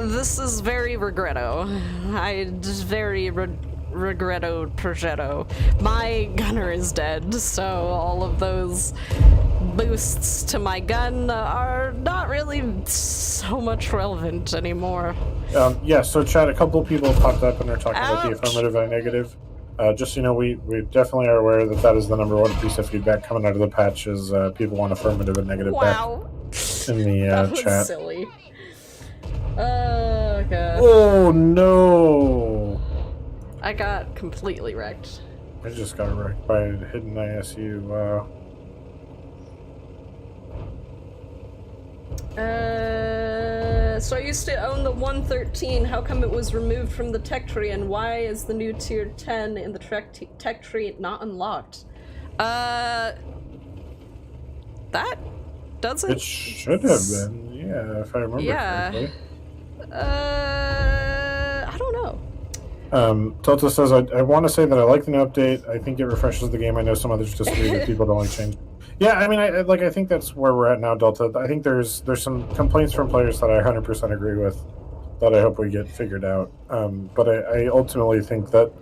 Speaker 2: This is very regretto. Very regretto Progetto. My gunner is dead, so all of those boosts to my gun are not really so much relevant anymore.
Speaker 1: Yeah, so chat, a couple of people popped up and are talking
Speaker 2: Ouch.
Speaker 1: about the affirmative and negative. Just so you know, we definitely are aware that that is the #1 piece of feedback coming out of the patch is people want affirmative and negative back in the
Speaker 2: that was
Speaker 1: chat.
Speaker 2: Silly. Oh god.
Speaker 1: Oh no!
Speaker 2: I got completely wrecked.
Speaker 1: I just got wrecked by a hidden ISU. Wow.
Speaker 2: So I used to own the 113. How come it was removed from the tech tree, and why is the new tier 10 in the tech tree not unlocked? That doesn't.
Speaker 1: It should have been, yeah, if I remember correctly.
Speaker 2: I don't know.
Speaker 1: Tota says, I want to say that I like the new update. I think it refreshes the game. I know some others disagree that people don't like change. Yeah, I mean, I think that's where we're at now, Delta. I think there's some complaints from players that I 100% agree with that I hope we get figured out. But I ultimately think that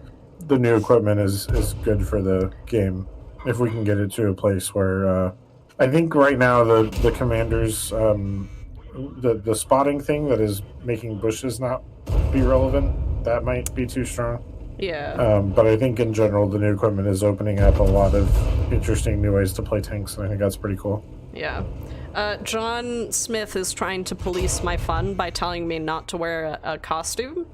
Speaker 1: the new equipment is good for the game if we can get it to a place where I think right now the commanders the spotting thing that is making bushes not be relevant, that might be too strong.
Speaker 2: Yeah.
Speaker 1: But I think in general the new equipment is opening up a lot of interesting new ways to play tanks, and I think that's pretty cool.
Speaker 2: Yeah. John Smith is trying to police my fun by telling me not to wear a costume.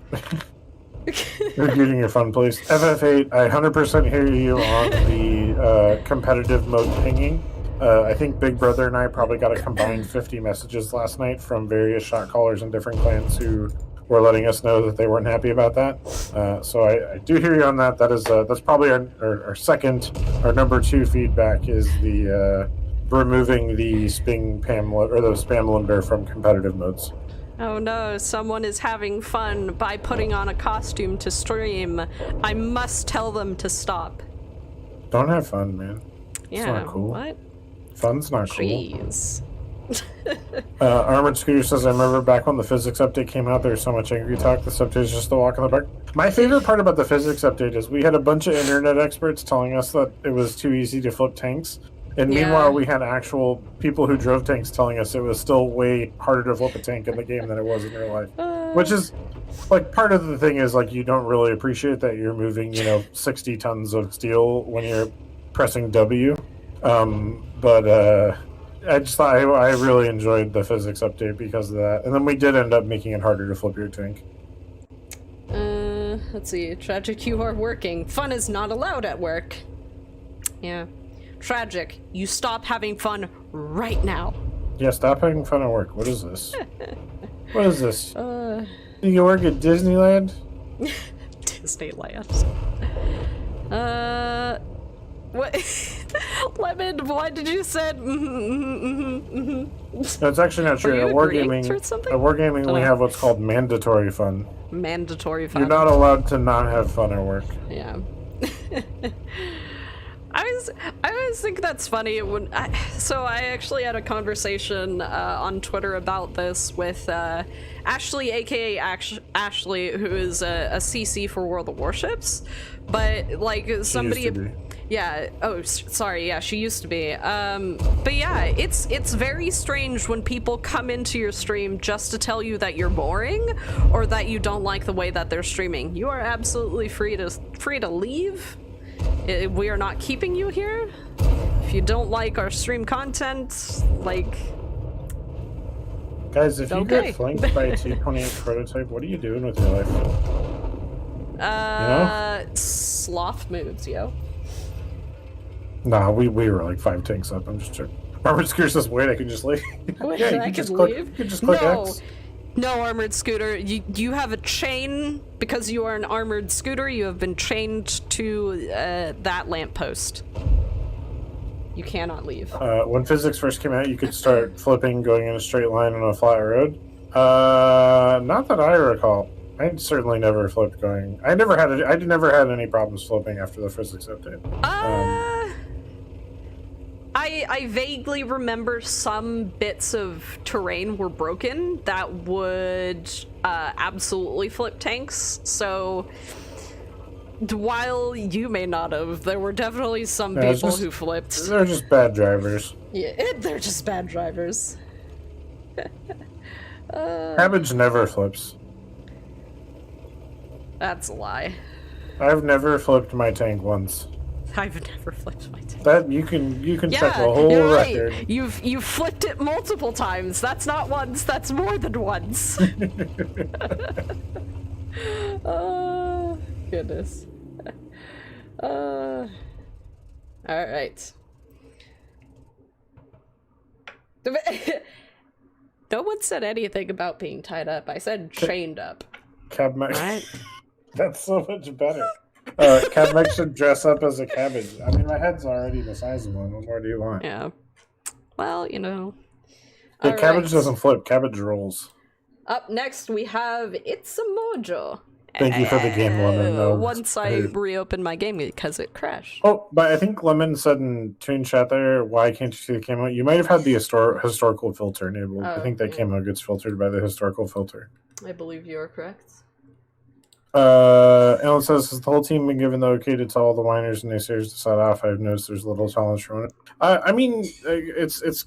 Speaker 1: You're getting your fun, please. FF8, I 100% hear you on the competitive mode pinging. I think Big Brother and I probably got a combined 50 messages last night from various shot callers in different clans who were letting us know that they weren't happy about that. So I do hear you on that. That is that's probably our second, our number 2 feedback is the removing the spam limiter from competitive modes.
Speaker 2: Oh no, someone is having fun by putting on a costume to stream. I must tell them to stop.
Speaker 1: Don't have fun, man.
Speaker 2: Yeah,
Speaker 1: it's not cool.
Speaker 2: What?
Speaker 1: Fun's not
Speaker 2: Jeez.
Speaker 1: Armored Scooter says, I remember back when the physics update came out, there was so much angry talk. This update is just a walk in the park. My favorite part about the physics update is we had a bunch of internet experts telling us that it was too easy to flip tanks. And meanwhile, we had actual people who drove tanks telling us it was still way harder to flip a tank in the game than it was in real life. Which is, like, part of the thing is, like, you don't really appreciate that you're moving, 60 tons of steel when you're pressing W. I just thought I really enjoyed the physics update because of that. And then we did end up making it harder to flip your tank.
Speaker 2: Let's see. Tragic, you are working. Fun is not allowed at work. Yeah. Tragic, you stop having fun right now.
Speaker 1: Yeah, stop having fun at work. What is this? What is this? You work at Disneyland?
Speaker 2: Disneyland. What? Lemon, why did you say?
Speaker 1: No, it's actually not true. At Wargaming, we have what's called mandatory fun.
Speaker 2: Mandatory fun.
Speaker 1: You're not allowed to not have fun at work.
Speaker 2: Yeah. I always think that's funny when so I actually had a conversation on Twitter about this with Ashley, aka Ashley, who is a CC for World of Warships, but like somebody, yeah. Oh, sorry. Yeah, she used to be. But yeah, it's very strange when people come into your stream just to tell you that you're boring or that you don't like the way that they're streaming. You are absolutely free to leave. We are not keeping you here. If you don't like our stream content, like...
Speaker 1: Guys, if you get flanked by a T-28 prototype, what are you doing with your life?
Speaker 2: Sloth moves, yo.
Speaker 1: Nah, we were like 5 tanks up. I'm just joking. Armored Scooter says, wait, I can just leave.
Speaker 2: Wait,
Speaker 1: yeah,
Speaker 2: I can leave?
Speaker 1: You can just click X.
Speaker 2: No, Armored Scooter, you have a chain. Because you are an Armored Scooter, you have been chained to that lamppost. You cannot leave.
Speaker 1: When physics first came out, you could start flipping, going in a straight line on a flat road. Not that I recall. I certainly never flipped going. I never had any problems flipping after the physics update.
Speaker 2: I vaguely remember some bits of terrain were broken that would absolutely flip tanks. So while you may not have, there were definitely some people who flipped.
Speaker 1: They're just bad drivers.
Speaker 2: Yeah, they're just bad drivers.
Speaker 1: Cabbage never flips.
Speaker 2: That's a lie.
Speaker 1: I've never flipped my tank once.
Speaker 2: I've never flipped my tank.
Speaker 1: That you can check the whole record.
Speaker 2: Right. You've flipped it multiple times. That's not once. That's more than once. Oh goodness. All right. No one said anything about being tied up. I said chained up.
Speaker 1: Cab Mech.
Speaker 2: Right?
Speaker 1: That's so much better. Cab Mech should dress up as a cabbage. I mean, my head's already the size of one. What more do you want?
Speaker 2: Yeah. Well, you know.
Speaker 1: Yeah, cabbage doesn't flip. Cabbage rolls.
Speaker 2: Up next, we have It's a Mojo.
Speaker 1: Thank you for the game, Lemon. No,
Speaker 2: once I reopened my game because it crashed.
Speaker 1: Oh, but I think Lemon said in Toon Chat there, why can't you see the camo? You might have had the historical filter enabled. I think that camo gets filtered by the historical filter.
Speaker 2: I believe you are correct.
Speaker 1: Alan says, has the whole team been given the okay to tell all the whiners and naysayers to set off? I've noticed there's little tolerance for it. I mean, it's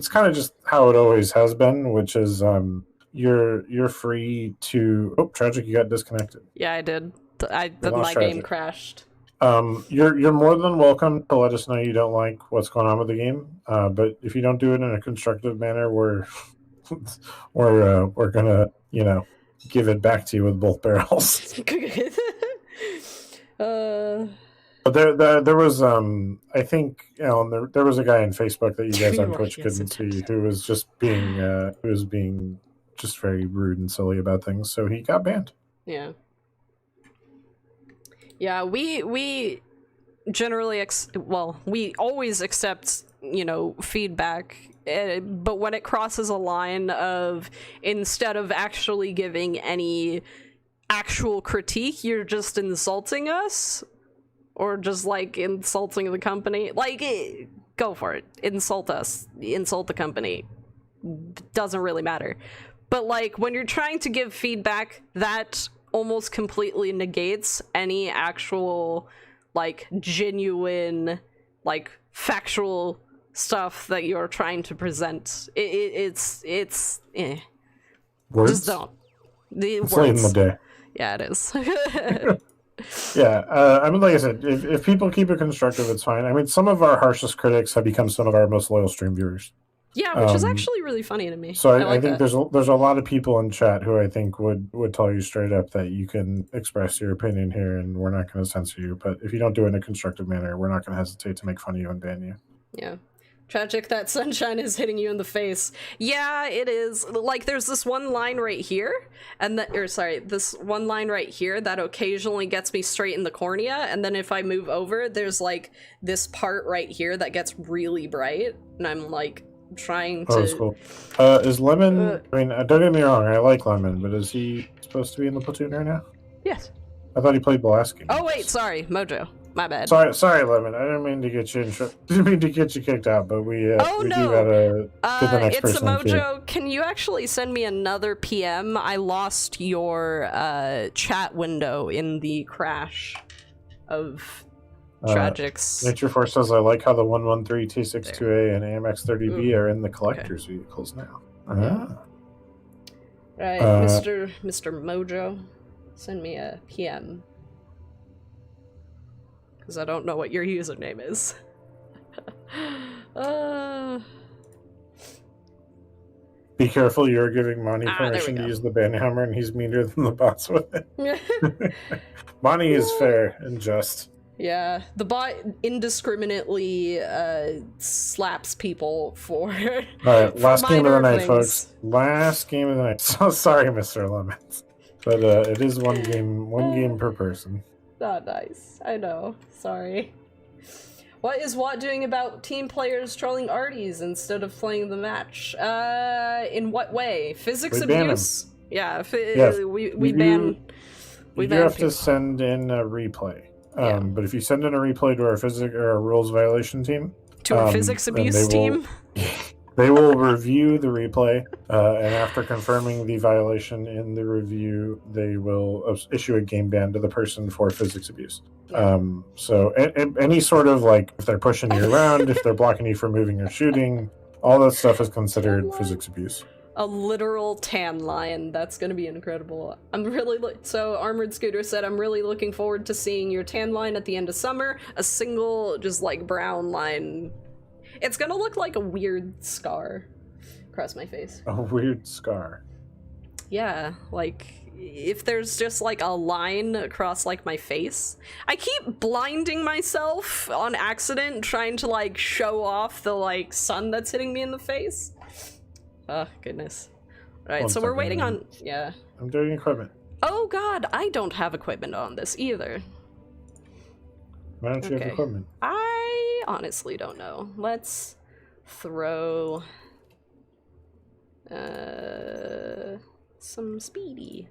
Speaker 1: kind of just how it always has been, which is you're free to. Oh, Tragic, you got disconnected.
Speaker 2: Yeah, I did. My game crashed.
Speaker 1: You're more than welcome to let us know you don't like what's going on with the game. But if you don't do it in a constructive manner, we're gonna give it back to you with both barrels. But there was I think Alan, there was a guy on Facebook that you guys on Twitch couldn't see who was just being just very rude and silly about things, so he got banned.
Speaker 2: Yeah. Yeah, we generally we always accept, feedback, but when it crosses a line of instead of actually giving any actual critique, you're just insulting us or just like insulting the company, like go for it. Insult us, insult the company. Doesn't really matter. But like when you're trying to give feedback that almost completely negates any actual like genuine like factual stuff that you're trying to present, it's
Speaker 1: Words?
Speaker 2: Just don't.
Speaker 1: It's late in the day.
Speaker 2: Yeah, it is.
Speaker 1: Yeah, I mean, like I said, if people keep it constructive, it's fine. I mean, some of our harshest critics have become some of our most loyal stream viewers.
Speaker 2: Yeah, which is actually really funny to me.
Speaker 1: So I think there's a lot of people in chat who I think would tell you straight up that you can express your opinion here and we're not going to censor you. But if you don't do it in a constructive manner, we're not going to hesitate to make fun of you and ban you.
Speaker 2: Yeah. Tragic that sunshine is hitting you in the face. Yeah, it is. Like, there's this one line right here, this one line right here that occasionally gets me straight in the cornea, and then if I move over, there's, like, this part right here that gets really bright, and I'm, like, trying to...
Speaker 1: Oh, that's cool. Is Lemon... I mean, don't get me wrong, I like Lemon, but is he supposed to be in the platoon right now?
Speaker 2: Yes.
Speaker 1: I thought he played the last game.
Speaker 2: Oh, wait, sorry, Mojo. My bad.
Speaker 1: Sorry, Lemon. I didn't mean to get you kicked out, but we do gotta get the next person.
Speaker 2: It's a Mojo. Can you actually send me another PM? I lost your chat window in the crash of Tragic's.
Speaker 1: Nature Force says, I like how the 113 T62A and AMX 30B are in the collector's vehicles now.
Speaker 2: Right, Mr. Mojo, send me a PM. Because I don't know what your username is.
Speaker 1: Be careful, you're giving Monty permission to use the banhammer, and he's meaner than the bots with it. Monty is fair and just.
Speaker 2: Yeah, the bot indiscriminately slaps people for.
Speaker 1: Alright, last game of the night, folks. Last game of the night. So sorry, Mr. Lemons. But it is one game per person.
Speaker 2: Not nice. I know. Sorry. What is Watt doing about team players trolling arties instead of playing the match? In what way? Physics abuse? Yeah, we ban.
Speaker 1: You have to send in a replay. But if you send in a replay to our physics or our rules violation team,
Speaker 2: to our physics abuse team,
Speaker 1: they will review the replay, and after confirming the violation in the review, they will issue a game ban to the person for physics abuse. So any sort of, like, if they're pushing you around, if they're blocking you from moving or shooting, all that stuff is considered physics abuse.
Speaker 2: A literal tan line. That's gonna be incredible. I'm really so Armored Scooter said, I'm really looking forward to seeing your tan line at the end of summer. A single, just like brown line. It's gonna look like a weird scar across my face.
Speaker 1: A weird scar.
Speaker 2: Yeah, like if there's just like a line across like my face. I keep blinding myself on accident, trying to like show off the like sun that's hitting me in the face. Oh, goodness. Alright,
Speaker 1: One
Speaker 2: so we're
Speaker 1: second,
Speaker 2: waiting on... Yeah.
Speaker 1: I'm doing equipment.
Speaker 2: Oh god, I don't have equipment on this either.
Speaker 1: Why don't you have equipment?
Speaker 2: I honestly don't know. Let's throw... some speedy.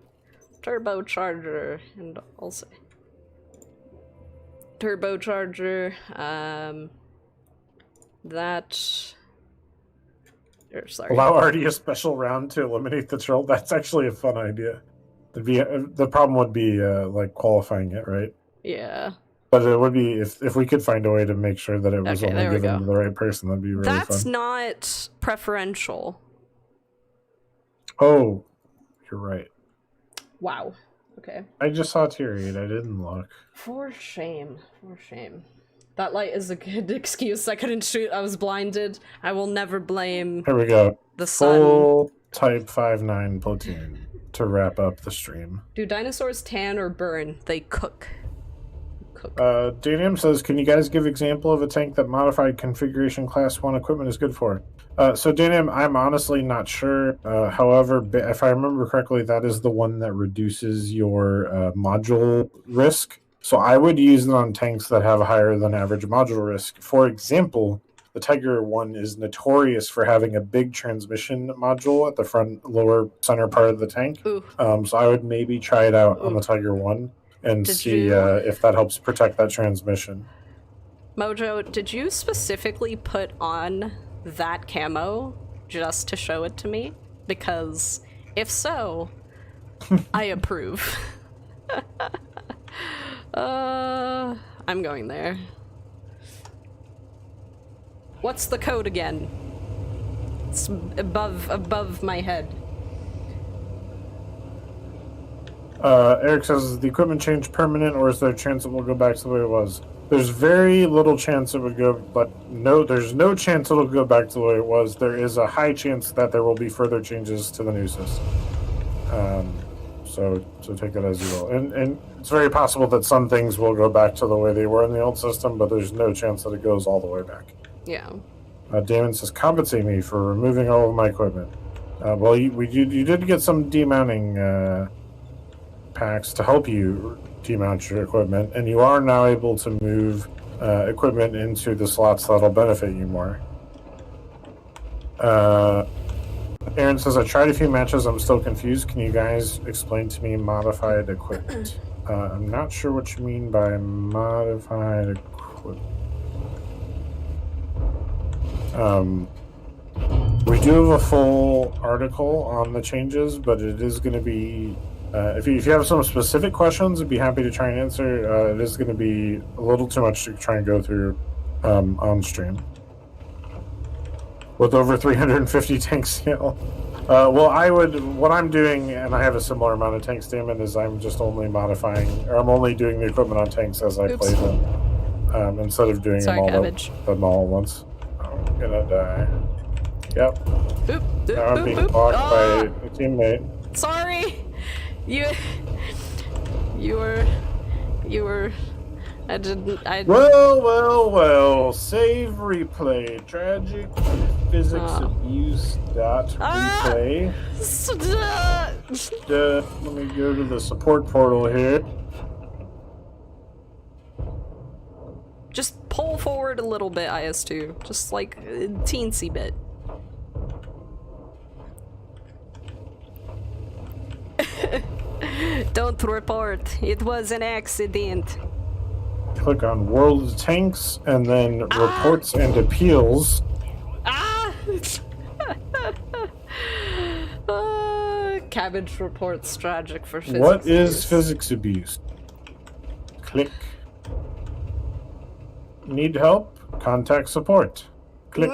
Speaker 2: Turbocharger, and also... Turbocharger, that... Sorry.
Speaker 1: Allow Artie a special round to eliminate the troll. That's actually a fun idea. The problem would be like qualifying it, right?
Speaker 2: Yeah.
Speaker 1: But it would be if we could find a way to make sure that it was only given to the right person. That'd be really fun.
Speaker 2: That's not preferential.
Speaker 1: Oh, you're right.
Speaker 2: Wow. Okay.
Speaker 1: I just saw Tyrion. I didn't look.
Speaker 2: For shame. For shame. That light is a good excuse. I couldn't shoot. I was blinded. I will never blame.
Speaker 1: Here we go.
Speaker 2: The sun.
Speaker 1: Full Type 5-9 platoon to wrap up the stream.
Speaker 2: Do dinosaurs tan or burn? They cook.
Speaker 1: Danium says, can you guys give example of a tank that modified configuration class 1 equipment is good for? So Danium, I'm honestly not sure. However, if I remember correctly, that is the one that reduces your module risk. So I would use it on tanks that have a higher than average module risk. For example, the Tiger 1 is notorious for having a big transmission module at the front lower center part of the tank. So I would maybe try it out on the Tiger 1 and see if that helps protect that transmission.
Speaker 2: Mojo, did you specifically put on that camo just to show it to me? Because if so, I approve. I'm going there. What's the code again? It's above my head.
Speaker 1: Eric says, is the equipment change permanent, or is there a chance it will go back to the way it was? There's very little chance it would go, but no, there's no chance it'll go back to the way it was. There is a high chance that there will be further changes to the new system. So take that as you will. And it's very possible that some things will go back to the way they were in the old system, but there's no chance that it goes all the way back.
Speaker 2: Yeah.
Speaker 1: Damon says, compensate me for removing all of my equipment. Well, you did get some demounting packs to help you demount your equipment, and you are now able to move equipment into the slots that'll benefit you more. Aaron says, I tried a few matches, I'm still confused. Can you guys explain to me modified equipment? I'm not sure what you mean by modified equipment. We do have a full article on the changes, but it is going to be if you have some specific questions, I'd be happy to try and answer. It is going to be a little too much to try and go through on stream. With over 350 tank scale. Well, what I'm doing, and I have a similar amount of tank stamina, is I'm just only modifying, or I'm only doing the equipment on tanks as I play them, instead of doing them all at once. I'm gonna die. Yep. Now I'm being blocked by a teammate.
Speaker 2: Sorry! You were...
Speaker 1: Well, save replay. Tragic physics abuse dot replay. Let me go to the support portal here.
Speaker 2: Just pull forward a little bit, IS2. Just like a teensy bit. Don't report. It was an accident.
Speaker 1: Click on World of Tanks and then Reports and Appeals.
Speaker 2: Cabbage reports tragic for physics.
Speaker 1: What is physics abuse? Click. Need help? Contact support. Click.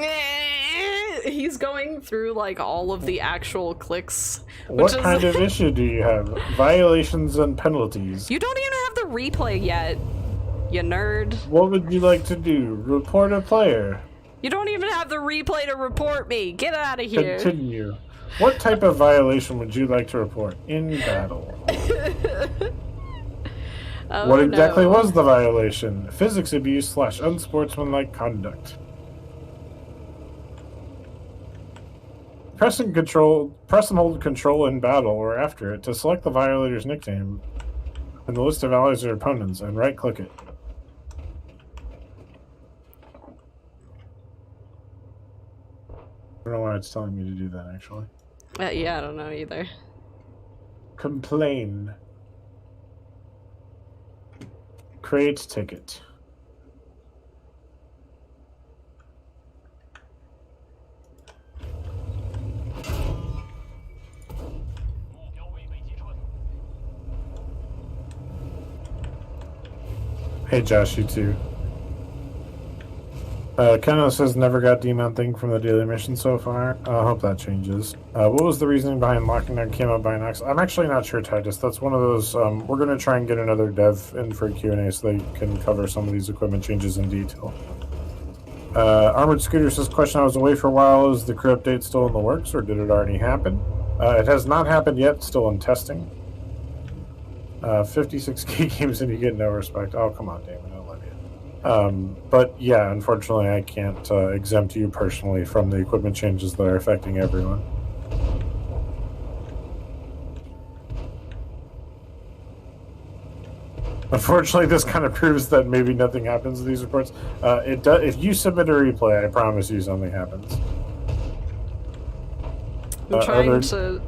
Speaker 2: He's going through like all of the actual clicks.
Speaker 1: What kind of issue do you have? Violations and penalties.
Speaker 2: You don't even have the replay yet, you nerd.
Speaker 1: What would you like to do? Report a player.
Speaker 2: You don't even have the replay to report me. Get out of here.
Speaker 1: Continue. What type of violation would you like to report in battle? What exactly was the violation? Physics abuse / unsportsmanlike conduct. press and hold control in battle or after it to select the violator's nickname in the list of allies or opponents and right-click it. I don't know why it's telling me to do that, actually.
Speaker 2: Yeah, I don't know either.
Speaker 1: Complain. Create ticket. Hey Josh, you too. Kenneth says never got demount thing from the daily mission so far. I hope that changes. What was the reasoning behind locking down camo by an axe? I'm actually not sure, Titus. That's one of those. We're going to try and get another dev in for a Q&A so they can cover some of these equipment changes in detail. Armored Scooter says, question, I was away for a while. Is the crew update still in the works or did it already happen? It has not happened yet, still in testing. 56 key games and you get no respect. Oh, come on, Damon. But yeah, unfortunately, I can't exempt you personally from the equipment changes that are affecting everyone. Unfortunately, this kind of proves that maybe nothing happens with these reports. It does. If you submit a replay, I promise you something happens.
Speaker 2: I'm trying to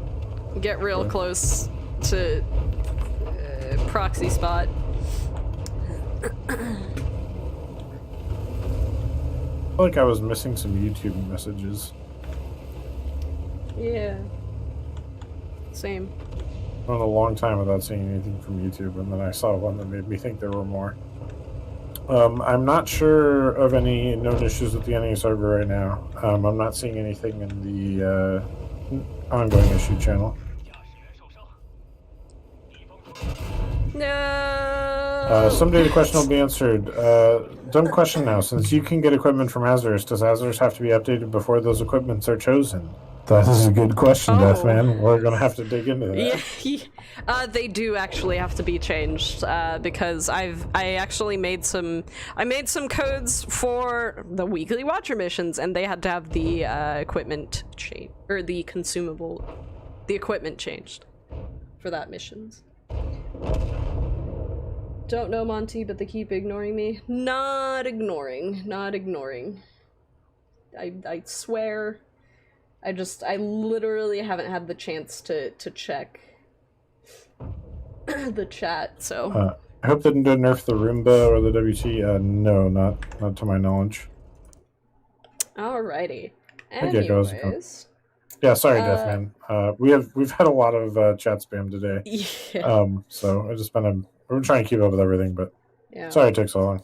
Speaker 2: get real close to proxy spot.
Speaker 1: I feel like I was missing some YouTube messages.
Speaker 2: Yeah. Same.
Speaker 1: I went a long time without seeing anything from YouTube, and then I saw one that made me think there were more. I'm not sure of any known issues with the NA server right now. I'm not seeing anything in the ongoing issue channel.
Speaker 2: No.
Speaker 1: Someday the question will be answered. Dumb question now. Since you can get equipment from Azurus, does Azurus have to be updated before those equipments are chosen? That is a good question, Deathman. We're gonna have to dig into that.
Speaker 2: Yeah, they do actually have to be changed because I actually made some codes for the weekly Watcher missions, and they had to have the equipment change or the equipment changed for that missions. Don't know, Monty, but they keep ignoring me. Not ignoring. I swear. I literally haven't had the chance to check the chat, so.
Speaker 1: I hope they didn't nerf the Roomba or the WT. No, not to my knowledge.
Speaker 2: Alrighty.
Speaker 1: Okay,
Speaker 2: Anyways.
Speaker 1: Yeah, sorry, Deathman. We've had a lot of chat spam today.
Speaker 2: Yeah.
Speaker 1: So I just we're trying to keep up with everything, but
Speaker 2: yeah.
Speaker 1: Sorry it took so long.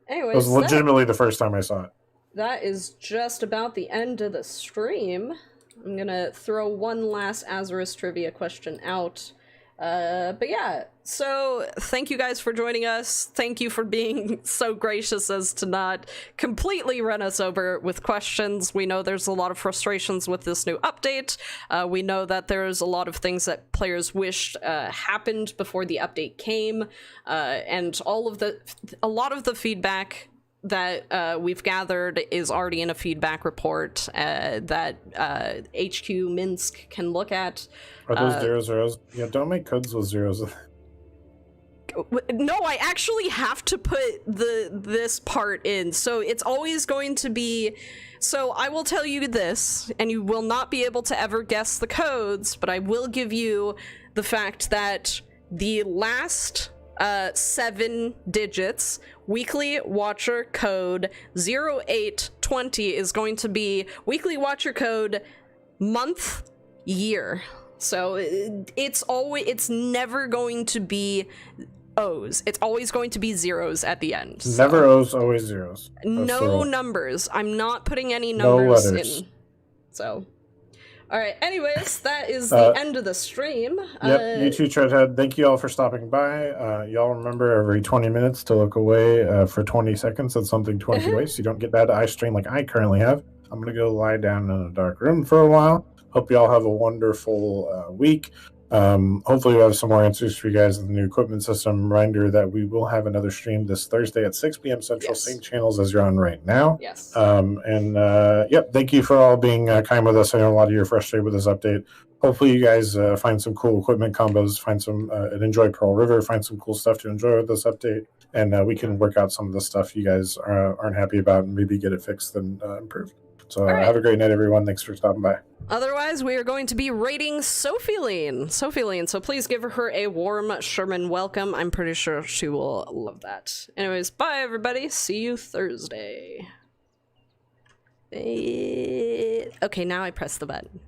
Speaker 2: Anyways,
Speaker 1: it was legitimately the first time I saw it.
Speaker 2: That is just about the end of the stream. I'm gonna throw one last Azurus trivia question out. But yeah, so thank you guys for joining us. Thank you for being so gracious as to not completely run us over with questions. We know there's a lot of frustrations with this new update. We know that there's a lot of things that players wished happened before the update came, and a lot of the feedback that we've gathered is already in a feedback report that HQ Minsk can look at.
Speaker 1: Are those zeros? Yeah, don't make codes with zeros.
Speaker 2: No, I actually have to put this part in, so it's always going to be. So I will tell you this, and you will not be able to ever guess the codes, but I will give you the fact that the last 7 digits weekly watcher code 0820 is going to be weekly watcher code month year. So it's never going to be O's. It's always going to be zeros at the end. So.
Speaker 1: Never O's, always zeros. That's
Speaker 2: no numbers. I'm not putting any numbers in. So, all right. Anyways, that is the end of the stream.
Speaker 1: Yep. You too, Treadhead. Thank you all for stopping by. Y'all remember every 20 minutes to look away for 20 seconds. That's something 20 ways. So you don't get bad eye strain like I currently have. I'm gonna go lie down in a dark room for a while. Hope you all have a wonderful week. Hopefully, we have some more answers for you guys in the new equipment system. Reminder that we will have another stream this Thursday at 6 p.m. Central,
Speaker 2: Yes.
Speaker 1: same channels as you're on right now.
Speaker 2: Yes.
Speaker 1: Yep, thank you for all being kind with us. I know a lot of you are frustrated with this update. Hopefully, you guys find some cool equipment combos, find some and enjoy Pearl River, find some cool stuff to enjoy with this update, and we can work out some of the stuff you guys aren't happy about and maybe get it fixed and improved. So have a great night, everyone. Thanks for stopping by.
Speaker 2: Otherwise, we are going to be rating Sophieline. So please give her a warm Sherman welcome. I'm pretty sure she will love that. Anyways, bye everybody. See you Thursday. Okay, now I press the button.